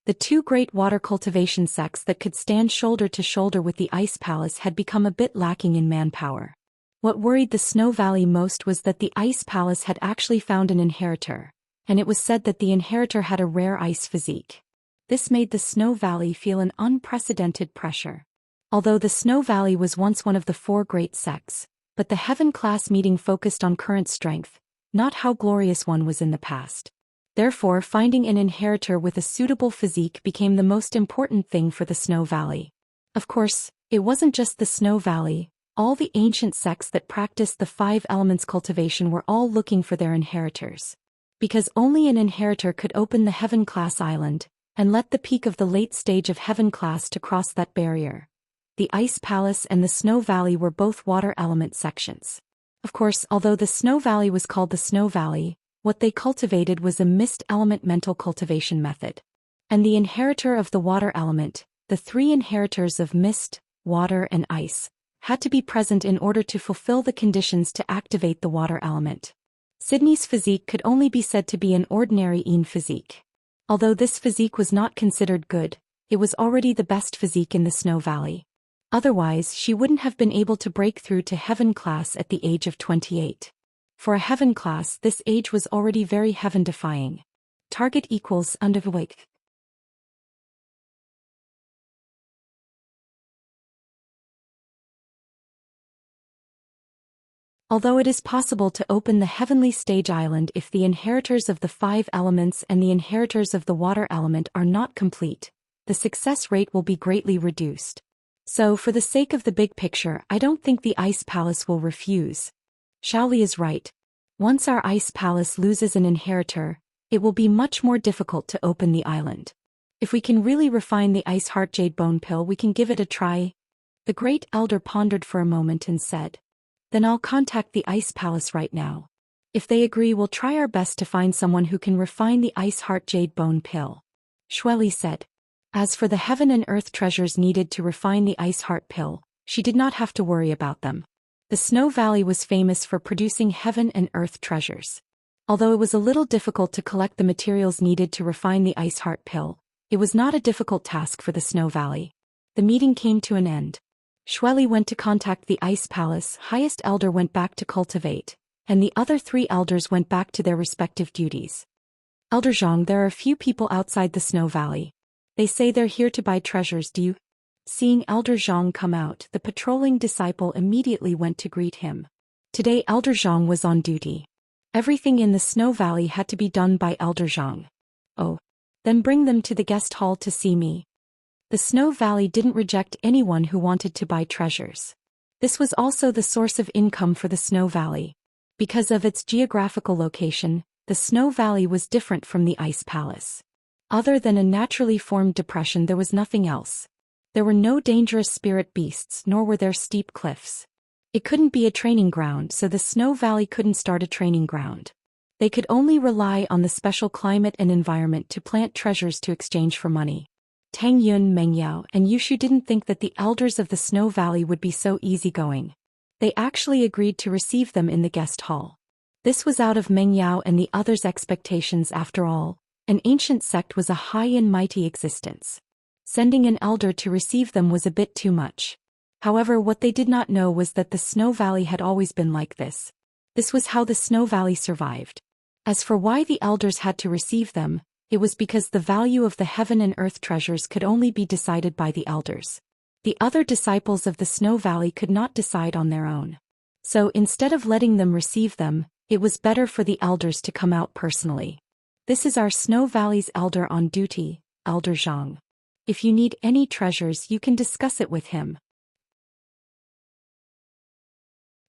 The 2 great water cultivation sects that could stand shoulder to shoulder with the Ice Palace had become a bit lacking in manpower. What worried the Snow Valley most was that the Ice Palace had actually found an inheritor, and it was said that the inheritor had a rare ice physique. This made the Snow Valley feel an unprecedented pressure. Although the Snow Valley was once one of the 4 great sects, but the Heaven-class meeting focused on current strength, not how glorious one was in the past. Therefore, finding an inheritor with a suitable physique became the most important thing for the Snow Valley. Of course, it wasn't just the Snow Valley. All the ancient sects that practiced the 5 elements cultivation were all looking for their inheritors. Because only an inheritor could open the Heaven-class island, and let the peak of the late stage of Heaven-class to cross that barrier. The Ice Palace and the Snow Valley were both water element sections. Of course, although the Snow Valley was called the Snow Valley, what they cultivated was a mist element mental cultivation method. And the inheritor of the water element, the 3 inheritors of mist, water and ice, had to be present in order to fulfill the conditions to activate the water element. Sydney's physique could only be said to be an ordinary Een physique. Although this physique was not considered good, it was already the best physique in the Snow Valley. Otherwise, she wouldn't have been able to break through to Heaven-class at the age of 28. For a Heaven-class, this age was already very heaven-defying. Target equals underwake. Although it is possible to open the heavenly stage island if the inheritors of the 5 elements and the inheritors of the water element are not complete, the success rate will be greatly reduced. So, for the sake of the big picture, I don't think the Ice Palace will refuse. Shaoli is right. Once our Ice Palace loses an inheritor, it will be much more difficult to open the island. If we can really refine the Ice Heart Jade Bone Pill, we can give it a try. The Great Elder pondered for a moment and said, Then I'll contact the Ice Palace right now. If they agree, we'll try our best to find someone who can refine the Ice Heart Jade Bone Pill. Xueli said. As for the heaven and earth treasures needed to refine the Ice Heart Pill, she did not have to worry about them. The Snow Valley was famous for producing heaven and earth treasures. Although it was a little difficult to collect the materials needed to refine the Ice Heart Pill, it was not a difficult task for the Snow Valley. The meeting came to an end. Xueli went to contact the Ice Palace, highest elder went back to cultivate, and the other 3 elders went back to their respective duties. Elder Zhang, there are a few people outside the Snow Valley. They say they're here to buy treasures, do you? Seeing Elder Zhang come out, the patrolling disciple immediately went to greet him. Today Elder Zhang was on duty. Everything in the Snow Valley had to be done by Elder Zhang. Oh. Then bring them to the guest hall to see me. The Snow Valley didn't reject anyone who wanted to buy treasures. This was also the source of income for the Snow Valley. Because of its geographical location, the Snow Valley was different from the Ice Palace. Other than a naturally formed depression, there was nothing else. There were no dangerous spirit beasts, nor were there steep cliffs. It couldn't be a training ground, so the Snow Valley couldn't start a training ground. They could only rely on the special climate and environment to plant treasures to exchange for money. Tang Yun, Meng Yao, and Yushu didn't think that the elders of the Snow Valley would be so easygoing. They actually agreed to receive them in the guest hall. This was out of Meng Yao and the others' expectations after all. An ancient sect was a high and mighty existence. Sending an elder to receive them was a bit too much. However, what they did not know was that the Snow Valley had always been like this. This was how the Snow Valley survived. As for why the elders had to receive them, it was because the value of the heaven and earth treasures could only be decided by the elders. The other disciples of the Snow Valley could not decide on their own. So instead of letting them receive them, it was better for the elders to come out personally. This is our Snow Valley's elder on duty, Elder Zhang. If you need any treasures, you can discuss it with him.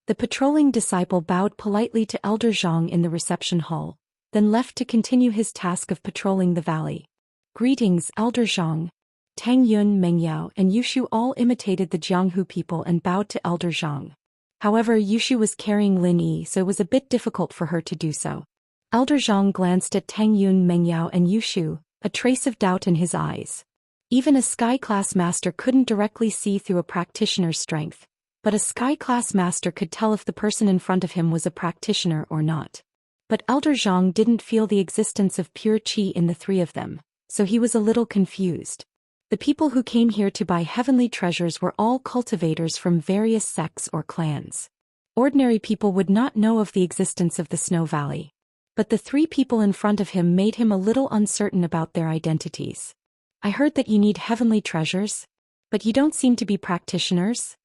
The patrolling disciple bowed politely to Elder Zhang in the reception hall, then left to continue his task of patrolling the valley. Greetings, Elder Zhang. Tang Yun, Meng Yao, and Yushu all imitated the Jianghu people and bowed to Elder Zhang. However, Yushu was carrying Lin Yi, so it was a bit difficult for her to do so. Elder Zhang glanced at Tang Yun, Meng Yao, and Yushu, a trace of doubt in his eyes. Even a Sky-class master couldn't directly see through a practitioner's strength, but a Sky-class master could tell if the person in front of him was a practitioner or not. But Elder Zhang didn't feel the existence of pure qi in the 3 of them, so he was a little confused. The people who came here to buy heavenly treasures were all cultivators from various sects or clans. Ordinary people would not know of the existence of the Snow Valley. But the 3 people in front of him made him a little uncertain about their identities. I heard that you need heavenly treasures, but you don't seem to be practitioners?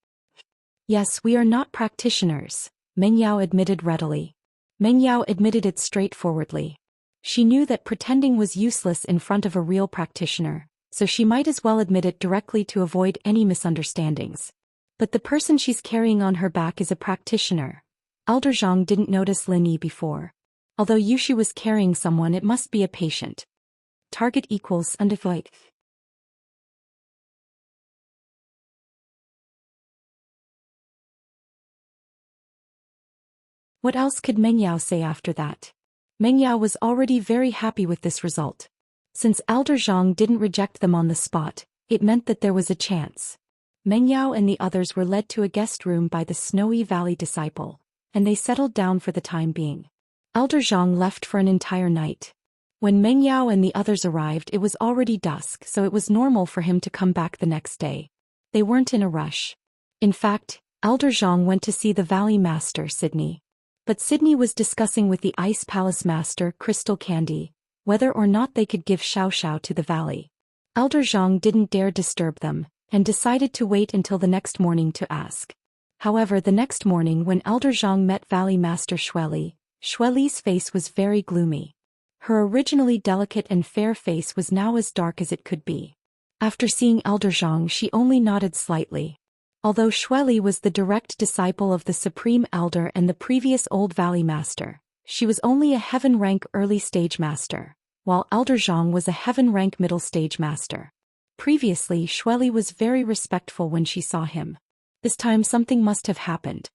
Yes, we are not practitioners, Meng Yao admitted readily. Meng Yao admitted it straightforwardly. She knew that pretending was useless in front of a real practitioner, so she might as well admit it directly to avoid any misunderstandings. But the person she's carrying on her back is a practitioner. Elder Zhang didn't notice Lin Yi before. Although Yushu was carrying someone, it must be a patient. Target equals undefined. What else could Meng Yao say after that? Meng Yao was already very happy with this result. Since Elder Zhang didn't reject them on the spot, it meant that there was a chance. Meng Yao and the others were led to a guest room by the Snowy Valley disciple, and they settled down for the time being. Elder Zhang left for an entire night. When Meng Yao and the others arrived, it was already dusk, so it was normal for him to come back the next day. They weren't in a rush. In fact, Elder Zhang went to see the Valley Master, Sydney. But Sydney was discussing with the Ice Palace Master, Crystal Candy, whether or not they could give Xiao Xiao to the valley. Elder Zhang didn't dare disturb them, and decided to wait until the next morning to ask. However, the next morning when Elder Zhang met Valley Master Xueli's face was very gloomy. Her originally delicate and fair face was now as dark as it could be. After seeing Elder Zhang, she only nodded slightly. Although Xueli was the direct disciple of the Supreme Elder and the previous Old Valley Master, she was only a Heaven rank early stage master, while Elder Zhang was a Heaven rank middle stage master. Previously, Xueli was very respectful when she saw him. This time something must have happened.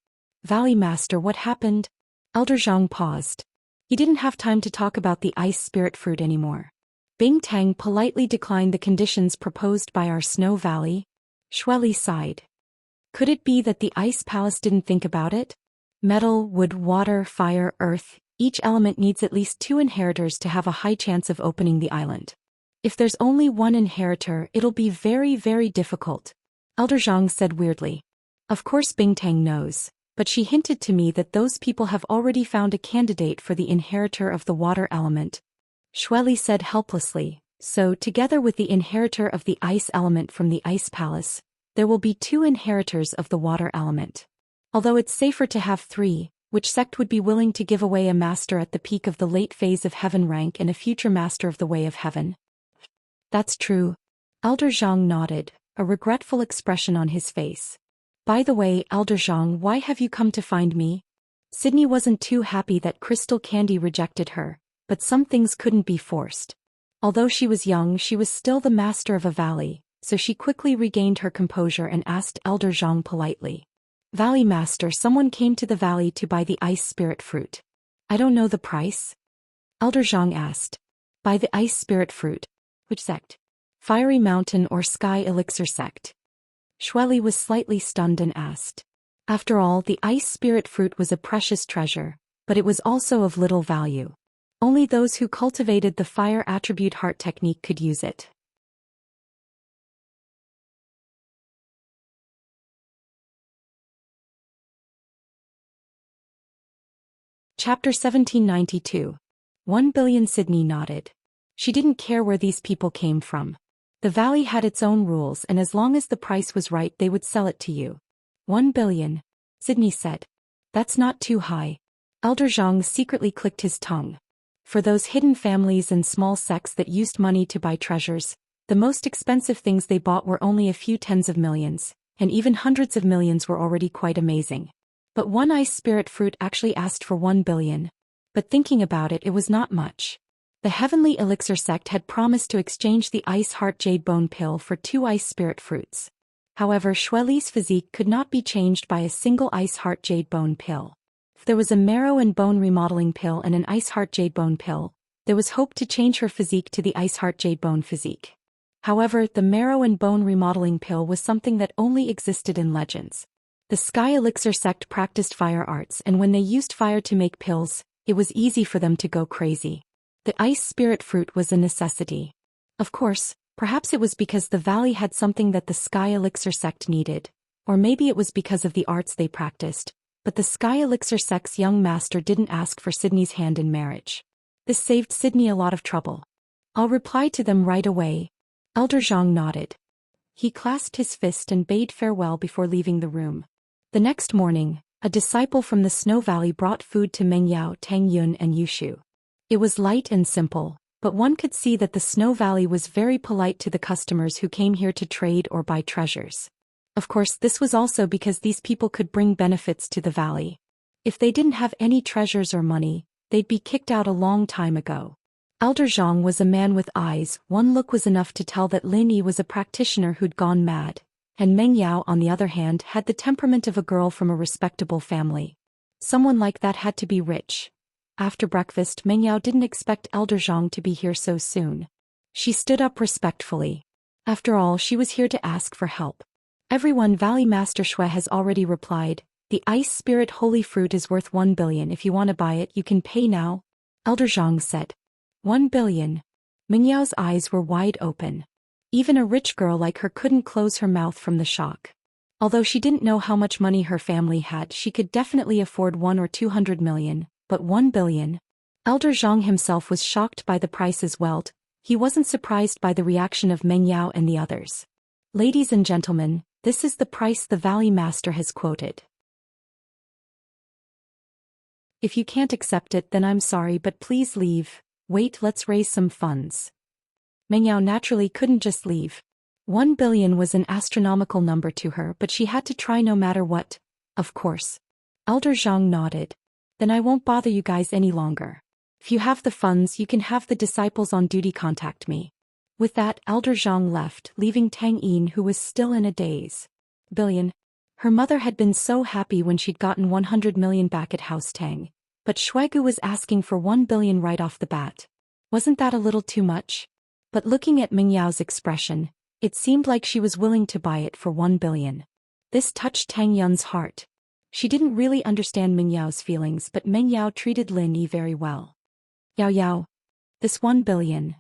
Valley Master, what happened? Elder Zhang paused. He didn't have time to talk about the ice spirit fruit anymore. Bing Tang politely declined the conditions proposed by our Snow Valley. Shueli sighed. Could it be that the Ice Palace didn't think about it? Metal, wood, water, fire, earth, each element needs at least 2 inheritors to have a high chance of opening the island. If there's only 1 inheritor, it'll be very, very difficult. Elder Zhang said weirdly. Of course Bing Tang knows, but she hinted to me that those people have already found a candidate for the inheritor of the water element. Shueli said helplessly, so together with the inheritor of the ice element from the Ice Palace, there will be 2 inheritors of the water element. Although it's safer to have 3, which sect would be willing to give away a master at the peak of the late phase of heaven rank and a future master of the way of heaven? That's true. Elder Zhang nodded, a regretful expression on his face. By the way, Elder Zhang, why have you come to find me? Sydney wasn't too happy that Crystal Candy rejected her, but some things couldn't be forced. Although she was young, she was still the master of a valley, so she quickly regained her composure and asked Elder Zhang politely. Valley Master, someone came to the valley to buy the ice spirit fruit. I don't know the price? Elder Zhang asked. Buy the ice spirit fruit. Which sect? Fiery Mountain or Sky Elixir sect? Shueli was slightly stunned and asked. After all, the ice spirit fruit was a precious treasure, but it was also of little value. Only those who cultivated the fire attribute heart technique could use it. Chapter 1792. 1 billion. Sydney nodded. She didn't care where these people came from. The valley had its own rules, and as long as the price was right they would sell it to you. 1 billion. Sydney said. That's not too high. Elder Zhang secretly clicked his tongue. For those hidden families and small sects that used money to buy treasures, the most expensive things they bought were only a few tens of millions, and even hundreds of millions were already quite amazing. But one ice spirit fruit actually asked for 1 billion. But thinking about it, it was not much. The Heavenly Elixir sect had promised to exchange the Ice Heart Jade Bone Pill for 2 ice spirit fruits. However, Shueli's physique could not be changed by a single Ice Heart Jade Bone Pill. If there was a marrow and bone remodeling pill and an Ice Heart Jade Bone Pill, there was hope to change her physique to the Ice Heart Jade Bone physique. However, the marrow and bone remodeling pill was something that only existed in legends. The Sky Elixir sect practiced fire arts, and when they used fire to make pills, it was easy for them to go crazy. The ice spirit fruit was a necessity. Of course, perhaps it was because the valley had something that the Sky Elixir sect needed, or maybe it was because of the arts they practiced, but the Sky Elixir sect's young master didn't ask for Sydney's hand in marriage. This saved Sydney a lot of trouble. I'll reply to them right away. Elder Zhang nodded. He clasped his fist and bade farewell before leaving the room. The next morning, a disciple from the Snow Valley brought food to Meng Yao, Tang Yun and Yushu. It was light and simple, but one could see that the Snow Valley was very polite to the customers who came here to trade or buy treasures. Of course, this was also because these people could bring benefits to the valley. If they didn't have any treasures or money, they'd be kicked out a long time ago. Elder Zhang was a man with eyes. One look was enough to tell that Lin Yi was a practitioner who'd gone mad. And Meng Yao, on the other hand, had the temperament of a girl from a respectable family. Someone like that had to be rich. After breakfast, Meng Yao didn't expect Elder Zhang to be here so soon. She stood up respectfully. After all, she was here to ask for help. Everyone, Valley Master Shui has already replied. The ice spirit holy fruit is worth 1 billion. If you want to buy it, you can pay now. Elder Zhang said. 1 billion. Meng Yao's eyes were wide open. Even a rich girl like her couldn't close her mouth from the shock. Although she didn't know how much money her family had, she could definitely afford 1 or 200 million, but 1 billion? Elder Zhang himself was shocked by the price as well. He wasn't surprised by the reaction of Meng Yao and the others. Ladies and gentlemen, this is the price the Valley Master has quoted. If you can't accept it, then I'm sorry, but please leave. Wait, let's raise some funds. Meng Yao naturally couldn't just leave. 1 billion was an astronomical number to her, but she had to try no matter what. Of course. Elder Zhang nodded. Then I won't bother you guys any longer. If you have the funds, you can have the disciples on duty contact me. With that, Elder Zhang left, leaving Tang Yin, who was still in a daze. Billion. Her mother had been so happy when she'd gotten 100 million back at House Tang, but Shuigu was asking for 1 billion right off the bat. Wasn't that a little too much? But looking at Ming Yao's expression, it seemed like she was willing to buy it for 1 billion. This touched Tang Yun's heart. She didn't really understand Ming Yao's feelings, but Ming Yao treated Lin Yi very well. Yao Yao. This 1 billion.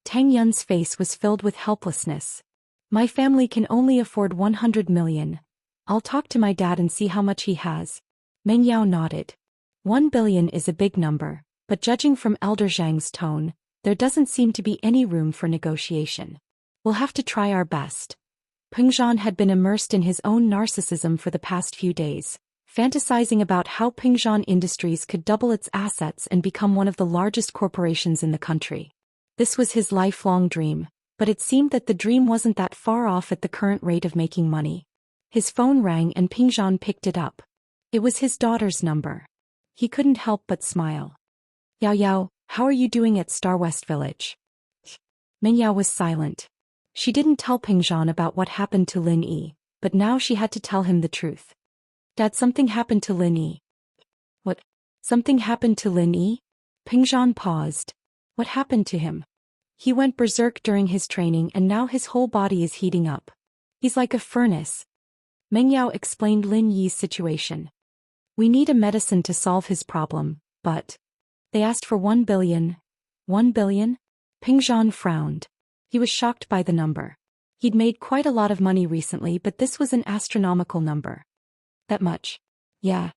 Tang Yun's face was filled with helplessness. My family can only afford 100 million. I'll talk to my dad and see how much he has. Meng Yao nodded. 1 billion is a big number, but judging from Elder Zhang's tone, there doesn't seem to be any room for negotiation. We'll have to try our best. Peng Zhan had been immersed in his own narcissism for the past few days, fantasizing about how Peng Zhan Industries could double its assets and become one of the largest corporations in the country. This was his lifelong dream, but it seemed that the dream wasn't that far off at the current rate of making money. His phone rang and Peng Zhan picked it up. It was his daughter's number. He couldn't help but smile. Yao Yao, how are you doing at Star West Village? Meng Yao was silent. She didn't tell Peng Zhan about what happened to Lin Yi, but now she had to tell him the truth. Dad, something happened to Lin Yi. What? Something happened to Lin Yi? Peng Zhan paused. What happened to him? He went berserk during his training and now his whole body is heating up. He's like a furnace. Meng Yao explained Lin Yi's situation. We need a medicine to solve his problem, but... They asked for 1 billion. 1 billion? Peng Zhan frowned. He was shocked by the number. He'd made quite a lot of money recently, but this was an astronomical number. That much? Yeah.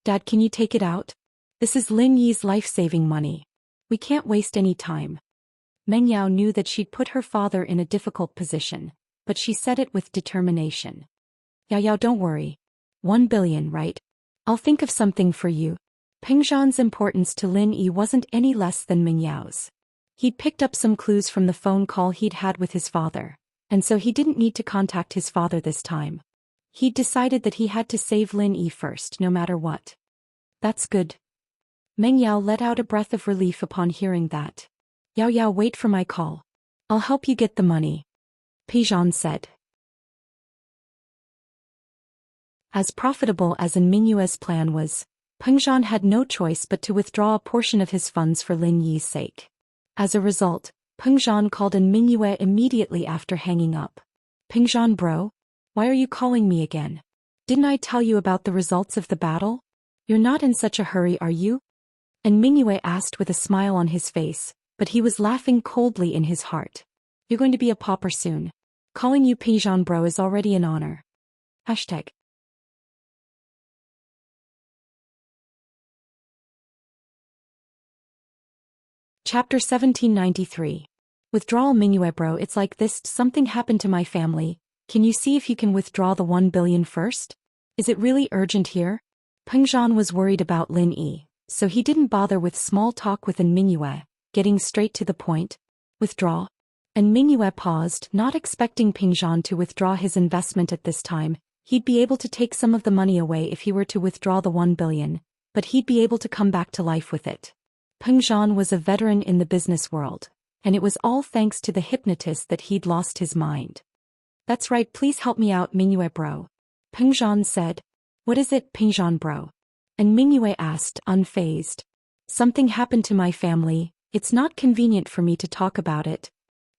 Dad, can you take it out? This is Lin Yi's life-saving money. We can't waste any time. Meng Yao knew that she'd put her father in a difficult position, but she said it with determination. Yao Yao, don't worry. 1 billion, right? I'll think of something for you. Peng Zhan's importance to Lin Yi wasn't any less than Meng Yao's. He'd picked up some clues from the phone call he'd had with his father, and so he didn't need to contact his father this time. He'd decided that he had to save Lin Yi first, no matter what. That's good. Meng Yao let out a breath of relief upon hearing that. Yao Yao, wait for my call. I'll help you get the money. Peng Zhan said. As profitable as Ming Yue's plan was, Peng Zhan had no choice but to withdraw a portion of his funds for Lin Yi's sake. As a result, Peng Zhan called in Ming Yue immediately after hanging up. Peng Zhan bro? Why are you calling me again? Didn't I tell you about the results of the battle? You're not in such a hurry, are you? And Ming Yue asked with a smile on his face, but he was laughing coldly in his heart. You're going to be a pauper soon. Calling you Peng Zhan bro is already an honor. Hashtag. Chapter 1793. Withdrawal. Ming Yue bro, it's like this, something happened to my family. Can you see if you can withdraw the 1 billion first? Is it really urgent here? Peng Zhan was worried about Lin Yi, so he didn't bother with small talk with Ming Yue, getting straight to the point. Withdraw? And Ming Yue paused, not expecting Peng Zhan to withdraw his investment at this time. He'd be able to take some of the money away if he were to withdraw the 1 billion, but he'd be able to come back to life with it. Peng Zhan was a veteran in the business world, and it was all thanks to the hypnotist that he'd lost his mind. That's right, please help me out, Ming Yue bro. Peng Zhan said. What is it, Peng Zhan bro? And Ming Yue asked, unfazed. Something happened to my family, it's not convenient for me to talk about it.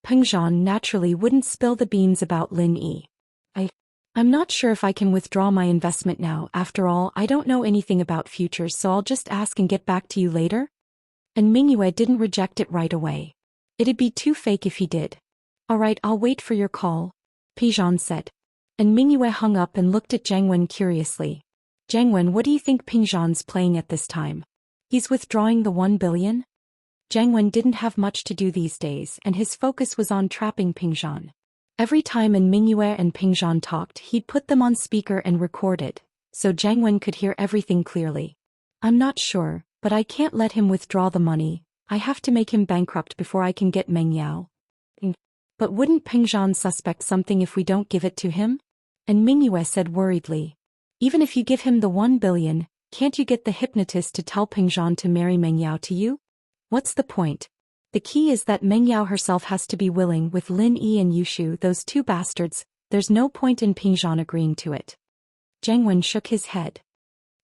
Peng Zhan naturally wouldn't spill the beans about Lin Yi. I'm not sure if I can withdraw my investment now, after all I don't know anything about futures, so I'll just ask and get back to you later? And Ming Yue didn't reject it right away. It'd be too fake if he did. Alright, I'll wait for your call, Peng Zhan said. And Ming Yue hung up and looked at Zhang Wen curiously. Zhang Wen, what do you think Peng Zhan's playing at this time? He's withdrawing the 1 billion? Zhang Wen didn't have much to do these days and his focus was on trapping Peng Zhan. Every time Ming Yue and Peng Zhan talked, he'd put them on speaker and record it, so Zhang Wen could hear everything clearly. I'm not sure, but I can't let him withdraw the money. I have to make him bankrupt before I can get Meng Yao. But wouldn't Peng Zhan suspect something if we don't give it to him? And Ming Yue said worriedly. Even if you give him the 1 billion, can't you get the hypnotist to tell Peng Zhan to marry Meng Yao to you? What's the point? The key is that Meng Yao herself has to be willing. With Lin Yi and Yushu, those two bastards, there's no point in Peng Zhan agreeing to it. Zhang Wen shook his head.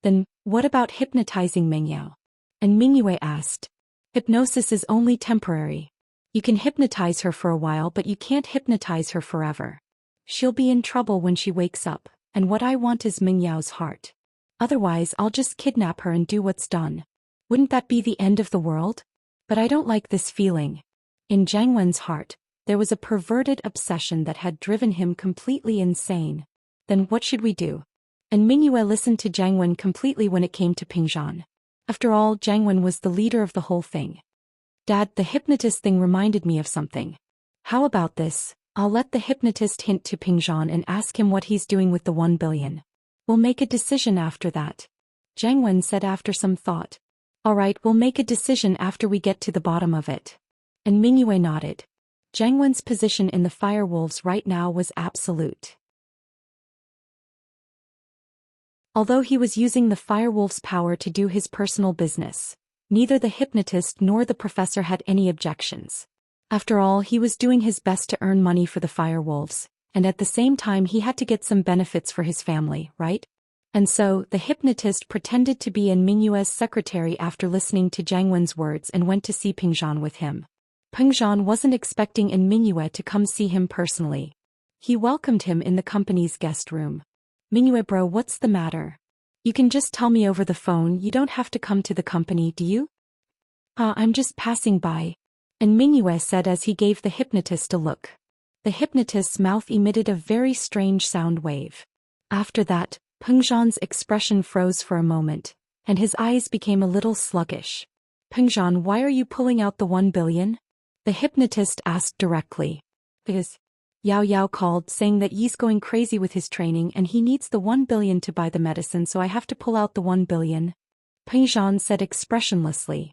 Then, what about hypnotizing Mengyao? And Mingyue asked. Hypnosis is only temporary. You can hypnotize her for a while, but you can't hypnotize her forever. She'll be in trouble when she wakes up, and what I want is Mingyao's heart. Otherwise, I'll just kidnap her and do what's done. Wouldn't that be the end of the world? But I don't like this feeling. In Zhang Wen's heart, there was a perverted obsession that had driven him completely insane. Then what should we do? And Mingyue listened to Zhang Wen completely when it came to Pingzhan. After all, Zhang Wen was the leader of the whole thing. Dad, the hypnotist thing reminded me of something. How about this? I'll let the hypnotist hint to Pingzhan and ask him what he's doing with the 1 billion. We'll make a decision after that. Zhang Wen said after some thought. All right, we'll make a decision after we get to the bottom of it. And Mingyue nodded. Zhang Wen's position in the Firewolves right now was absolute. Although he was using the Firewolf's power to do his personal business, neither the hypnotist nor the professor had any objections. After all, he was doing his best to earn money for the Firewolves, and at the same time he had to get some benefits for his family, right? And so, the hypnotist pretended to be Mingyue's secretary after listening to Zhang Wen's words and went to see Pingzhan with him. Pingzhan wasn't expecting Mingyue to come see him personally. He welcomed him in the company's guest room. Mingyue bro, what's the matter? You can just tell me over the phone, you don't have to come to the company, do you? I'm just passing by. And Mingyue said as he gave the hypnotist a look. The hypnotist's mouth emitted a very strange sound wave. After that, Pingzhan's expression froze for a moment, and his eyes became a little sluggish. Pingzhan, why are you pulling out the 1 billion? The hypnotist asked directly. Because Yao Yao called saying that he's going crazy with his training and he needs the 1 billion to buy the medicine, so I have to pull out the 1 billion. Pingzhan said expressionlessly.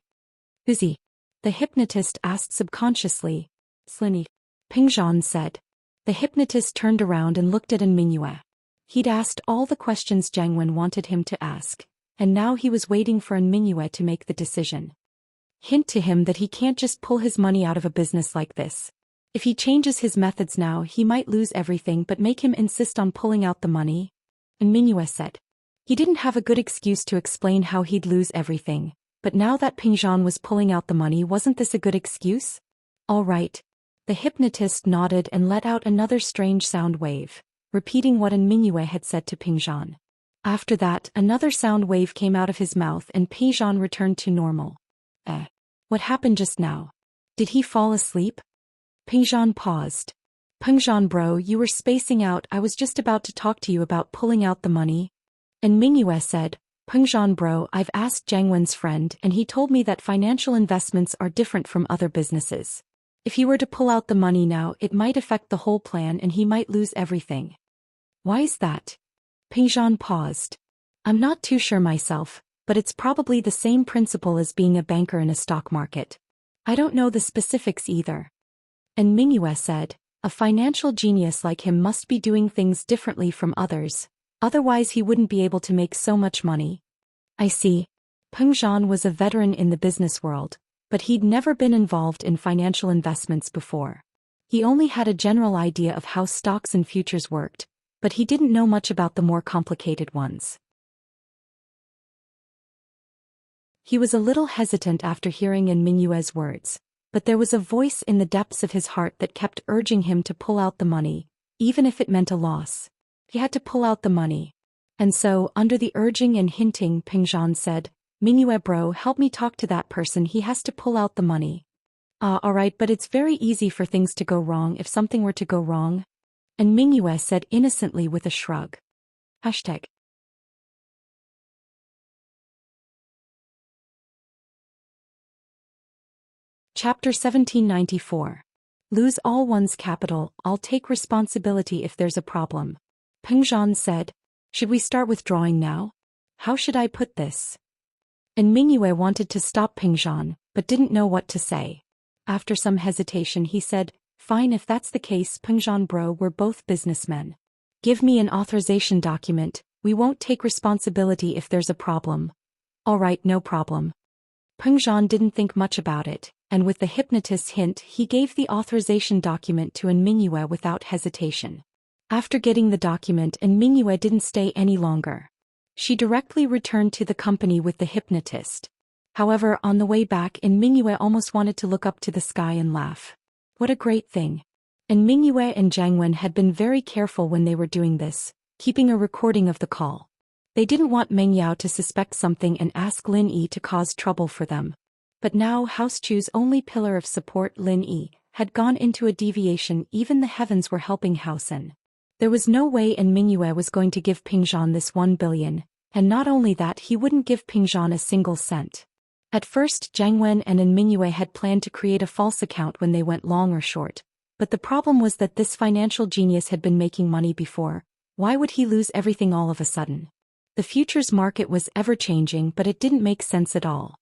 Uzi? The hypnotist asked subconsciously. Slinny. Pingzhan said. The hypnotist turned around and looked at Mingyue. He'd asked all the questions Zhang Wen wanted him to ask, and now he was waiting for Mingyue to make the decision. Hint to him that he can't just pull his money out of a business like this. If he changes his methods now, he might lose everything, but make him insist on pulling out the money. And Mingyue said. He didn't have a good excuse to explain how he'd lose everything, but now that Pingzhan was pulling out the money, wasn't this a good excuse? All right. The hypnotist nodded and let out another strange sound wave, repeating what Mingyue had said to Pingzhan. After that, another sound wave came out of his mouth and Pingzhan returned to normal. What happened just now? Did he fall asleep? Pingzhan paused. Pingzhan bro, you were spacing out, I was just about to talk to you about pulling out the money. And Mingyue said, Pingzhan bro, I've asked Zhang Wen's friend and he told me that financial investments are different from other businesses. If he were to pull out the money now, it might affect the whole plan and he might lose everything. Why is that? Pingzhan paused. I'm not too sure myself, but it's probably the same principle as being a banker in a stock market. I don't know the specifics either. And Mingyue said, a financial genius like him must be doing things differently from others, otherwise he wouldn't be able to make so much money. I see. Pingzhan was a veteran in the business world, but he'd never been involved in financial investments before. He only had a general idea of how stocks and futures worked, but he didn't know much about the more complicated ones. He was a little hesitant after hearing Mingyue's words, but there was a voice in the depths of his heart that kept urging him to pull out the money, even if it meant a loss. He had to pull out the money. And so, under the urging and hinting, Pingzhan said, Mingyue bro, help me talk to that person, he has to pull out the money. Alright, but it's very easy for things to go wrong if something were to go wrong. And Mingyue said innocently with a shrug. Hashtag. Chapter 1794. Lose all one's capital, I'll take responsibility if there's a problem. Pingzhan said, should we start withdrawing now? How should I put this? And Mingyue wanted to stop Pingzhan, but didn't know what to say. After some hesitation he said, fine, if that's the case, Pingzhan bro, we're both businessmen. Give me an authorization document, we won't take responsibility if there's a problem. Alright, no problem. Pingzhan didn't think much about it, and with the hypnotist's hint he gave the authorization document to Mingyue without hesitation. After getting the document, and Mingyue didn't stay any longer. She directly returned to the company with the hypnotist. However, on the way back, Mingyue almost wanted to look up to the sky and laugh. What a great thing. And Mingyue and Jiang Wen had been very careful when they were doing this, keeping a recording of the call. They didn't want Meng Yao to suspect something and ask Lin Yi to cause trouble for them. But now House Chu's only pillar of support, Lin Yi, had gone into a deviation. Even the heavens were helping House N. There was no way Mingyue was going to give Pingzhan this 1 billion, and not only that, he wouldn't give Pingzhan a single cent. At first, Jiang Wen and Mingyue had planned to create a false account when they went long or short, but the problem was that this financial genius had been making money before. Why would he lose everything all of a sudden? The futures market was ever-changing, but it didn't make sense at all.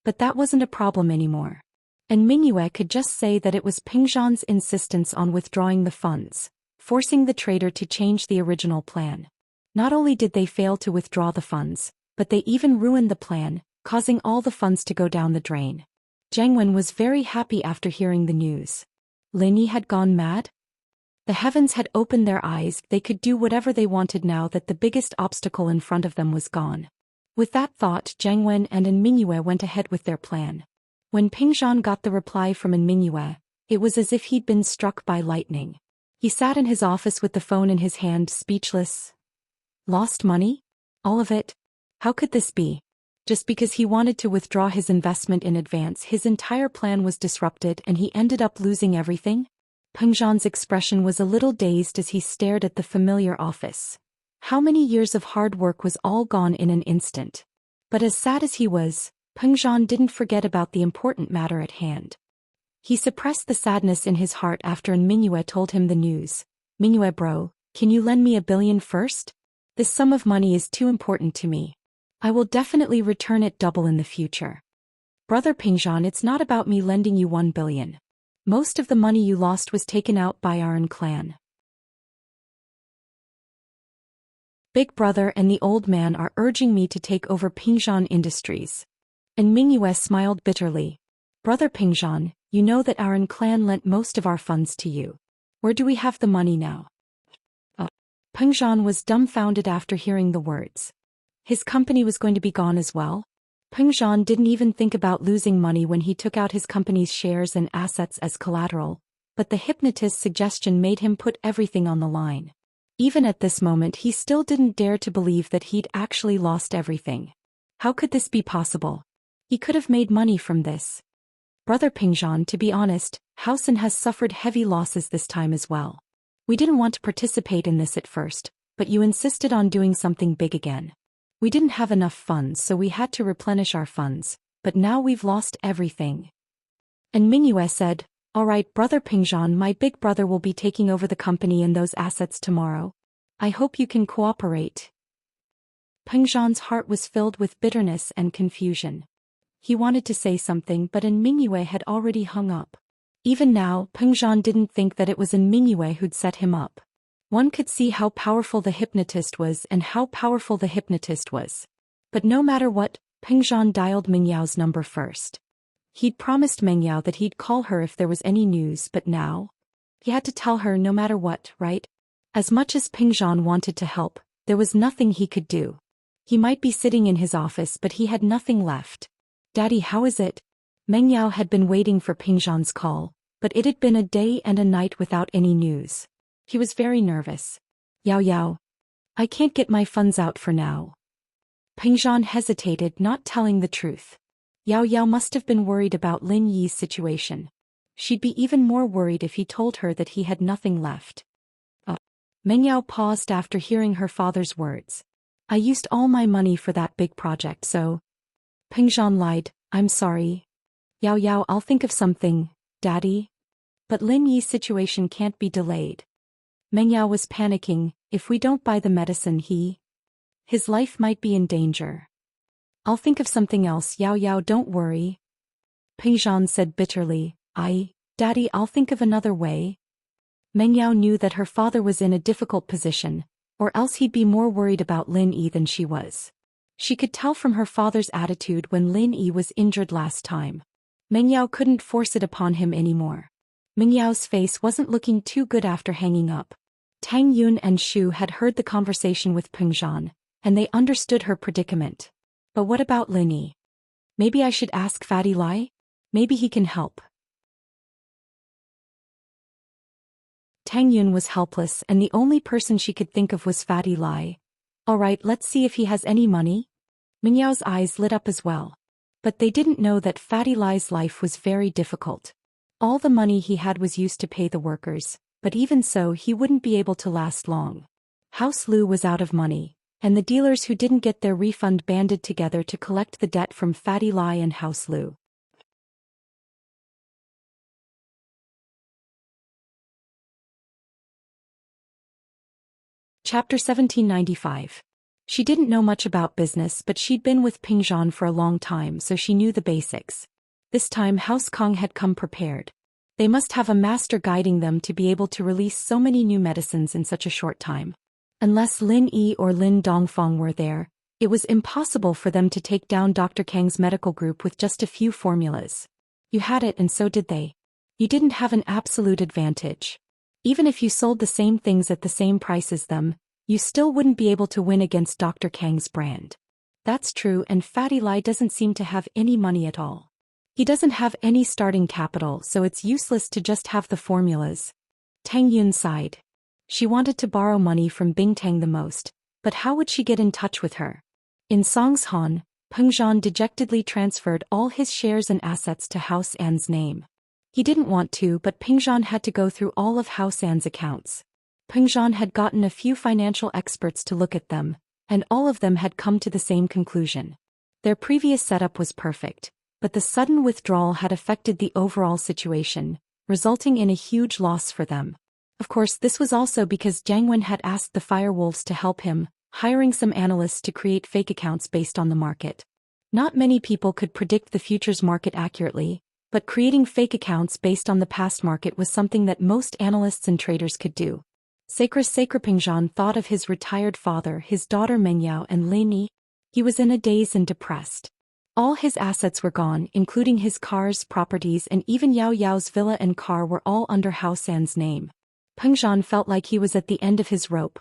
But that wasn't a problem anymore. And Mingyue could just say that it was Pingzhan's insistence on withdrawing the funds, forcing the trader to change the original plan. Not only did they fail to withdraw the funds, but they even ruined the plan, causing all the funds to go down the drain. Jiang Wen was very happy after hearing the news. Lin Yi had gone mad? The heavens had opened their eyes. They could do whatever they wanted now that the biggest obstacle in front of them was gone. With that thought, Jiang Wen and Mingyue went ahead with their plan. When Pingzhan got the reply from Mingyue, it was as if he'd been struck by lightning. He sat in his office with the phone in his hand, speechless. Lost money? All of it? How could this be? Just because he wanted to withdraw his investment in advance, his entire plan was disrupted and he ended up losing everything? Pingzhan's expression was a little dazed as he stared at the familiar office. How many years of hard work was all gone in an instant? But as sad as he was, Pingzhan didn't forget about the important matter at hand. He suppressed the sadness in his heart after Mingyue told him the news. Mingyue bro, can you lend me 1 billion first? This sum of money is too important to me. I will definitely return it double in the future. Brother Pingzhan, it's not about me lending you 1 billion. Most of the money you lost was taken out by our clan. Big brother and the old man are urging me to take over Pingzhan Industries. And Mingyue smiled bitterly. Brother Pingzhan, you know that our clan lent most of our funds to you. Where do we have the money now? Pingzhan was dumbfounded after hearing the words. His company was going to be gone as well? Pingzhan didn't even think about losing money when he took out his company's shares and assets as collateral, but the hypnotist's suggestion made him put everything on the line. Even at this moment, he still didn't dare to believe that he'd actually lost everything. How could this be possible? He could have made money from this. Brother Pingzhan, to be honest, Housen has suffered heavy losses this time as well. We didn't want to participate in this at first, but you insisted on doing something big again. We didn't have enough funds, so we had to replenish our funds, but now we've lost everything. And Mingyue said, all right, Brother Pingzhan, my big brother will be taking over the company and those assets tomorrow. I hope you can cooperate. Pingzhan's heart was filled with bitterness and confusion. He wanted to say something, but Mingyue had already hung up. Even now, Pingzhan didn't think that it was Mingyue who'd set him up. One could see how powerful the hypnotist was and how powerful the hypnotist was. But no matter what, Pingzhan dialed Meng Yao's number first. He'd promised Meng Yao that he'd call her if there was any news, but now? He had to tell her no matter what, right? As much as Pingzhan wanted to help, there was nothing he could do. He might be sitting in his office, but he had nothing left. Daddy, how is it? Meng Yao had been waiting for Pingzhan's call, but it had been a day and a night without any news. He was very nervous. Yao, I can't get my funds out for now. Pingzhan hesitated, not telling the truth. Yao must have been worried about Lin Yi's situation. She'd be even more worried if he told her that he had nothing left. Meng Yao paused after hearing her father's words. I used all my money for that big project, so... Pingzhan lied, I'm sorry. Yao, I'll think of something, Daddy. But Lin Yi's situation can't be delayed. Meng Yao was panicking. If we don't buy the medicine, his life might be in danger. I'll think of something else, Yao, don't worry. Pingzhan said bitterly, Daddy, I'll think of another way. Meng Yao knew that her father was in a difficult position, or else he'd be more worried about Lin Yi than she was. She could tell from her father's attitude when Lin Yi was injured last time. Meng Yao couldn't force it upon him anymore. Meng Yao's face wasn't looking too good after hanging up. Tang Yun and Shu had heard the conversation with Peng Zhan, and they understood her predicament. But what about Lin Yi? Maybe I should ask Fatty Lai? Maybe he can help. Tang Yun was helpless, and the only person she could think of was Fatty Lai. Alright, let's see if he has any money. Ming Yao's eyes lit up as well. But they didn't know that Fatty Lai's life was very difficult. All the money he had was used to pay the workers, but even so he wouldn't be able to last long. House Lu was out of money, and the dealers who didn't get their refund banded together to collect the debt from Fatty Lai and House Lu. Chapter 1795. She didn't know much about business, but she'd been with Peng Zhan for a long time, so she knew the basics. This time House Kong had come prepared. They must have a master guiding them to be able to release so many new medicines in such a short time. Unless Lin Yi or Lin Dongfeng were there, it was impossible for them to take down Dr. Kang's medical group with just a few formulas. You had it and so did they. You didn't have an absolute advantage. Even if you sold the same things at the same price as them, you still wouldn't be able to win against Dr. Kang's brand. That's true, and Fatty Lai doesn't seem to have any money at all. He doesn't have any starting capital, so it's useless to just have the formulas. Tang Yun sighed. She wanted to borrow money from Bing Tang the most, but how would she get in touch with her? In Songshan, Peng Zhan dejectedly transferred all his shares and assets to House An's name. He didn't want to, but Peng Zhan had to go through all of House An's accounts. Peng Zhan had gotten a few financial experts to look at them, and all of them had come to the same conclusion. Their previous setup was perfect, but the sudden withdrawal had affected the overall situation, resulting in a huge loss for them. Of course, this was also because Jiang Wen had asked the Firewolves to help him, hiring some analysts to create fake accounts based on the market. Not many people could predict the futures market accurately, but creating fake accounts based on the past market was something that most analysts and traders could do. Sacre Peng Zhan thought of his retired father, his daughter Meng Yao and Lin Yi. He was in a daze and depressed. All his assets were gone, including his cars, properties, and even Yao Yao's villa and car were all under House An's name. Peng Zhan felt like he was at the end of his rope.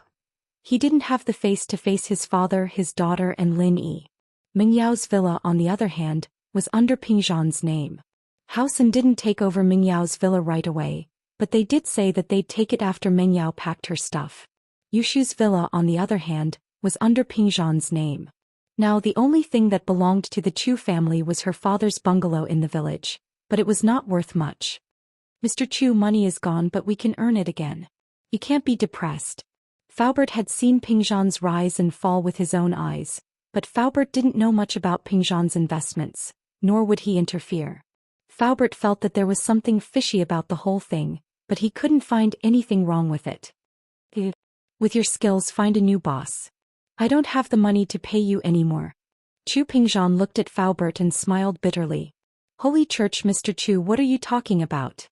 He didn't have the face to face his father, his daughter, and Lin Yi. Meng Yao's villa, on the other hand, was under Peng Zhan's name. House An didn't take over Meng Yao's villa right away, but they did say that they'd take it after Meng Yao packed her stuff. Yushu's villa, on the other hand, was under Peng Zhan's name. Now the only thing that belonged to the Chu family was her father's bungalow in the village, but it was not worth much. Mr. Chu, money is gone, but we can earn it again. You can't be depressed. Faubert had seen Peng Zhan's rise and fall with his own eyes, but Faubert didn't know much about Peng Zhan's investments, nor would he interfere. Faubert felt that there was something fishy about the whole thing, but he couldn't find anything wrong with it. With your skills, find a new boss. I don't have the money to pay you anymore. Chu Peng Zhan looked at Faubert and smiled bitterly. Holy Church, Mr. Chu, what are you talking about?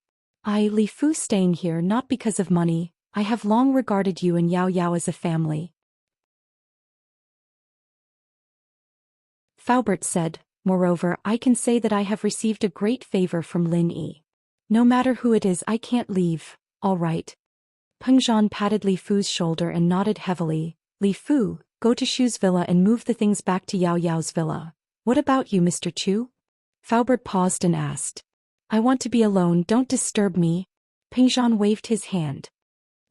Li Fu staying here not because of money. I have long regarded you and Yao Yao as a family. Faubert said, moreover, I can say that I have received a great favor from Lin Yi. No matter who it is, I can't leave, all right. Peng Zhan patted Li Fu's shoulder and nodded heavily. Li Fu, go to Shu's villa and move the things back to Yao Yao's villa. What about you, Mr. Chu? Faubert paused and asked. I want to be alone, don't disturb me. Peng Zhan waved his hand.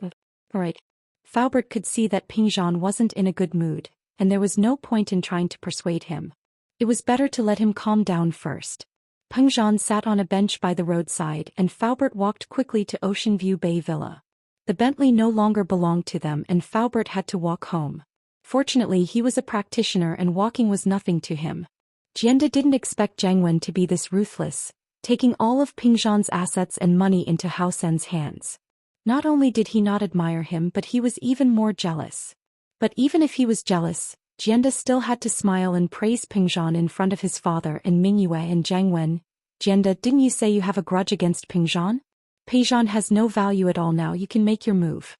All right. Faubert could see that Peng Zhan wasn't in a good mood, and there was no point in trying to persuade him. It was better to let him calm down first. Peng Zhan sat on a bench by the roadside and Faubert walked quickly to Ocean View Bay Villa. The Bentley no longer belonged to them and Faubert had to walk home. Fortunately, he was a practitioner and walking was nothing to him. Jianda didn't expect Jiang Wen to be this ruthless, taking all of Peng Zhan's assets and money into House An's hands. Not only did he not admire him, but he was even more jealous. But even if he was jealous, Jianda still had to smile and praise Peng Zhan in front of his father and Ming Yue and Jiang Wen. Jianda, didn't you say you have a grudge against Peng Zhan? Peng Zhan has no value at all now, you can make your move.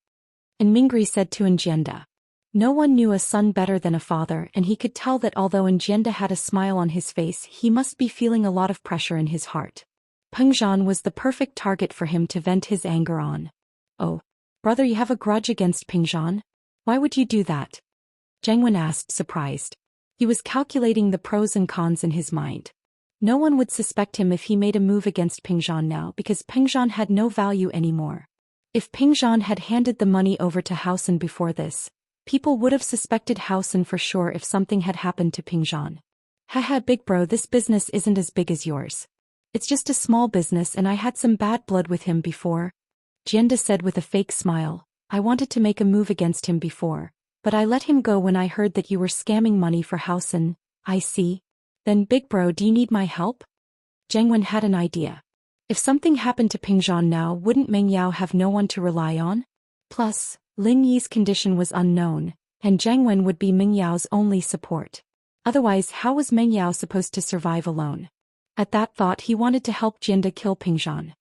And Mingri said to Jianda. No one knew a son better than a father, and he could tell that although Jianda had a smile on his face, he must be feeling a lot of pressure in his heart. Peng Zhan was the perfect target for him to vent his anger on. Oh. Brother, you have a grudge against Pingzhan? Why would you do that? Zhang Wen asked, surprised. He was calculating the pros and cons in his mind. No one would suspect him if he made a move against Pingzhan now because Pingzhan had no value anymore. If Pingzhan had handed the money over to Haosen before this, people would have suspected Haosen for sure if something had happened to Pingzhan. Haha, big bro, this business isn't as big as yours. It's just a small business and I had some bad blood with him before. Jianda said with a fake smile. I wanted to make a move against him before, but I let him go when I heard that you were scamming money for Haosen. I see. Then big bro, do you need my help? Zhang Wen had an idea. If something happened to Pingzhan now, wouldn't Meng Yao have no one to rely on? Plus, Lin Yi's condition was unknown, and Zhang Wen would be Meng Yao's only support. Otherwise, how was Meng Yao supposed to survive alone? At that thought, he wanted to help Jianda kill Pingzhan.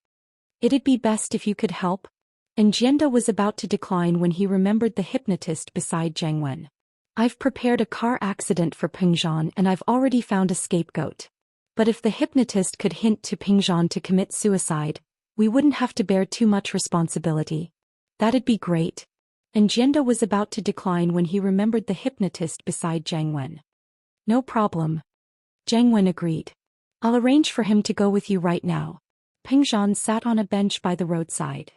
It'd be best if you could help. And Jianda was about to decline when he remembered the hypnotist beside Zhang Wen. I've prepared a car accident for Pingzhan and I've already found a scapegoat. But if the hypnotist could hint to Pingzhan to commit suicide, we wouldn't have to bear too much responsibility. That'd be great. And Jianda was about to decline when he remembered the hypnotist beside Zhang Wen. No problem. Zhang Wen agreed. I'll arrange for him to go with you right now. Pingzhan sat on a bench by the roadside.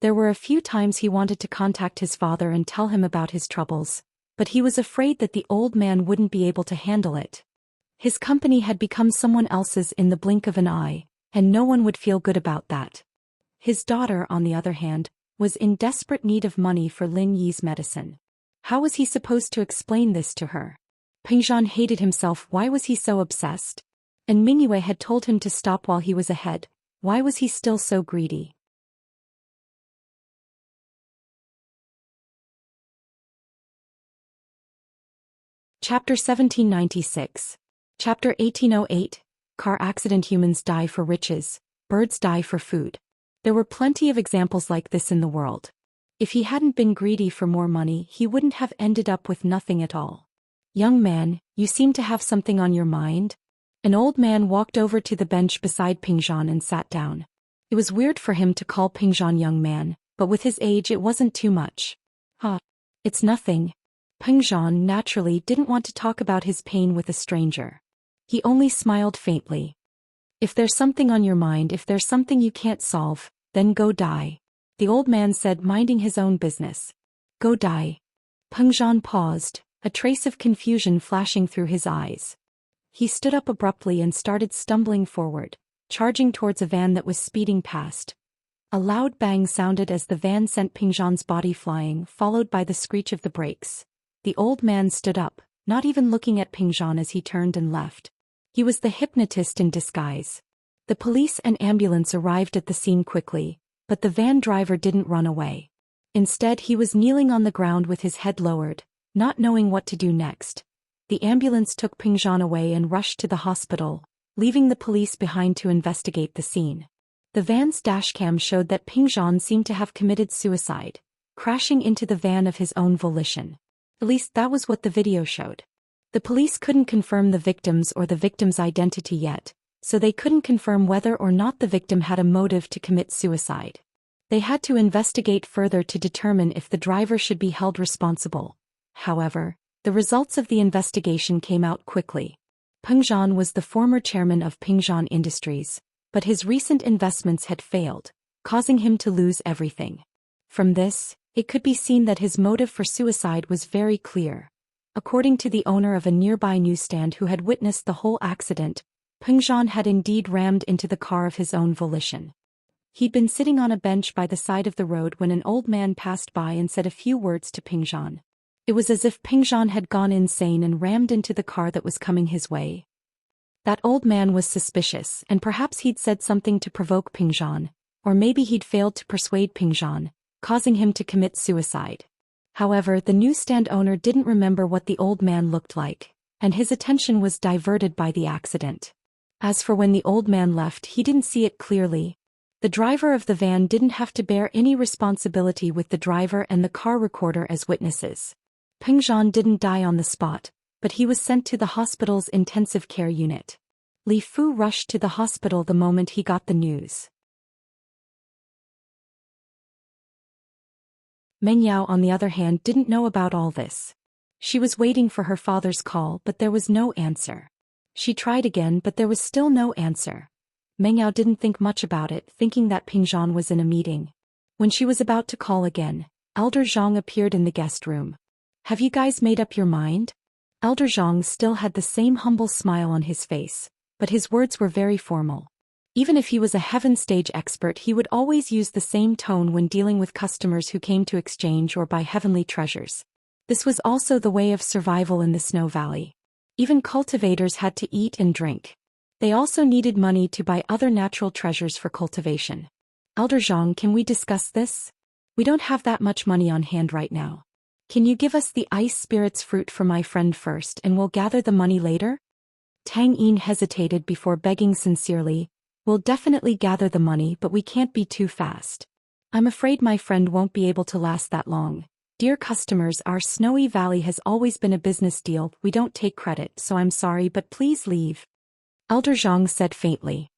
There were a few times he wanted to contact his father and tell him about his troubles, but he was afraid that the old man wouldn't be able to handle it. His company had become someone else's in the blink of an eye, and no one would feel good about that. His daughter, on the other hand, was in desperate need of money for Lin Yi's medicine. How was he supposed to explain this to her? Pingzhan hated himself. Why was he so obsessed? And Mingyue had told him to stop while he was ahead. Why was he still so greedy? Chapter 1796. Chapter 1808. Car accident. Humans die for riches, birds die for food. There were plenty of examples like this in the world. If he hadn't been greedy for more money, he wouldn't have ended up with nothing at all. Young man, you seem to have something on your mind. An old man walked over to the bench beside Pingzhan and sat down. It was weird for him to call Pingzhan young man, but with his age it wasn't too much. It's nothing. Pingzhan naturally didn't want to talk about his pain with a stranger. He only smiled faintly. If there's something on your mind, if there's something you can't solve, then go die. The old man said, minding his own business. Go die. Pingzhan paused, a trace of confusion flashing through his eyes. He stood up abruptly and started stumbling forward, charging towards a van that was speeding past. A loud bang sounded as the van sent Pingzhan's body flying, followed by the screech of the brakes. The old man stood up, not even looking at Pingzhan as he turned and left. He was the hypnotist in disguise. The police and ambulance arrived at the scene quickly, but the van driver didn't run away. Instead, he was kneeling on the ground with his head lowered, not knowing what to do next. The ambulance took Pingzhan away and rushed to the hospital, leaving the police behind to investigate the scene. The van's dashcam showed that Pingzhan seemed to have committed suicide, crashing into the van of his own volition. At least that was what the video showed. The police couldn't confirm the victims or the victim's identity yet, so they couldn't confirm whether or not the victim had a motive to commit suicide. They had to investigate further to determine if the driver should be held responsible. However, the results of the investigation came out quickly. Pingzhan was the former chairman of Pingzhan Industries, but his recent investments had failed, causing him to lose everything. From this, it could be seen that his motive for suicide was very clear. According to the owner of a nearby newsstand who had witnessed the whole accident, Pingzhan had indeed rammed into the car of his own volition. He'd been sitting on a bench by the side of the road when an old man passed by and said a few words to Pingzhan. It was as if Pingzhan had gone insane and rammed into the car that was coming his way. That old man was suspicious, and perhaps he'd said something to provoke Pingzhan, or maybe he'd failed to persuade Pingzhan, causing him to commit suicide. However, the newsstand owner didn't remember what the old man looked like, and his attention was diverted by the accident. As for when the old man left, he didn't see it clearly. The driver of the van didn't have to bear any responsibility with the driver and the car recorder as witnesses. Pingzhan didn't die on the spot, but he was sent to the hospital's intensive care unit. Li Fu rushed to the hospital the moment he got the news. Meng Yao, on the other hand, didn't know about all this. She was waiting for her father's call, but there was no answer. She tried again, but there was still no answer. Meng Yao didn't think much about it, thinking that Ping Zhan was in a meeting. When she was about to call again, Elder Zhang appeared in the guest room. Have you guys made up your mind? Elder Zhang still had the same humble smile on his face, but his words were very formal. Even if he was a heaven stage expert, he would always use the same tone when dealing with customers who came to exchange or buy heavenly treasures. This was also the way of survival in the Snow Valley. Even cultivators had to eat and drink. They also needed money to buy other natural treasures for cultivation. Elder Zhang, can we discuss this? We don't have that much money on hand right now. Can you give us the ice spirits fruit for my friend first and we'll gather the money later? Tang Yin hesitated before begging sincerely. We'll definitely gather the money, but we can't be too fast. I'm afraid my friend won't be able to last that long. Dear customers, our Snowy Valley has always been a business deal. We don't take credit, so I'm sorry, but please leave. Elder Zhang said faintly.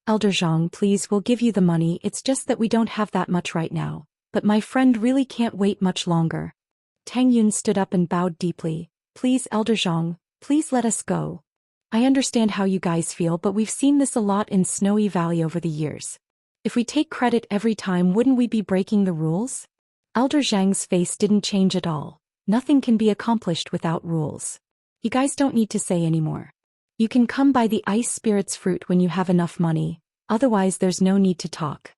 Elder Zhang, please, we'll give you the money, it's just that we don't have that much right now. But my friend really can't wait much longer. Tang Yun stood up and bowed deeply. Please, Elder Zhang, please let us go. I understand how you guys feel, but we've seen this a lot in Snowy Valley over the years. If we take credit every time, wouldn't we be breaking the rules? Elder Zhang's face didn't change at all. Nothing can be accomplished without rules. You guys don't need to say anymore. You can come buy the ice spirits fruit when you have enough money, otherwise there's no need to talk.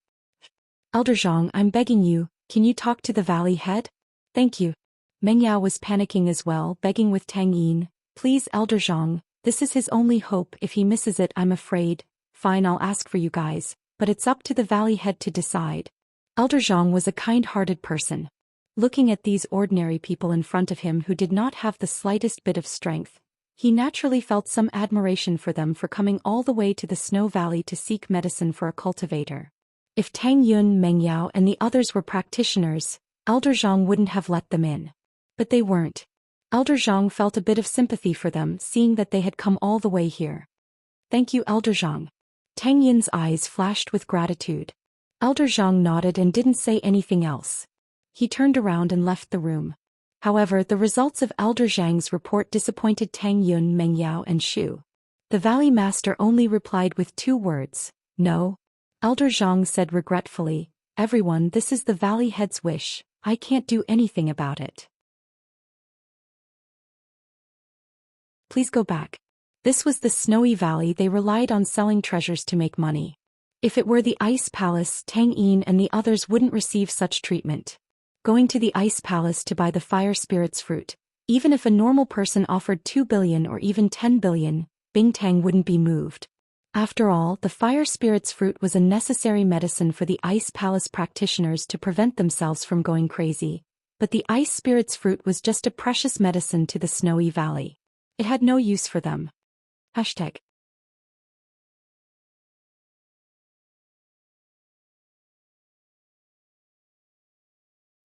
Elder Zhang, I'm begging you, can you talk to the valley head? Thank you. Meng Yao was panicking as well, begging with Tang Yin. Please, Elder Zhang, this is his only hope. If he misses it, I'm afraid. Fine, I'll ask for you guys, but it's up to the valley head to decide. Elder Zhang was a kind-hearted person. Looking at these ordinary people in front of him who did not have the slightest bit of strength, he naturally felt some admiration for them for coming all the way to the Snow Valley to seek medicine for a cultivator. If Tang Yun, Meng Yao and the others were practitioners, Elder Zhang wouldn't have let them in. But they weren't. Elder Zhang felt a bit of sympathy for them, seeing that they had come all the way here. Thank you, Elder Zhang. Tang Yun's eyes flashed with gratitude. Elder Zhang nodded and didn't say anything else. He turned around and left the room. However, the results of Elder Zhang's report disappointed Tang Yun, Meng Yao and Shu. The Valley Master only replied with 2 words, no. Elder Zhang said regretfully, everyone, this is the Valley Head's wish, I can't do anything about it. Please go back. This was the Snowy Valley. They relied on selling treasures to make money. If it were the Ice Palace, Tang Yin and the others wouldn't receive such treatment. Going to the Ice Palace to buy the Fire Spirit's fruit, even if a normal person offered 2 billion or even 10 billion, Bingtang wouldn't be moved. After all, the Fire Spirit's fruit was a necessary medicine for the Ice Palace practitioners to prevent themselves from going crazy, but the Ice Spirit's fruit was just a precious medicine to the Snowy Valley. It had no use for them. Hashtag.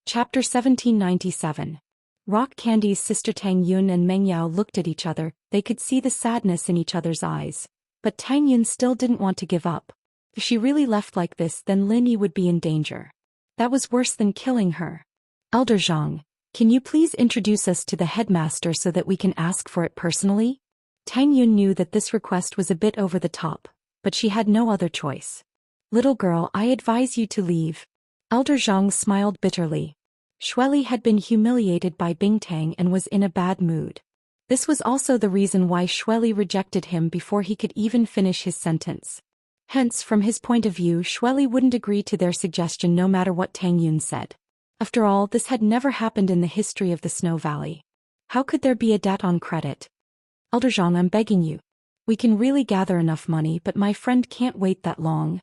Chapter 1797. Rock Candy's sister Tang Yun and Meng Yao looked at each other. They could see the sadness in each other's eyes. But Tang Yun still didn't want to give up. If she really left like this, then Lin Yi would be in danger. That was worse than killing her. Elder Zhang, can you please introduce us to the headmaster so that we can ask for it personally? Tang Yun knew that this request was a bit over the top, but she had no other choice. Little girl, I advise you to leave. Elder Zhang smiled bitterly. Xueli had been humiliated by Bingtang and was in a bad mood. This was also the reason why Xueli rejected him before he could even finish his sentence. Hence, from his point of view, Xueli wouldn't agree to their suggestion no matter what Tang Yun said. After all, this had never happened in the history of the Snow Valley. How could there be a debt on credit? Elder Zhang, I'm begging you. We can really gather enough money, but my friend can't wait that long.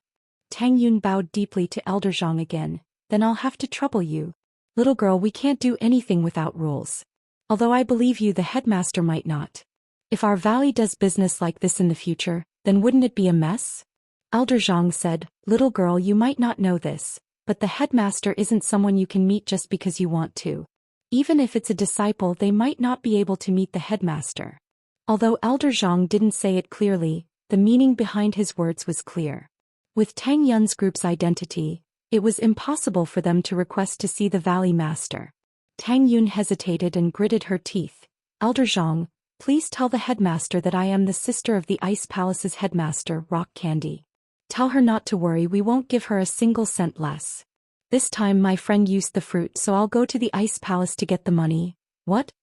Tang Yun bowed deeply to Elder Zhang again. Then I'll have to trouble you. Little girl, we can't do anything without rules. Although I believe you, the headmaster might not. If our valley does business like this in the future, then wouldn't it be a mess? Elder Zhang said, little girl, you might not know this, but the headmaster isn't someone you can meet just because you want to. Even if it's a disciple, they might not be able to meet the headmaster. Although Elder Zhang didn't say it clearly, the meaning behind his words was clear. With Tang Yun's group's identity, It was impossible for them to request to see the Valley Master. Tang Yun hesitated and gritted her teeth. Elder Zhang, please tell the headmaster that I am the sister of the Ice Palace's headmaster, Rock Candy. Tell her not to worry, we won't give her a single cent less. This time my friend used the fruit, so I'll go to the Ice Palace to get the money. What?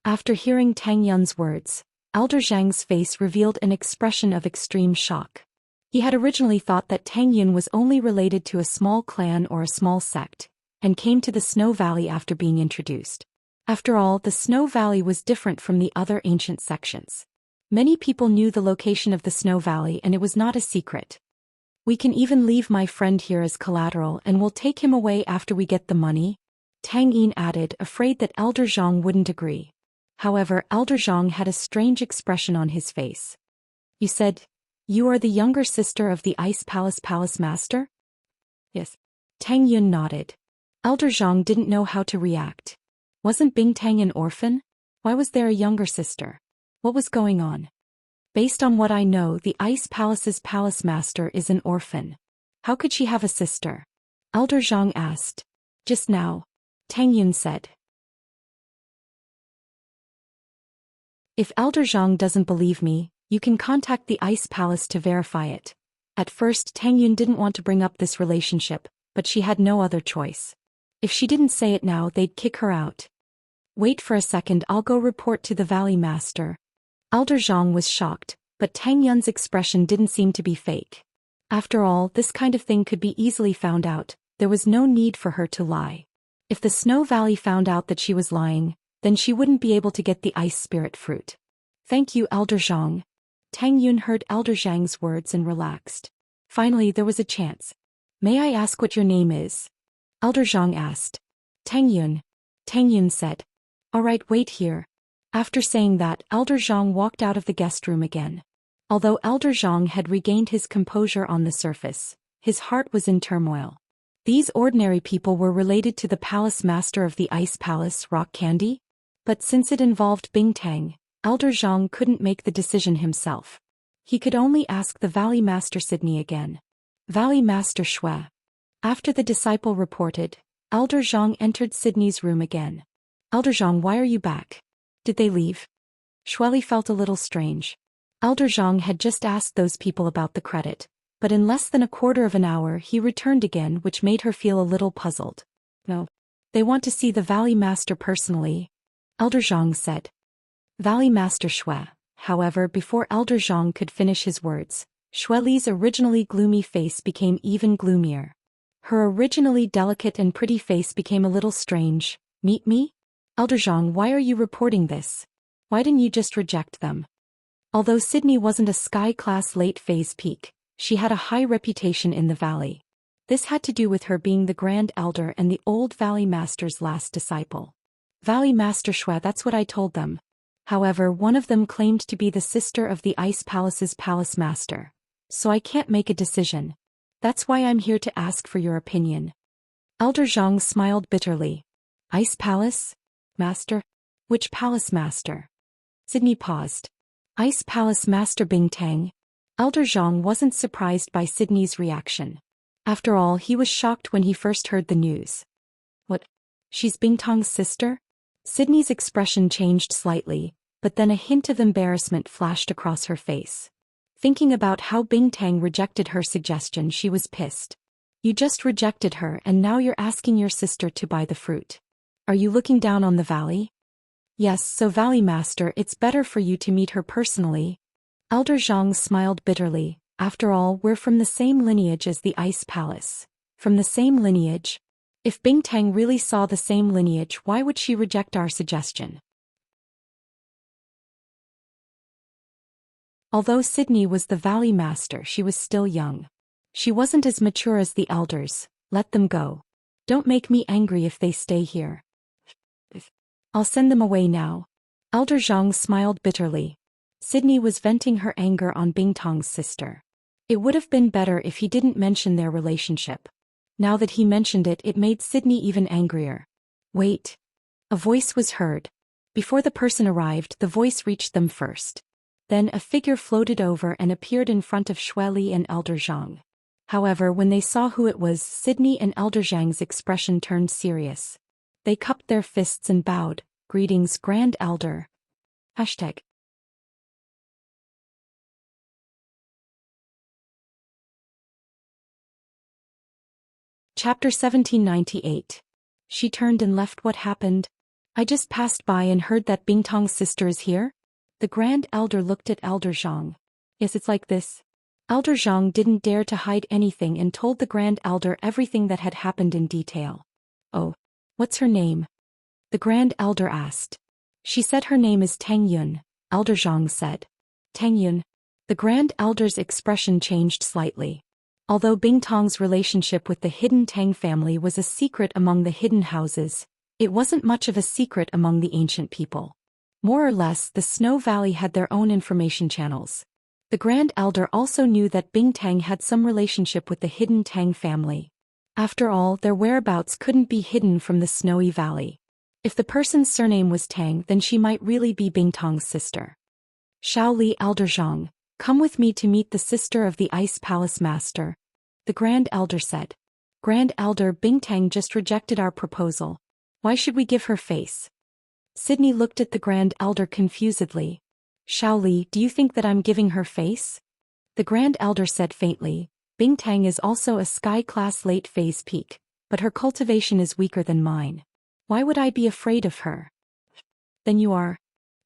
After hearing Tang Yun's words, Elder Zhang's face revealed an expression of extreme shock. He had originally thought that Tang Yun was only related to a small clan or a small sect, and came to the Snow Valley after being introduced. After all, the Snow Valley was different from the other ancient sections. Many people knew the location of the Snow Valley and it was not a secret. We can even leave my friend here as collateral and we'll take him away after we get the money, Tang Yin added, afraid that Elder Zhang wouldn't agree. However, Elder Zhang had a strange expression on his face. You said, you are the younger sister of the Ice Palace Palace Master? Yes. Tang Yun nodded. Elder Zhang didn't know how to react. Wasn't Bingtang an orphan? Why was there a younger sister? What was going on? Based on what I know, the Ice Palace's Palace Master is an orphan. How could she have a sister? Elder Zhang asked. Just now. Tang Yun said. If Elder Zhang doesn't believe me, you can contact the Ice Palace to verify it. At first Tang Yun didn't want to bring up this relationship, but she had no other choice. If she didn't say it now, they'd kick her out. Wait for a second, I'll go report to the Valley Master. Elder Zhang was shocked, but Tang Yun's expression didn't seem to be fake. After all, this kind of thing could be easily found out, there was no need for her to lie. If the Snow Valley found out that she was lying, then she wouldn't be able to get the ice spirit fruit. Thank you, Elder Zhang. Tang Yun heard Elder Zhang's words and relaxed. Finally, there was a chance. May I ask what your name is? Elder Zhang asked. Tang Yun. Tang Yun said. All right, wait here. After saying that, Elder Zhang walked out of the guest room again. Although Elder Zhang had regained his composure on the surface, his heart was in turmoil. These ordinary people were related to the Palace Master of the Ice Palace, Rock Candy? But since it involved Bingtang, Elder Zhang couldn't make the decision himself. He could only ask the Valley Master Sydney again. Valley Master Shui. After the disciple reported, Elder Zhang entered Sydney's room again. Elder Zhang, why are you back? Did they leave? Shui felt a little strange. Elder Zhang had just asked those people about the credit, but in less than a quarter of an hour he returned again, which made her feel a little puzzled. No. They want to see the Valley Master personally, Elder Zhang said. Valley Master Shui. However, before Elder Zhang could finish his words, Shui's originally gloomy face became even gloomier. Her originally delicate and pretty face became a little strange. Meet me? Elder Zhang, why are you reporting this? Why didn't you just reject them? Although Sydney wasn't a sky-class late-phase peak, she had a high reputation in the valley. This had to do with her being the Grand Elder and the old Valley Master's last disciple. Valley Master Shui, that's what I told them. However, one of them claimed to be the sister of the Ice Palace's Palace Master. So I can't make a decision. That's why I'm here to ask for your opinion. Elder Zhang smiled bitterly. Ice Palace? Master? Which Palace Master? Sydney paused. Ice Palace Master Bingtang. Elder Zhang wasn't surprised by Sydney's reaction. After all, he was shocked when he first heard the news. What? She's Bingtang's sister? Sydney's expression changed slightly, but then a hint of embarrassment flashed across her face. Thinking about how Bingtang rejected her suggestion, she was pissed. You just rejected her and now you're asking your sister to buy the fruit. Are you looking down on the valley? Yes, so Valley Master, it's better for you to meet her personally. Elder Zhang smiled bitterly. After all, we're from the same lineage as the Ice Palace. From the same lineage? If Bingtang really saw the same lineage, why would she reject our suggestion? Although Sydney was the Valley Master, she was still young. She wasn't as mature as the elders. Let them go. Don't make me angry if they stay here. I'll send them away now. Elder Zhang smiled bitterly. Sydney was venting her anger on Bingtang's sister. It would have been better if he didn't mention their relationship. Now that he mentioned it, it made Sydney even angrier. Wait. A voice was heard. Before the person arrived, the voice reached them first. Then a figure floated over and appeared in front of Shui and Elder Zhang. However, when they saw who it was, Sydney and Elder Zhang's expression turned serious. They cupped their fists and bowed. Greetings, Grand Elder. Hashtag. Chapter 1798. She turned and left. What happened? I just passed by and heard that Bingtong's sister is here? The Grand Elder looked at Elder Zhang. Yes, it's like this. Elder Zhang didn't dare to hide anything and told the Grand Elder everything that had happened in detail. Oh, what's her name? The Grand Elder asked. She said her name is Tang Yun, Elder Zhang said. Tang Yun. The Grand Elder's expression changed slightly. Although Bingtong's relationship with the hidden Tang family was a secret among the hidden houses, it wasn't much of a secret among the ancient people. More or less, the Snow Valley had their own information channels. The Grand Elder also knew that Bingtang had some relationship with the hidden Tang family. After all, their whereabouts couldn't be hidden from the Snowy Valley. If the person's surname was Tang, then she might really be Bingtong's sister. Shaoli, Elder Zhang, come with me to meet the sister of the Ice Palace Master, the Grand Elder said. Grand Elder, Bingtang just rejected our proposal. Why should we give her face? Sydney looked at the Grand Elder confusedly. Shaoli, do you think that I'm giving her face? The Grand Elder said faintly. Bingtang is also a sky-class late phase peak, but her cultivation is weaker than mine. Why would I be afraid of her? Then you are.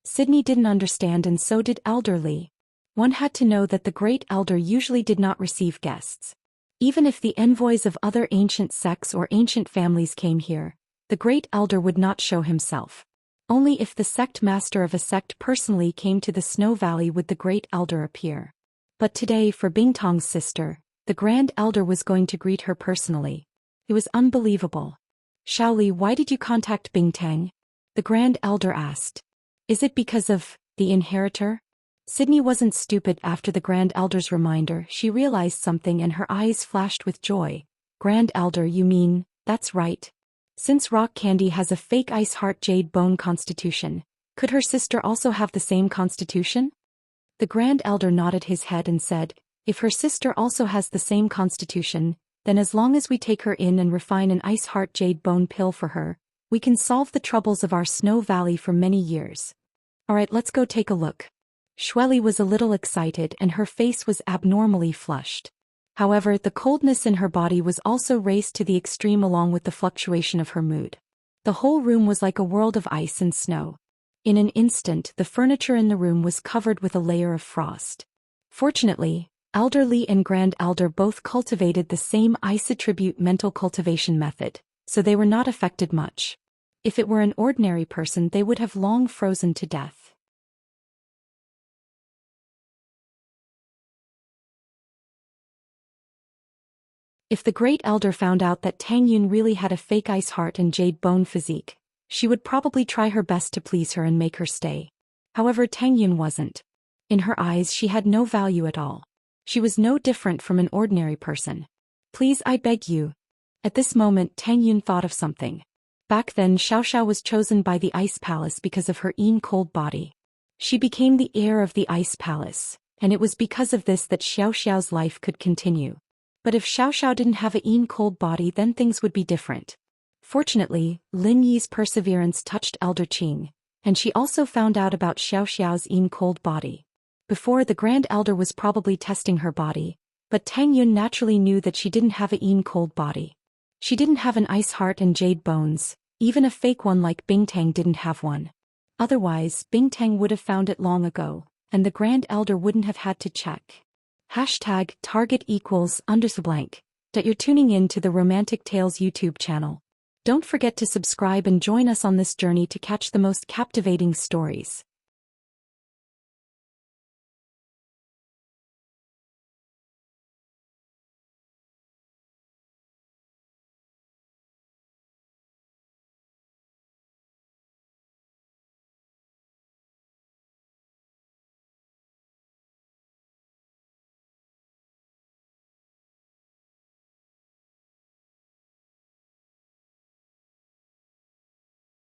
Sydney didn't understand, and so did Elder Li. One had to know that the Great Elder usually did not receive guests. Even if the envoys of other ancient sects or ancient families came here, the Great Elder would not show himself. Only if the sect master of a sect personally came to the Snow Valley would the Great Elder appear. But today, for Bingtong's sister, the Grand Elder was going to greet her personally. It was unbelievable. Shaoli, why did you contact Bingtang? The Grand Elder asked. Is it because of the inheritor? Sydney wasn't stupid. After the Grand Elder's reminder, she realized something and her eyes flashed with joy. Grand Elder, you mean, that's right. Since Rock Candy has a fake ice heart jade bone constitution, could her sister also have the same constitution? The Grand Elder nodded his head and said, if her sister also has the same constitution, then as long as we take her in and refine an ice heart jade bone pill for her, we can solve the troubles of our Snow Valley for many years. Alright, let's go take a look. Xueli was a little excited and her face was abnormally flushed. However, the coldness in her body was also raised to the extreme along with the fluctuation of her mood. The whole room was like a world of ice and snow. In an instant, the furniture in the room was covered with a layer of frost. Fortunately, Elder Li and Grand Elder both cultivated the same ice attribute mental cultivation method, so they were not affected much. If it were an ordinary person, they would have long frozen to death. If the Great Elder found out that Tang Yun really had a fake ice heart and jade bone physique, she would probably try her best to please her and make her stay. However, Tang Yun wasn't. In her eyes, she had no value at all. She was no different from an ordinary person. Please, I beg you. At this moment, Tang Yun thought of something. Back then, Xiao Xiao was chosen by the Ice Palace because of her cold body. She became the heir of the Ice Palace, and it was because of this that Xiao Xiao's life could continue. But if Xiao Xiao didn't have a cold body, then things would be different. Fortunately, Lin Yi's perseverance touched Elder Qing, and she also found out about Xiao Xiao's cold body. Before, the Grand Elder was probably testing her body, but Tang Yun naturally knew that she didn't have a cold body. She didn't have an ice heart and jade bones, even a fake one like Bingtang didn't have one. Otherwise, Bingtang would have found it long ago, and the Grand Elder wouldn't have had to check. #target=_blank. That you're tuning in to the Romantic Tales YouTube channel. Don't forget to subscribe and join us on this journey to catch the most captivating stories.